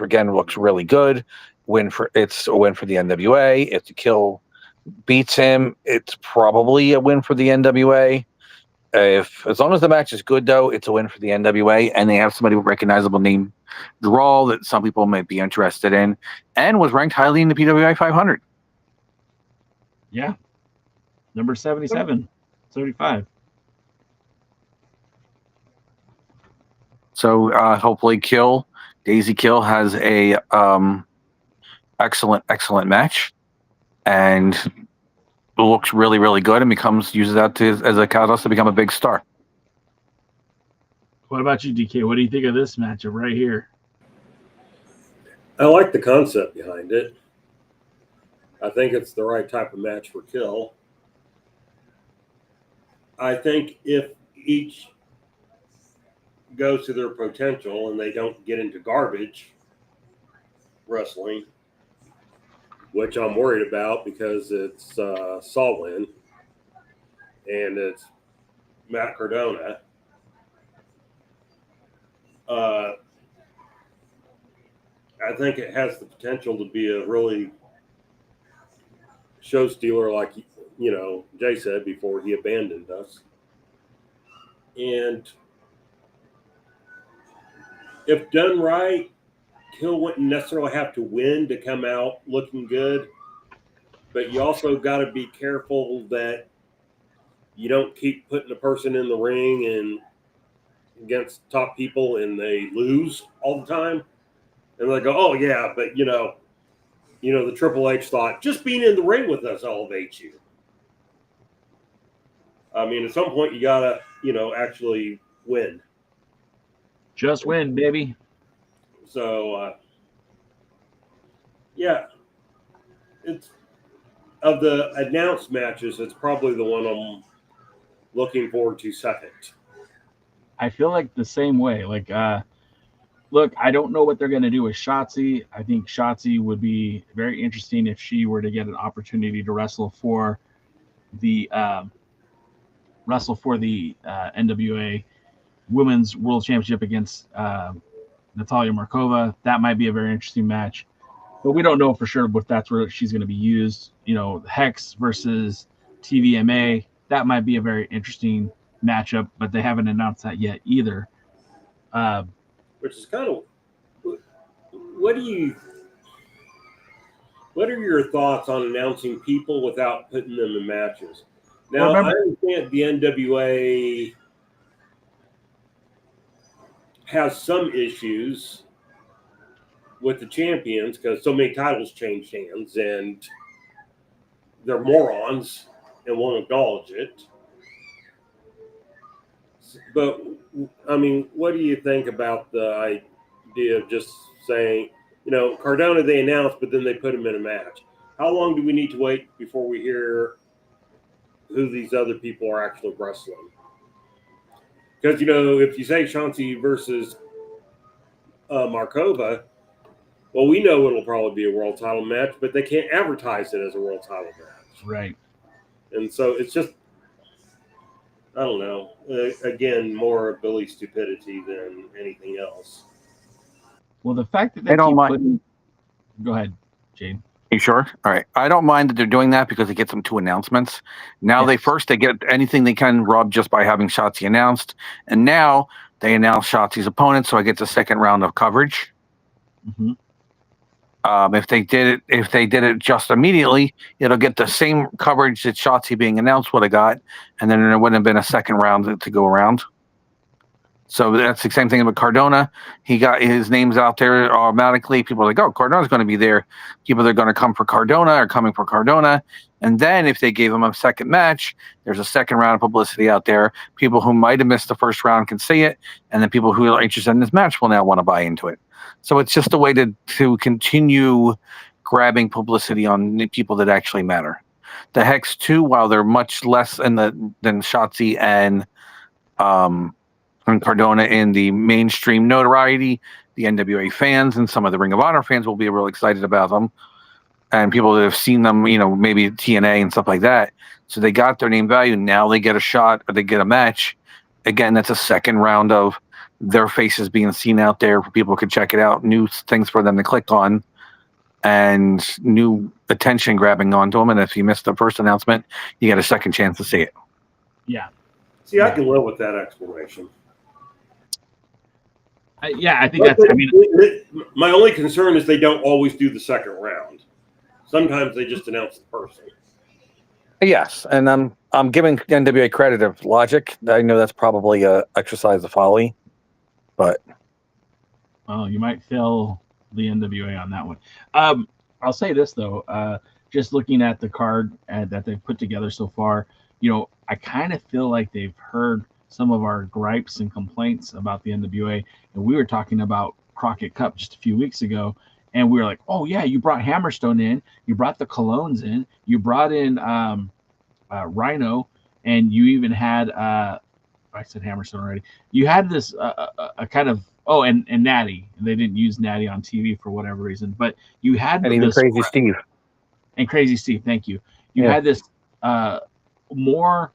really good. It's a win for the NWA. If the Kill beats him, it's probably a win for the NWA. As long as the match is good, though, it's a win for the NWA, and they have somebody with recognizable name draw that some people might be interested in, and was ranked highly in the PWI 500. Yeah, number 77, 75. So hopefully, Daisy Kill has a excellent match, and looks really, really good, and uses that as a catalyst to become a big star. What about you, DK? What do you think of this matchup right here? I like the concept behind it. I think it's the right type of match for Kill. I think if each goes to their potential and they don't get into garbage wrestling, which I'm worried about because it's Saul win and it's Matt Cardona. I think it has the potential to be a really show stealer, like Jay said before he abandoned us. And if done right, Kill wouldn't necessarily have to win to come out looking good, but you also got to be careful that you don't keep putting a person in the ring and against top people and they lose all the time, and they go, "Oh yeah, but the Triple H thought just being in the ring with us elevates you." I mean, at some point you gotta actually win. Just win, baby. So, it's of the announced matches, it's probably the one I'm looking forward to second. I feel like the same way. Look, I don't know what they're going to do with Shotzi. I think Shotzi would be very interesting if she were to get an opportunity to wrestle for the NWA Women's World Championship against Natalia Markova. That might be a very interesting match, but we don't know for sure if that's where she's going to be used. Hex versus TVMA, that might be a very interesting matchup, but they haven't announced that yet either. Which is kind of, what are your thoughts on announcing people without putting them in matches? Now, I understand the NWA has some issues with the champions because so many titles changed hands and they're morons and won't acknowledge it. But, I mean, what do you think about the idea of just saying, Cardona they announced, but then they put him in a match? How long do we need to wait before we hear who these other people are actually wrestling? Because, if you say Shotzi versus Markova, well, we know it'll probably be a world title match, but they can't advertise it as a world title match. Right. And so it's just, I don't know. Again, more Billy stupidity than anything else. Well, the fact that they don't keep mind. putting... Go ahead, Jane. You sure? All right. I don't mind that they're doing that because it gets them 2 announcements. Now they get anything they can rub just by having Shotzi announced, and now they announce Shotzi's opponent, so I get the second round of coverage. Mm-hmm. If they did it just immediately, it'll get the same coverage that Shotzi being announced would have got, and then there wouldn't have been a second round to go around. So that's the same thing with Cardona. He got his names out there automatically. People are like, oh, Cardona's going to be there. People that are going to come for Cardona are coming for Cardona. And then if they gave him a second match, there's a second round of publicity out there. People who might have missed the first round can see it. And then people who are interested in this match will now want to buy into it. So it's just a way to continue grabbing publicity on the people that actually matter. The Hex 2, while they're much less than Shotzi and Cardona in the mainstream notoriety, the NWA fans and some of the Ring of Honor fans will be real excited about them. And people that have seen them, maybe TNA and stuff like that. So they got their name value. Now they get a shot or they get a match. Again, that's a second round of their faces being seen out there for people who can check it out. New things for them to click on and new attention grabbing onto them. And if you missed the first announcement, you get a second chance to see it. Yeah. See, I can live with that explanation. I think that's. My only concern is they don't always do the second round. Sometimes they just announce the person. Yes, and I'm giving NWA credit of logic. I know that's probably a exercise of folly, but you might fail the NWA on that one. I'll say this though, just looking at the card that they've put together so far, I kind of feel like they've heard some of our gripes and complaints about the NWA. And we were talking about Crockett Cup just a few weeks ago. And we were like, oh, yeah, you brought Hammerstone in. You brought the Colognes in. You brought in Rhino. And you even had, I said Hammerstone already. You had this a kind of, and Natty. And they didn't use Natty on TV for whatever reason. But you had and even Crazy Steve. And Crazy Steve, thank you. You had this more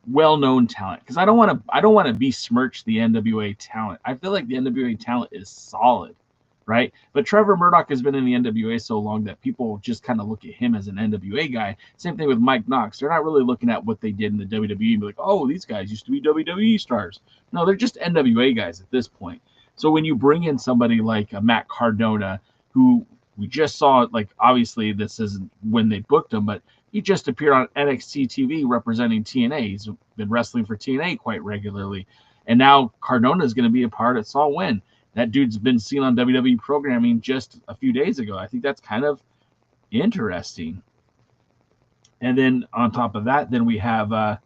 well-known talent, because I don't want to besmirch the NWA talent. I feel like the NWA talent is solid, right? But Trevor Murdoch has been in the NWA so long that people just kind of look at him as an NWA guy. Same thing with Mike Knox. They're not really looking at what they did in the WWE and be like, oh, these guys used to be WWE stars. No, they're just NWA guys at this point. So when you bring in somebody like Matt Cardona, who we just saw, like, obviously this isn't when they booked him, but he just appeared on NXT TV representing TNA. He's been wrestling for TNA quite regularly. And now Cardona is going to be a part of Saw Win. That dude's been seen on WWE programming just a few days ago. I think that's kind of interesting. And then on top of that, then we have, with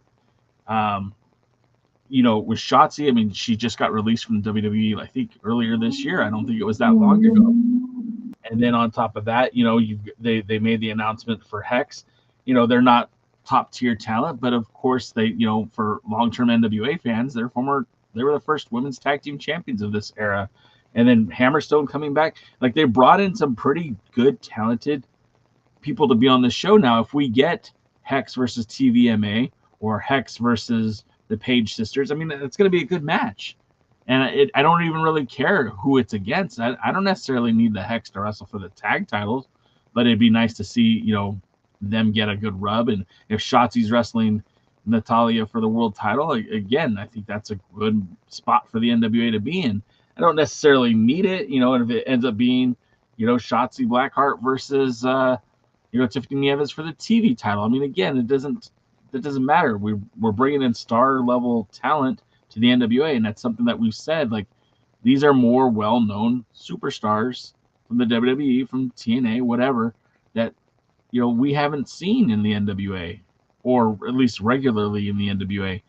Shotzi. I mean, she just got released from WWE, I think, earlier this year. I don't think it was that long ago. And then on top of that, they made the announcement for Hex. They're not top tier talent, but of course they, for long-term NWA fans, they were the first women's tag team champions of this era. And then Hammerstone coming back, like, they brought in some pretty good, talented people to be on the show. Now, if we get Hex versus TVMA or Hex versus the Page Sisters, I mean, it's going to be a good match. And I don't even really care who it's against. I don't necessarily need the Hex to wrestle for the tag titles, but it'd be nice to see, them get a good rub. And if Shotzi's wrestling Natalya for the world title, again, I think that's a good spot for the NWA to be in. I don't necessarily need it, and if it ends up being, Shotzi Blackheart versus, Tiffany Evans for the TV title. I mean, again, it doesn't matter. We're bringing in star level talent to the NWA, and that's something that we've said. Like, these are more well-known superstars from the WWE, from TNA, whatever, that we haven't seen in the NWA, or at least regularly in the NWA.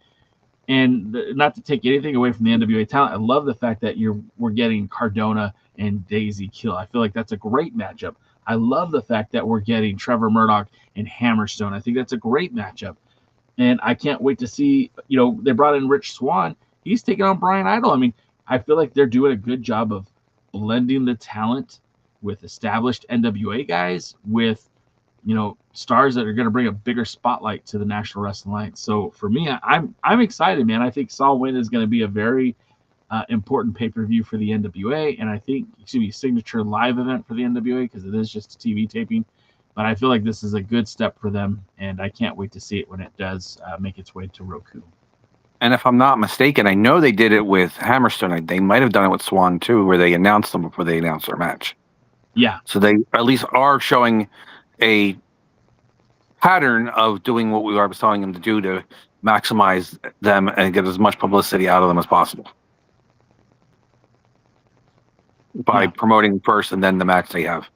And not to take anything away from the NWA talent, I love the fact that we're getting Cardona and Daisy Kill. I feel like that's a great matchup. I love the fact that we're getting Trevor Murdoch and Hammerstone. I think that's a great matchup. And I can't wait to see, they brought in Rich Swann. He's taking on Brian Idol. I mean, I feel like they're doing a good job of blending the talent with established NWA guys with, stars that are going to bring a bigger spotlight to the National Wrestling Alliance. So for me, I'm excited, man. I think Saw Win is going to be a very important pay-per-view for the NWA, and I think it's going to be a signature live event for the NWA because it is just a TV taping. But I feel like this is a good step for them, and I can't wait to see it when it does make its way to Roku. And if I'm not mistaken, I know they did it with Hammerstone. They might have done it with Swan too, where they announced them before they announced their match. Yeah. So they at least are showing a pattern of doing what we was telling them to do to maximize them and get as much publicity out of them as possible by promoting first and then the match they have.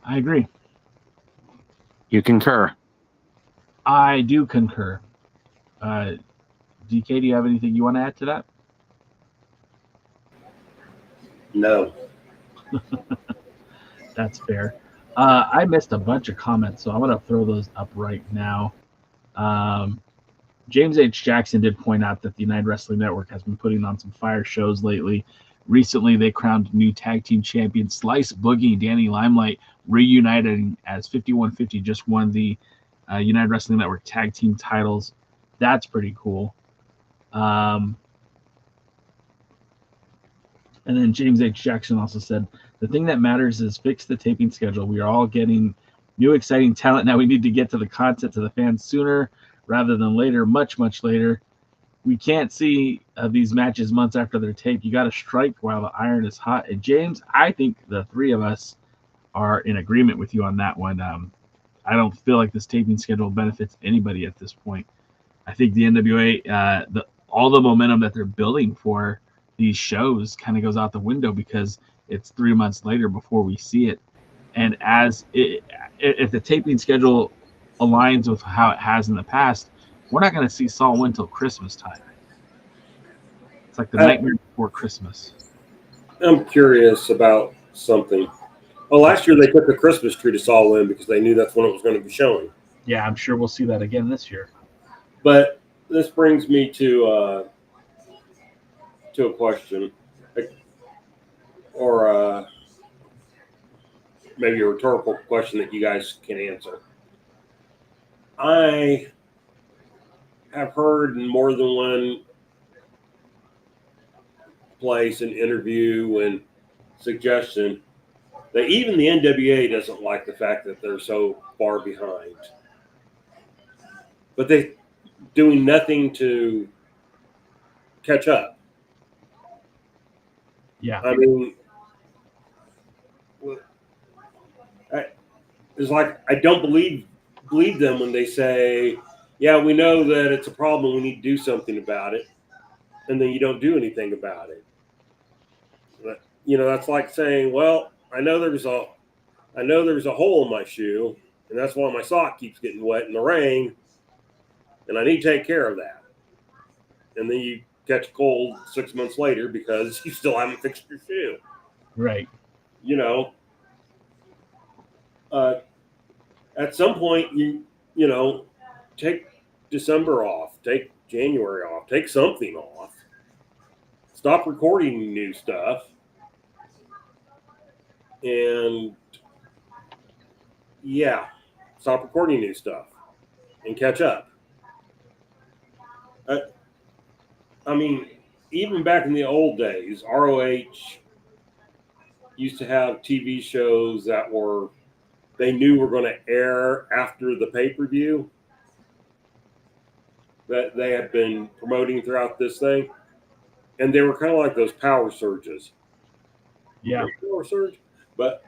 I agree. You concur? I do concur. DK, do you have anything you want to add to that? No. That's fair. I missed a bunch of comments, so I'm going to throw those up right now. James H. Jackson did point out that the United Wrestling Network has been putting on some fire shows lately. Recently, they crowned new tag team champions Slice, Boogie, and Danny Limelight, reuniting as 5150 just won the United Wrestling Network tag team titles. That's pretty cool. And then James H. Jackson also said, the thing that matters is fix the taping schedule. We are all getting new exciting talent. Now we need to get to the content to the fans sooner rather than later, much, much later. We can't see these matches months after they're taped. You got to strike while the iron is hot. And James, I think the three of us are in agreement with you on that one. I don't feel like this taping schedule benefits anybody at this point. I think the NWA, all the momentum that they're building for these shows kind of goes out the window because it's 3 months later before we see it. And if the taping schedule aligns with how it has in the past, we're not going to see Saul win until Christmas time. It's like the nightmare before Christmas. I'm curious about something. Oh, last year they took the Christmas tree to Saul Win because they knew that's when it was going to be showing. Yeah, I'm sure we'll see that again this year. But this brings me to a question, or maybe a rhetorical question that you guys can answer. I have heard in more than one place, an interview and suggestion that even the NWA doesn't like the fact that they're so far behind. But they're doing nothing to catch up. Yeah. I mean, it's like I don't believe them when they say, yeah, we know that it's a problem, we need to do something about it, and then you don't do anything about it. But, that's like saying, well, I know there's a hole in my shoe, and that's why my sock keeps getting wet in the rain, and I need to take care of that. And then you catch a cold 6 months later because you still haven't fixed your shoe. Right. At some point, you take December off, take January off, take something off. Stop recording new stuff. And, stop recording new stuff and catch up. I mean, even back in the old days, ROH used to have TV shows that they knew were going to air after the pay-per-view that they had been promoting throughout this thing. And they were kind of like those power surges. Yeah. Power surge. But,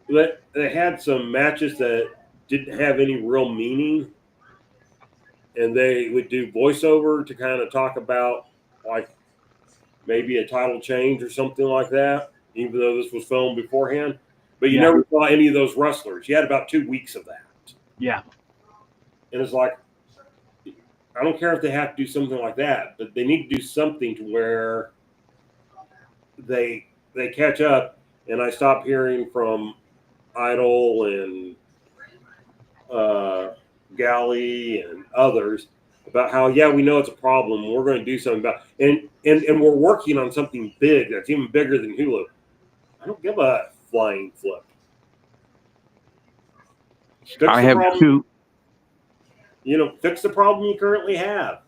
they had some matches that didn't have any real meaning. And they would do voiceover to kind of talk about, like, maybe a title change or something like that, even though this was filmed beforehand. But you never saw any of those wrestlers. You had about 2 weeks of that. Yeah. And it's like, I don't care if they have to do something like that, but they need to do something to where they catch up. And I stop hearing from Idol and Galley and others about how, we know it's a problem. We're going to do something about it. And we're working on something big that's even bigger than Hulu. I don't give a flying flip. I have two. Fix the problem you currently have.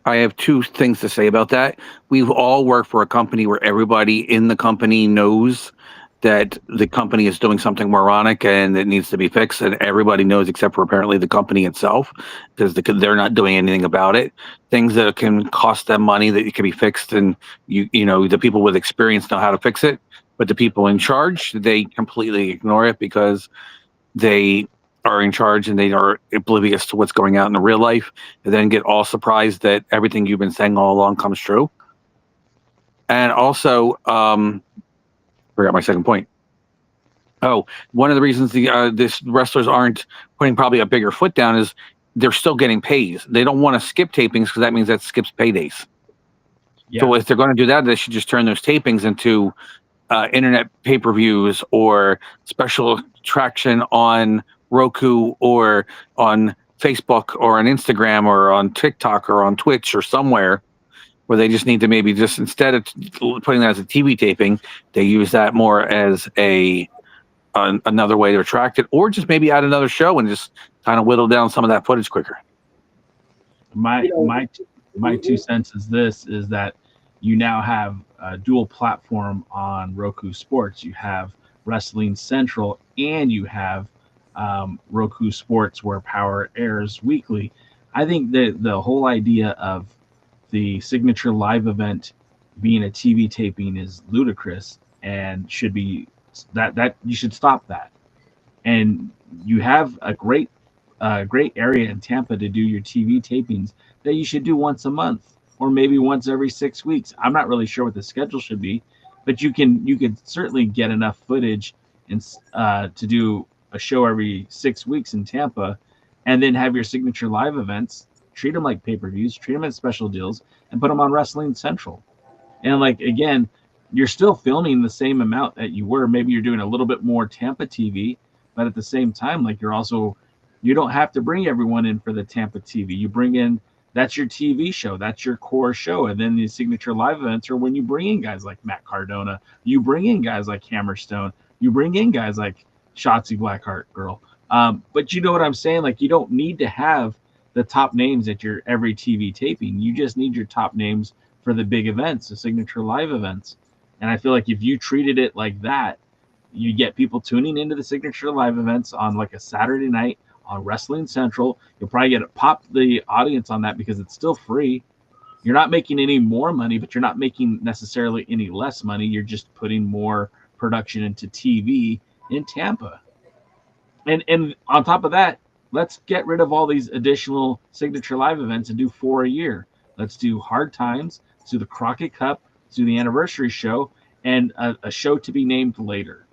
I have two things to say about that. We've all worked for a company where everybody in the company knows that the company is doing something moronic and it needs to be fixed, and everybody knows except for apparently the company itself, because they're not doing anything about it. Things that can cost them money that it can be fixed, and you know the people with experience know how to fix it, but the people in charge, they completely ignore it because they are in charge and they are oblivious to what's going out in the real life, and then get all surprised that everything you've been saying all along comes true. And also, forgot my second point. Oh, one of the reasons this wrestlers aren't putting probably a bigger foot down is they're still getting pays. They don't want to skip tapings because that means that skips paydays. Yeah. So if they're going to do that, they should just turn those tapings into internet pay-per-views or special attraction on Roku or on Facebook or on Instagram or on TikTok or on Twitch or somewhere, where they just need to maybe just, instead of putting that as a TV taping, they use that more as another way to attract it, or just maybe add another show and just kind of whittle down some of that footage quicker. My 2 cents is this, is that you now have a dual platform on Roku Sports. You have Wrestling Central and you have Roku Sports, where Power airs weekly. I think that the whole idea of the signature live event being a TV taping is ludicrous and should be that you should stop that. And you have a great area in Tampa to do your TV tapings that you should do once a month or maybe once every 6 weeks. I'm not really sure what the schedule should be, but you could certainly get enough footage to do a show every 6 weeks in Tampa, and then have your signature live events, treat them like pay-per-views, treat them as special deals, and put them on Wrestling Central. And like, again, you're still filming the same amount that you were. Maybe you're doing a little bit more Tampa TV, but at the same time, like, you don't have to bring everyone in for the Tampa TV. You bring in, that's your TV show, that's your core show. And then the signature live events are when you bring in guys like Matt Cardona, you bring in guys like Hammerstone, you bring in guys like Shotzi Blackheart Girl. But you know what I'm saying? Like, you don't need to have the top names at your every TV taping. You just need your top names for the big events, the signature live events. And I feel like if you treated it like that, you get people tuning into the signature live events on like a Saturday night on Wrestling Central. You'll probably pop the audience on that because it's still free. You're not making any more money, but you're not making necessarily any less money. You're just putting more production into TV in Tampa. And on top of that, let's get rid of all these additional signature live events and do 4 a year. Let's do Hard Times, let's do the Crockett Cup, let's do the anniversary show, and a show to be named later.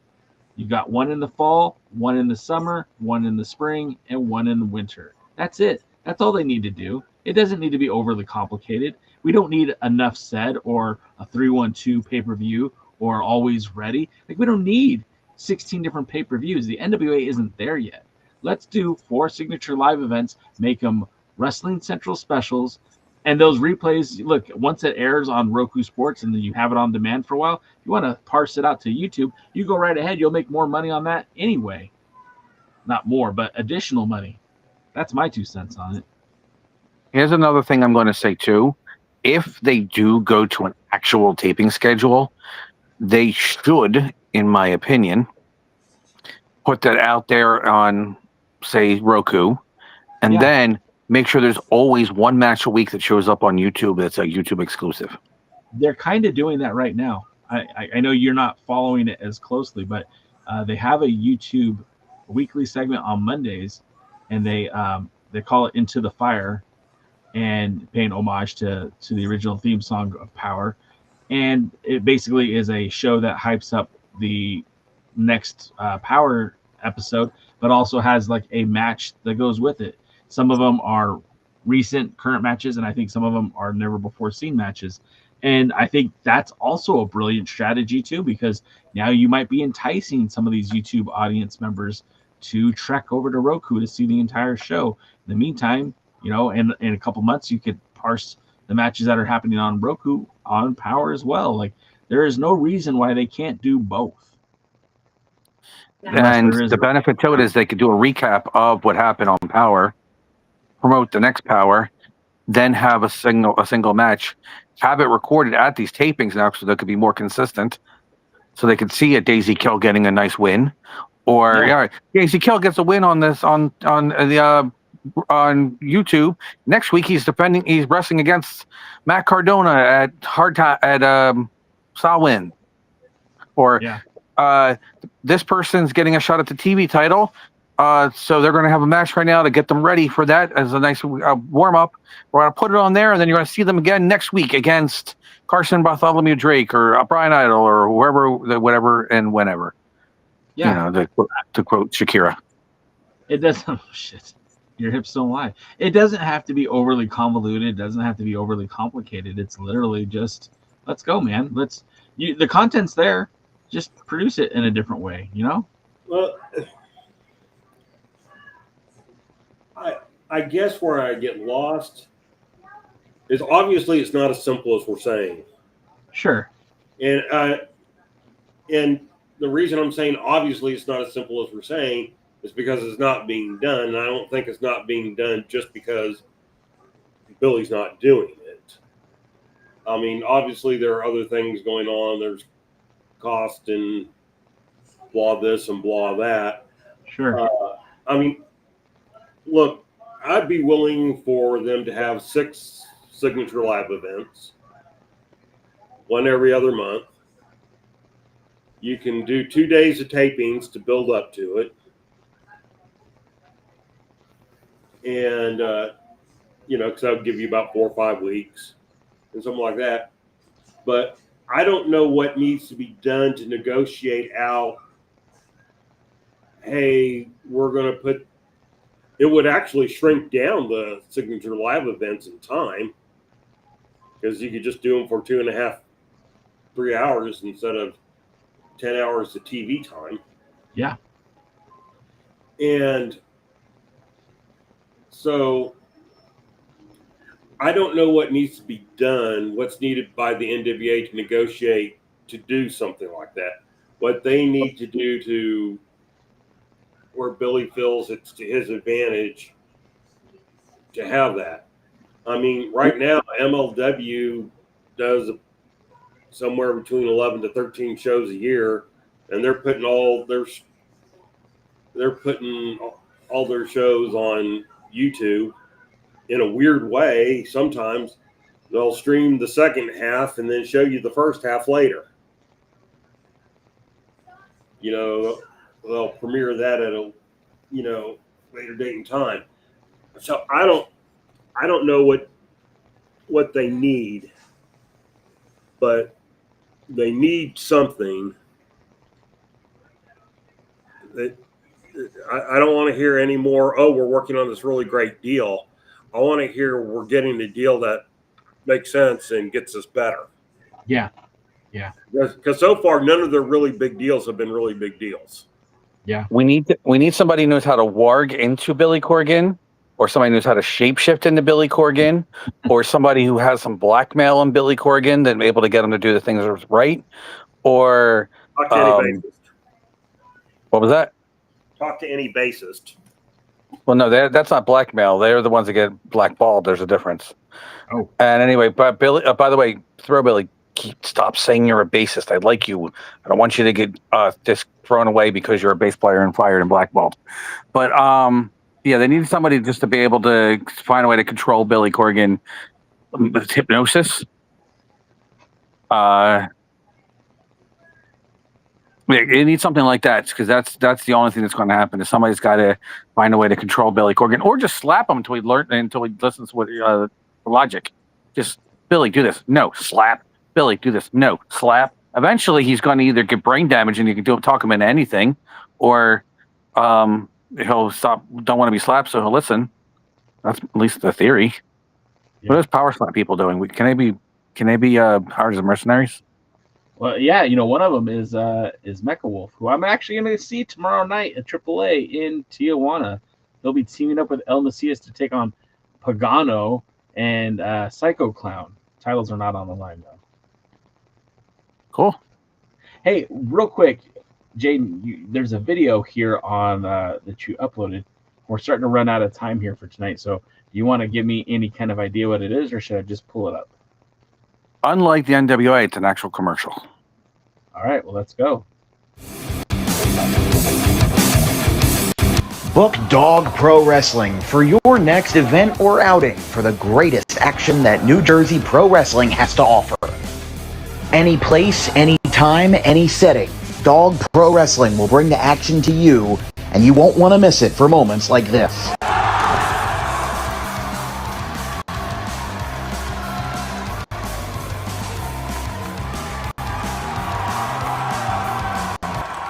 You got one in the fall, one in the summer, one in the spring, and one in the winter. That's it. That's all they need to do. It doesn't need to be overly complicated. We don't need Enough Said or a 312 pay-per-view or Always Ready. Like, we don't need 16 different pay-per-views. The NWA isn't there yet. Let's do 4 signature live events, make them Wrestling Central specials, and those replays, look, once it airs on Roku Sports and then you have it on demand for a while, if you want to parse it out to YouTube, you go right ahead. You'll make more money on that anyway. Not more, but additional money. That's my 2 cents on it. Here's another thing I'm going to say, too. If they do go to an actual taping schedule, they should, in my opinion, put that out there on, say, Roku, and then make sure there's always one match a week that shows up on YouTube that's a YouTube exclusive. They're kind of doing that right now. I know you're not following it as closely, but they have a YouTube weekly segment on Mondays, and they call it Into the Fire, and paying homage to the original theme song of Power. And it basically is a show that hypes up the next Power episode, but also has like a match that goes with it. Some of them are recent current matches, and I think some of them are never before seen matches. And I think that's also a brilliant strategy too, because now you might be enticing some of these YouTube audience members to trek over to Roku to see the entire show. In the meantime, in a couple months, you could parse the matches that are happening on Roku on Power as well. Like, there is no reason why they can't do both. And the benefit to it is they could do a recap of what happened on Power, promote the next Power, then have a single match, have it recorded at these tapings now so they could be more consistent, so they could see a Daisy Kill getting a nice win, or Daisy Kill gets a win on this on YouTube. Next week he's wrestling against Matt Cardona at Samhain, or this person's getting a shot at the TV title. So they're going to have a match right now to get them ready for that as a nice warm up. We're going to put it on there, and then you're going to see them again next week against Carson Bartholomew Drake or Brian Idol or whoever, whatever, and whenever. Yeah, you know, to quote Shakira. It doesn't. Oh, shit, your hips don't lie. It doesn't have to be overly convoluted. It doesn't have to be overly complicated. It's literally just, let's go, man. The content's there. Just produce it in a different way. You know. Well, I guess where I get lost is obviously it's not as simple as we're saying. Sure. And the reason I'm saying obviously it's not as simple as we're saying is because it's not being done. And I don't think it's not being done just because Billy's not doing it. I mean, obviously there are other things going on. There's cost and blah this and blah that. Sure. I mean, look, I'd be willing for them to have 6 Signature Live events, 1 every other month. You can do 2 days of tapings to build up to it. And, because that would give you about 4 or 5 weeks and something like that. But I don't know what needs to be done to negotiate out, hey, we're going to put, it would actually shrink down the Signature Live events in time because you could just do them for 2.5, 3 hours instead of 10 hours of TV time. Yeah. And so I don't know what needs to be done, what's needed by the NWA to negotiate to do something like that. What they need to do to where Billy feels it's to his advantage to have that. I mean, right now, MLW does somewhere between 11 to 13 shows a year, and they're putting all their shows on YouTube. In a weird way, sometimes they'll stream the second half and then show you the first half later. You know, they'll premiere that at a later date and time. So I don't know what they need, but they need something that I don't want to hear any more. Oh, we're working on this really great deal. I want to hear we're getting a deal that makes sense and gets us better. Yeah. Yeah. Because so far, none of their really big deals have been really big deals. Yeah. We need somebody who knows how to warg into Billy Corgan, or somebody who knows how to shapeshift into Billy Corgan, or somebody who has some blackmail on Billy Corgan that able to get him to do the things that was right. Or talk to any bassist. What was that? Talk to any bassist. Well, no, that's not blackmail. They're the ones that get blackballed. There's a difference. Oh. And anyway, but Billy. By the way, Billy. Stop saying you're a bassist. I like you. I don't want you to get just thrown away because you're a bass player and fired and blackballed. But they need somebody just to be able to find a way to control Billy Corgan with hypnosis. It needs something like that because that's the only thing that's going to happen. Is somebody's got to find a way to control Billy Corgan, or just slap him until he listens to what logic. Just Billy, do this. No, slap. Billy, do this. No, slap. Eventually, he's going to either get brain damage and you can talk him into anything, or he'll stop. Don't want to be slapped, so he'll listen. That's at least the theory. Yeah. What is power slap people doing? Can they be hired as mercenaries? Well, yeah, one of them is Mecha Wolf, who I'm actually going to see tomorrow night at AAA in Tijuana. They'll be teaming up with El Macias to take on Pagano and Psycho Clown. Titles are not on the line, though. Cool. Hey, real quick, Jaden, there's a video here on that you uploaded. We're starting to run out of time here for tonight, so do you want to give me any kind of idea what it is, or should I just pull it up? Unlike the NWA, it's an actual commercial. All right, well, let's go. Book Dog Pro Wrestling for your next event or outing for the greatest action that New Jersey Pro Wrestling has to offer. Any place, any time, any setting, Dog Pro Wrestling will bring the action to you, and you won't want to miss it for moments like this.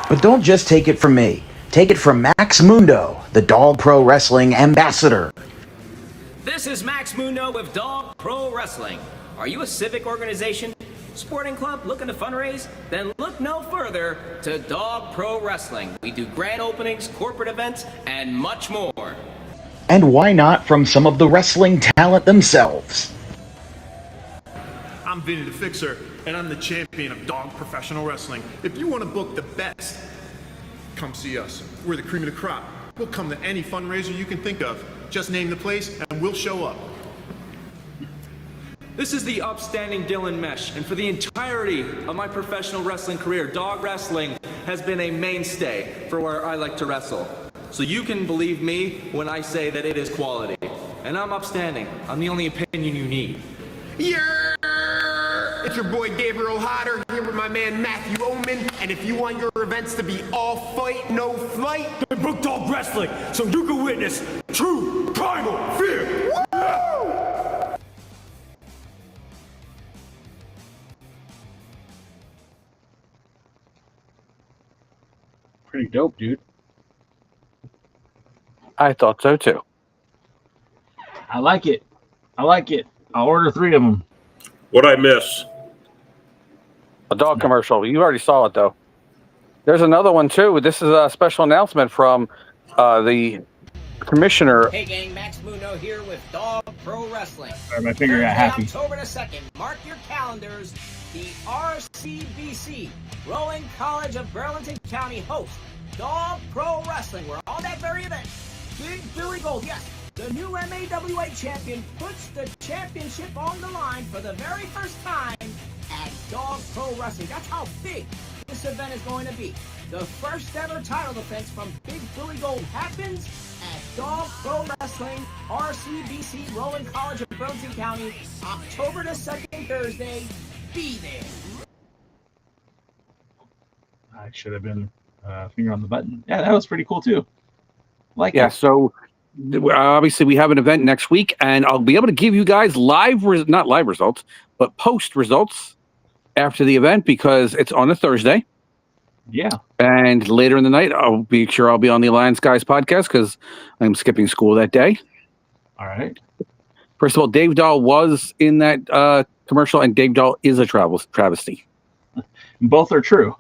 But don't just take it from me. Take it from Max Mundo, the Dog Pro Wrestling ambassador. This is Max Mundo with Dog Pro Wrestling. Are you a civic organization, sporting club looking to fundraise? Then look no further to Dog Pro Wrestling. We do grand openings, corporate events, and much more. And why not from some of the wrestling talent themselves? I'm Vinny the Fixer, and I'm the champion of Dog Professional Wrestling. If you want to book the best, come see us. We're the cream of the crop. We'll come to any fundraiser you can think of. Just name the place, and we'll show up. This is the upstanding Dylan Mesh, and for the entirety of my professional wrestling career, dog wrestling has been a mainstay for where I like to wrestle. So you can believe me when I say that it is quality. And I'm upstanding. I'm the only opinion you need. Yeah! It's your boy Gabriel Hodder here with my man Matthew Oman, and if you want your events to be all fight, no flight, then book Dog Wrestling so you can witness true primal fear. Woo! Pretty dope, dude. I thought so too. I like it. I like it. I'll order 3 of them. What'd I miss? A dog commercial. You already saw it, though. There's another one, too. This is a special announcement from the commissioner. Hey, gang. Max Mundo here with Dog Pro Wrestling. Sorry, my finger got happy. October the 2nd. Mark your calendars. The RCBC, Rolling College of Burlington County, hosts Dog Pro Wrestling, where all that very event. Big Billy Gold, yes. The new MAWA champion puts the championship on the line for the very first time at Dog Pro Wrestling. That's how big this event is going to be. The first ever title defense from Big Billy Gold happens at Dog Pro Wrestling, RCBC, Rolling College of Burlington County, October the 2nd, Thursday. Be there. I should have been finger on the button. Yeah, that was pretty cool too. So obviously we have an event next week, and I'll be able to give you guys not live results, but post results after the event because it's on a Thursday. Yeah. And later in the night, I'll be sure I'll be on the Alliance Guys podcast because I'm skipping school that day. All right. First of all, Dave Dahl was in that commercial, and Dave Dahl is a travesty. Both are true.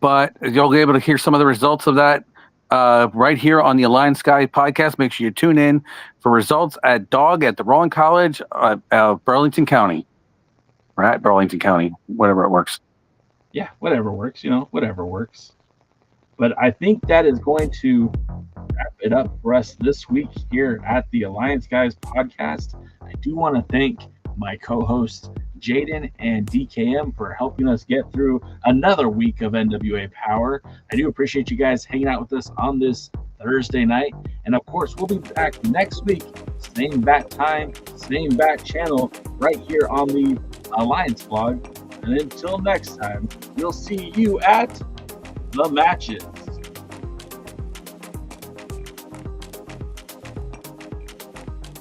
But you'll be able to hear some of the results of that right here on the Alliance Guy podcast. Make sure you tune in for results at the Rolling College, Burlington County. Or at Burlington County, whatever it works. Yeah, whatever works, whatever works. But I think that is going to wrap it up for us this week here at the Alliance Guys podcast. I do want to thank my co-hosts Jaden and DKM for helping us get through another week of NWA Power. I do appreciate you guys hanging out with us on this Thursday night. And of course, we'll be back next week. Same back time, same back channel right here on the Alliance blog. And until next time, we'll see you at the matches.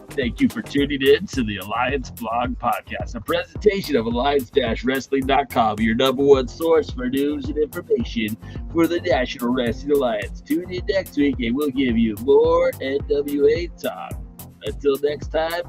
Thank you for tuning in to the Alliance Blog Podcast, a presentation of Alliance-Wrestling.com, your number one source for news and information for the National Wrestling Alliance. Tune in next week and we'll give you more NWA talk. Until next time,